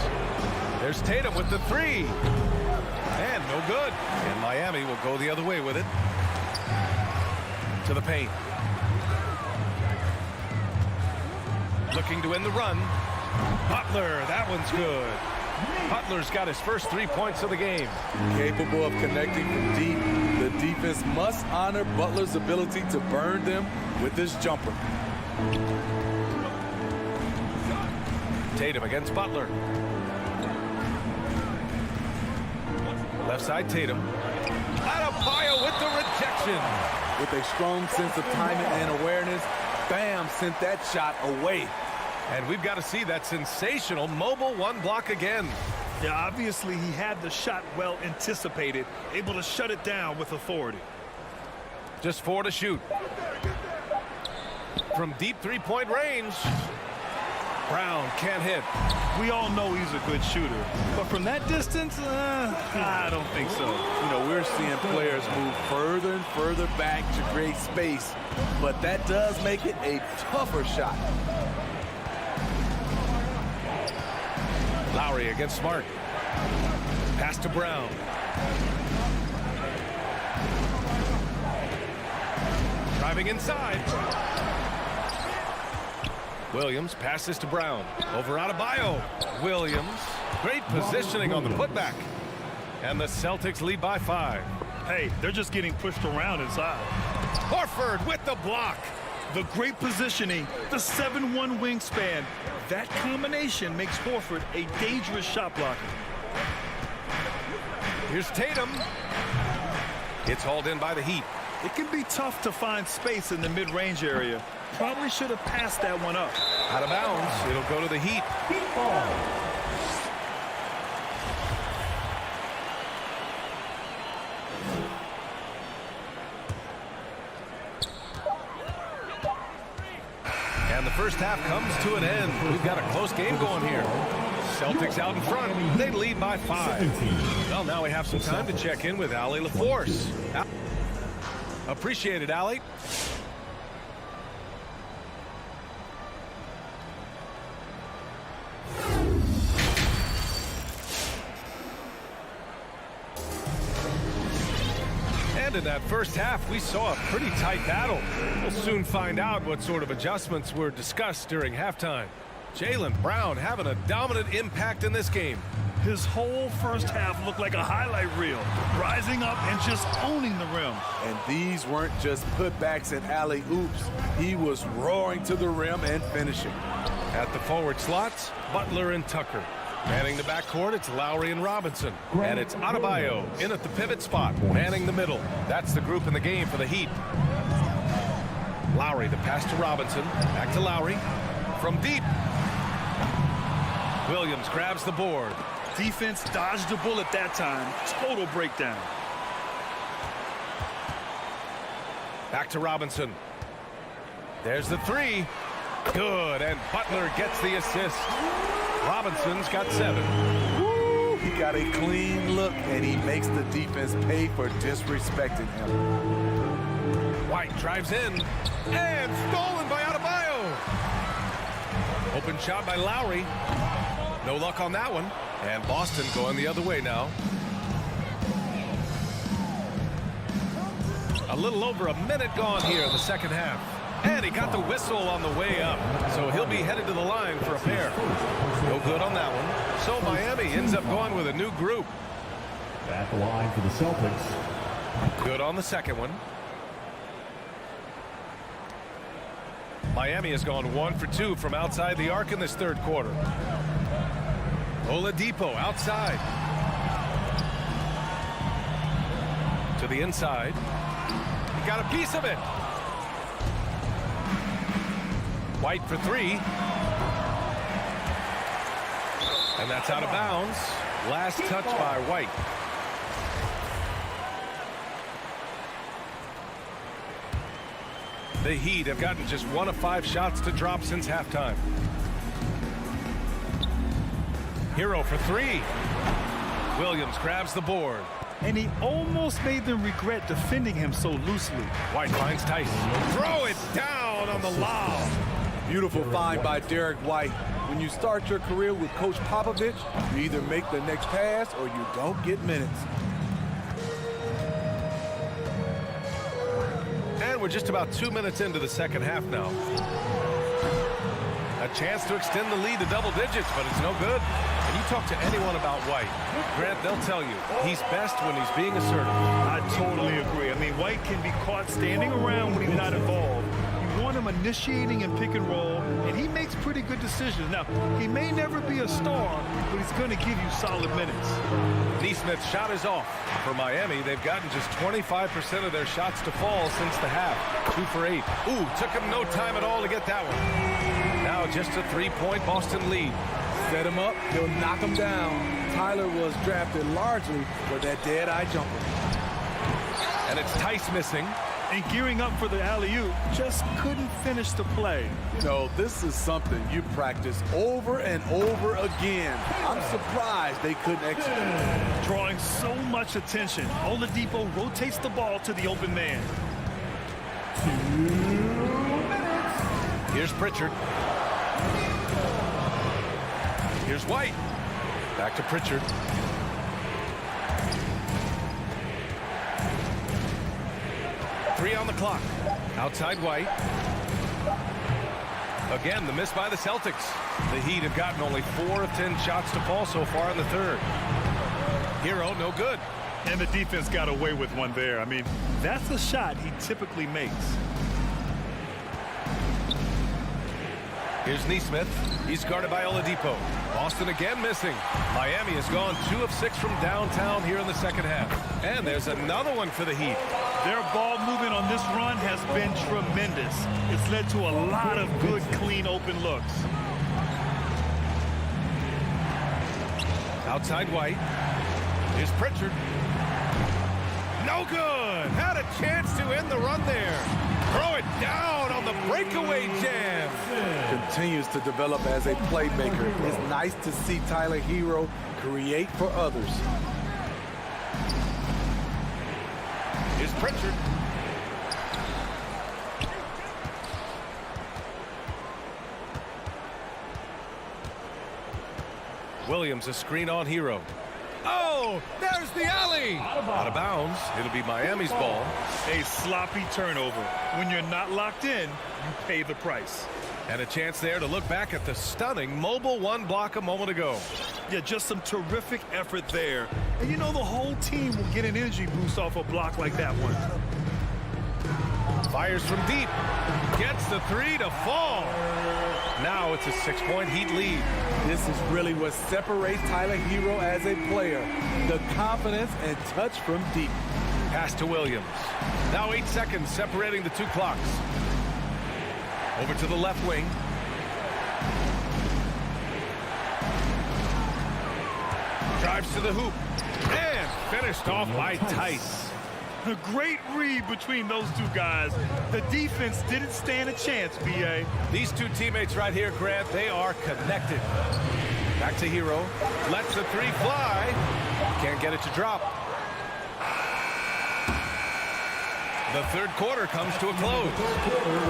There's Tatum with the three. And no good. And Miami will go the other way with it. To the paint. Looking to win the run. Butler, that one's good. Butler's got his first 3 points of the game. Capable of connecting from deep. The defense must honor Butler's ability to burn them with this jumper. Tatum against Butler. Left side Tatum. Adebayo with the rejection. With a strong sense of timing and awareness, Bam sent that shot away. And we've got to see that sensational mobile one block again. Yeah, obviously he had the shot well anticipated, able to shut it down with authority. Just 4 to shoot. From deep three-point range. Brown can't hit. We all know he's a good shooter, but from that distance, I don't think so. You know, we're seeing players move further and further back to create space, but that does make it a tougher shot. Lowry against Smart. Pass to Brown. Driving inside. Williams passes to Brown. Over Adebayo. Williams. Great positioning on the putback. And the Celtics lead by 5. Hey, they're just getting pushed around inside. Horford with the block. The great positioning, the 7'1" wingspan. That combination makes Horford a dangerous shot blocker. Here's Tatum. It's hauled in by the Heat. It can be tough to find space in the mid-range area. Probably should have passed that one up. Out of bounds. It'll go to the Heat. And the first half comes to an end. We've got a close game going here. Celtics out in front. They lead by 5. Well, now we have some time to check in with Allie LaForce. Appreciate it, Allie. And in that first half, we saw a pretty tight battle. We'll soon find out what sort of adjustments were discussed during halftime. Jaylen Brown having a dominant impact in this game. His whole first half looked like a highlight reel, rising up and just owning the rim. And these weren't just putbacks and alley-oops. He was roaring to the rim and finishing. At the forward slots, Butler and Tucker. Manning the backcourt, it's Lowry and Robinson. And it's Adebayo in at the pivot spot, manning the middle. That's the group in the game for the Heat. Lowry, the pass to Robinson. Back to Lowry. From deep. Williams grabs the board. Defense dodged a bullet that time. Total breakdown. Back to Robinson. There's the three. Good, and Butler gets the assist. Robinson's got 7. Woo, he got a clean look, and he makes the defense pay for disrespecting him. White drives in, and stolen by Adebayo. Open shot by Lowry. No luck on that one. And Boston going the other way now. A little over a minute gone here in the second half. And he got the whistle on the way up. So he'll be headed to the line for a pair. No good on that one. So Miami ends up going with a new group. At the line for the Celtics. Good on the second one. Miami has gone 1 for 2 from outside the arc in this third quarter. Oladipo outside. To the inside. He got a piece of it. White for 3. And that's out of bounds. Last touch by White. The Heat have gotten just 1 of 5 shots to drop since halftime. Hero for 3. Williams grabs the board. And he almost made them regret defending him so loosely. White finds Tyson. Throw it down on the lob. Beautiful find by Derek White. When you start your career with Coach Popovich, you either make the next pass or you don't get minutes. And we're just about 2 minutes into the second half now. A chance to extend the lead to double digits, but it's no good. And you talk to anyone about White, Grant, they'll tell you he's best when he's being assertive. I totally agree. I mean, White can be caught standing around when he's not involved. You want him initiating and pick and roll, and he makes pretty good decisions. Now, he may never be a star, but he's going to give you solid minutes. Neesmith's shot is off. For Miami, they've gotten just 25% of their shots to fall since the half. 2 for 8. Ooh, took him no time at all to get that one. Now just a 3-point Boston lead. Set him up, he'll knock him down. Tyler was drafted largely for that dead-eye jumper. And it's Tice missing. And gearing up for the alley-oop, just couldn't finish the play. No, this is something you practice over and over again. I'm surprised they couldn't execute. Drawing so much attention, Oladipo rotates the ball to the open man. 2 minutes. Here's Pritchard. Here's White. Back to Pritchard. Three on the clock. Outside White. Again, the miss by the Celtics. The Heat have gotten only 4 of 10 shots to fall so far in the third. Hero, no good. And the defense got away with one there. I mean, that's a shot he typically makes. Here's Neesmith. He's guarded by Oladipo. Boston again missing. Miami has gone 2 of 6 from downtown here in the second half. And there's another one for the Heat. Their ball movement on this run has been tremendous. It's led to a lot of good, clean, open looks. Outside White. Here's Pritchard. No good. Had a chance to end the run there. Throw it down on the breakaway jam. Continues to develop as a playmaker. It's nice to see Tyler Hero create for others. Here's Pritchard. Williams, a screen on Hero. Oh, there's the alley. Out of bounds. It'll be Miami's ball. A sloppy turnover. When you're not locked in, you pay the price. And a chance there to look back at the stunning mobile 1 block a moment ago. Yeah, just some terrific effort there. And you know the whole team will get an energy boost off a block like that one. Fires from deep. Gets the 3 to fall. Now it's a 6-point Heat lead. This is really what separates Tyler Hero as a player. The confidence and touch from deep. Pass to Williams. Now 8 seconds separating the 2 clocks. Over to the left wing. Drives to the hoop. And finished off by Tice. A great read between those two guys. The defense didn't stand a chance, B.A. These two teammates right here, Grant, they are connected. Back to Hero. Lets the 3 fly. Can't get it to drop. The third quarter comes to a close.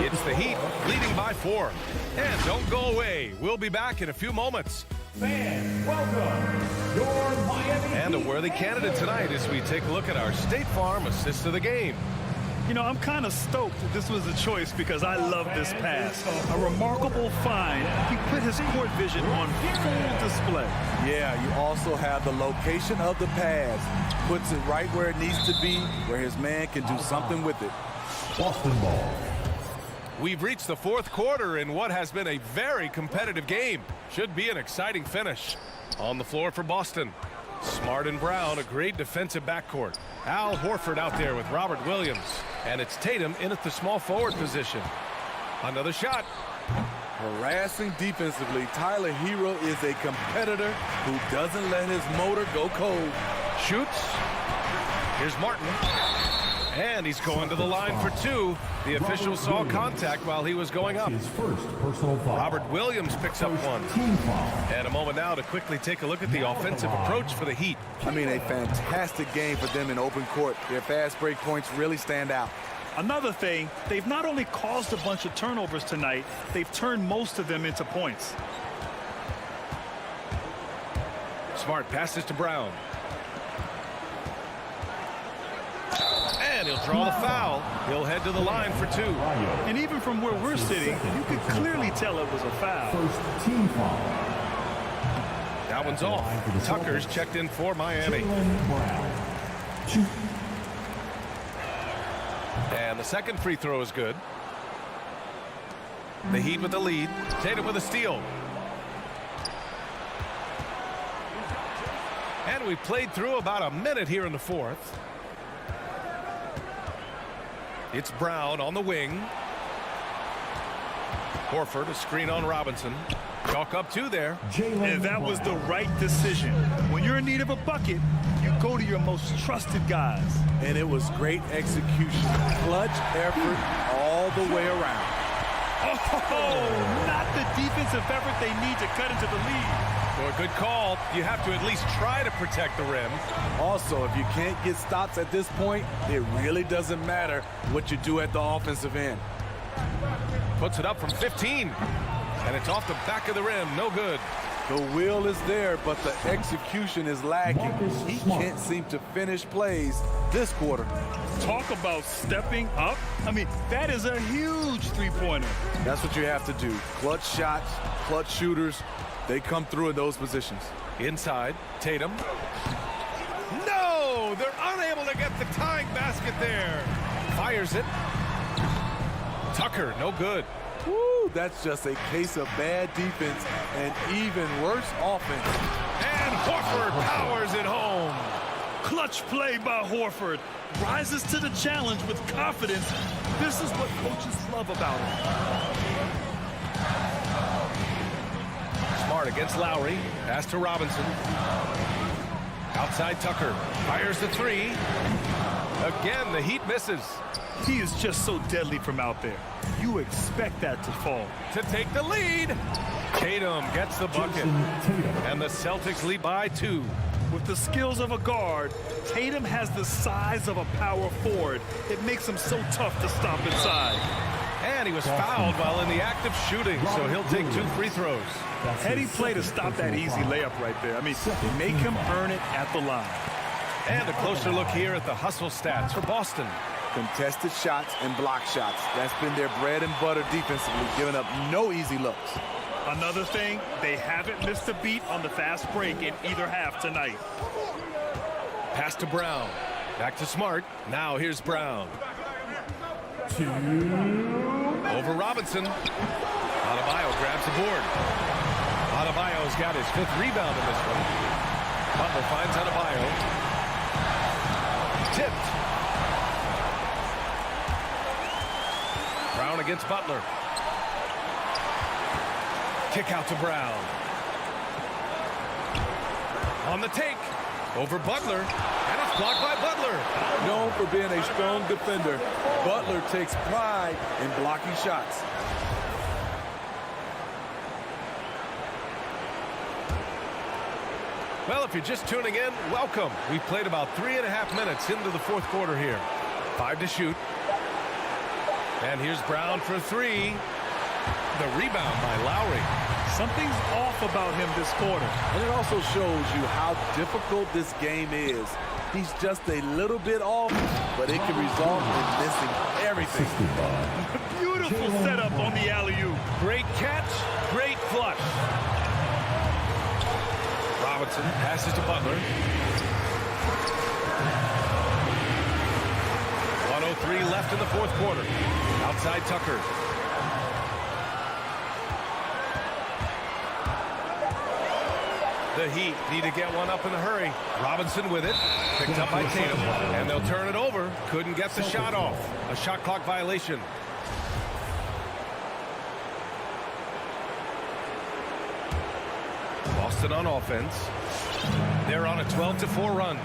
It's the Heat leading by 4. And don't go away. We'll be back in a few moments. Fans, welcome your Miami And a worthy candidate tonight as we take a look at our State Farm assist of the game. You know, I'm kind of stoked that this was a choice because I love this pass. A remarkable find. He put his court vision on full display. Yeah, you also have the location of the pass. Puts it right where it needs to be, where his man can do something with it. Boston ball. We've reached the fourth quarter in what has been a very competitive game. Should be an exciting finish. On the floor for Boston. Smart and Brown, a great defensive backcourt. Al Horford out there with Robert Williams. And it's Tatum in at the small forward position. Another shot. Harassing defensively, Tyler Hero is a competitor who doesn't let his motor go cold. Shoots. Here's Martin. And he's going to the line for 2. The official saw contact while he was going up. His first personal foul. Robert Williams picks up 1. And a moment now to quickly take a look at the offensive approach for the Heat. I mean, a fantastic game for them in open court. Their fast break points really stand out. Another thing, they've not only caused a bunch of turnovers tonight, they've turned most of them into points. Smart passes to Brown. And he'll draw the foul. He'll head to the line for 2. And even from where we're sitting, you could clearly tell it was a foul. First team foul. That one's off. Tucker's checked in for Miami. And the second free throw is good. The Heat with the lead. Tatum with a steal. And we played through about a minute here in the fourth. It's Brown on the wing. Horford, a screen on Robinson. Chalk up 2 there. And that was the right decision. When you're in need of a bucket, you go to your most trusted guys. And it was great execution. Clutch effort all the way around. Oh, not the defensive effort they need to cut into the lead. Well, a good call. You have to at least try to protect the rim. Also, if you can't get stops at this point, it really doesn't matter what you do at the offensive end. Puts it up from 15. And it's off the back of the rim. No good. The will is there, but the execution is lacking. He can't seem to finish plays this quarter. Talk about stepping up. I mean, that is a huge three-pointer. That's what you have to do. Clutch shots, clutch shooters, they come through in those positions. Inside, Tatum. No! They're unable to get the tying basket there. Fires it. Tucker, no good. Woo, that's just a case of bad defense and even worse offense. And Horford powers it home. Clutch play by Horford. Rises to the challenge with confidence. This is what coaches love about him. Smart against Lowry. Pass to Robinson. Outside Tucker. Fires the 3. Again, the Heat misses. He is just so deadly from out there. You expect that to fall. To take the lead. Tatum gets the bucket. And the Celtics lead by 2. With the skills of a guard, Tatum has the size of a power forward. It makes him so tough to stop inside. And he was fouled while in the act of shooting, so he'll take 2 free throws. Heady play to stop that easy layup right there. I mean, make him earn it at the line. And a closer look here at the hustle stats for Boston. Contested shots and block shots. That's been their bread and butter defensively, giving up no easy looks. Another thing, they haven't missed a beat on the fast break in either half tonight. Pass to Brown. Back to Smart. Now here's Brown. Over Robinson. Adebayo grabs the board. Adebayo's got his 5th rebound in this one. Butler finds Adebayo. Tipped. Brown against Butler. Kick out to Brown. On the take. Over Butler. And it's blocked by Butler. Known for being a strong defender, Butler takes pride in blocking shots. Well, if you're just tuning in, welcome. We've played about 3.5 minutes into the fourth quarter here. 5 to shoot. And here's Brown for 3. The rebound by Lowry. Something's off about him this quarter. And it also shows you how difficult this game is. He's just a little bit off, but it can result in missing everything. Beautiful setup on the alley-oop. Great catch, great flush. Robinson passes to Butler. 1:03 left in the fourth quarter. Outside Tucker. The Heat need to get one up in a hurry. Robinson with it. Picked up by Tatum. And they'll turn it over. Couldn't get the shot off. A shot clock violation. Boston on offense. They're on a 12-4 run.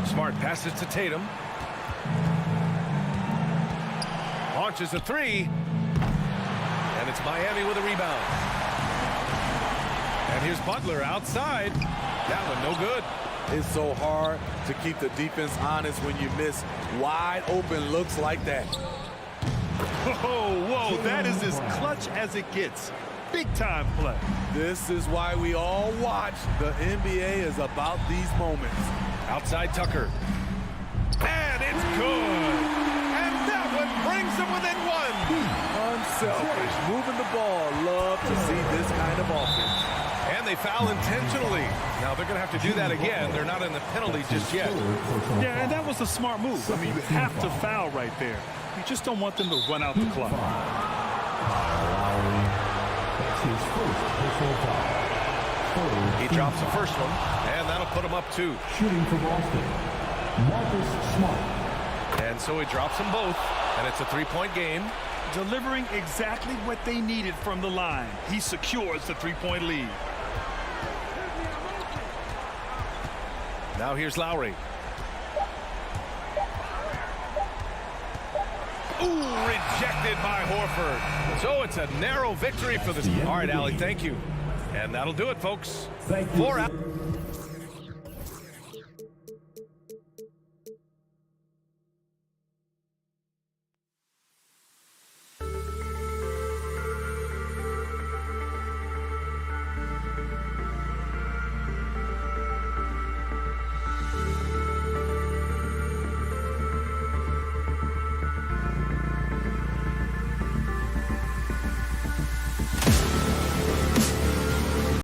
Smart passes to Tatum. Launches a 3. And it's Miami with a rebound. And here's Butler outside. That one no good. It's so hard to keep the defense honest when you miss wide open looks like that. Whoa, that is as clutch as it gets. big-time play. This is why we all watch. The NBA is about these moments. Outside Tucker. And it's good. And that one brings them within one. Unselfish, moving the ball. Love to see this kind of offense. And they foul intentionally. Now they're going to have to do that again. They're not in the penalty just yet. Yeah, and that was a smart move. I mean, you have to foul right there. You just don't want them to run out the clock. That's his first personal foul. He drops the first one, and that'll put him up 2. Shooting for Boston, Marcus Smart. And so he drops them both, and it's a 3-point game. Delivering exactly what they needed from the line. He secures the 3-point lead. Now here's Lowry. Ooh, rejected by Horford. So it's a narrow victory for the... All right, Allie, thank you. And that'll do it, folks. Thank you. 4 out.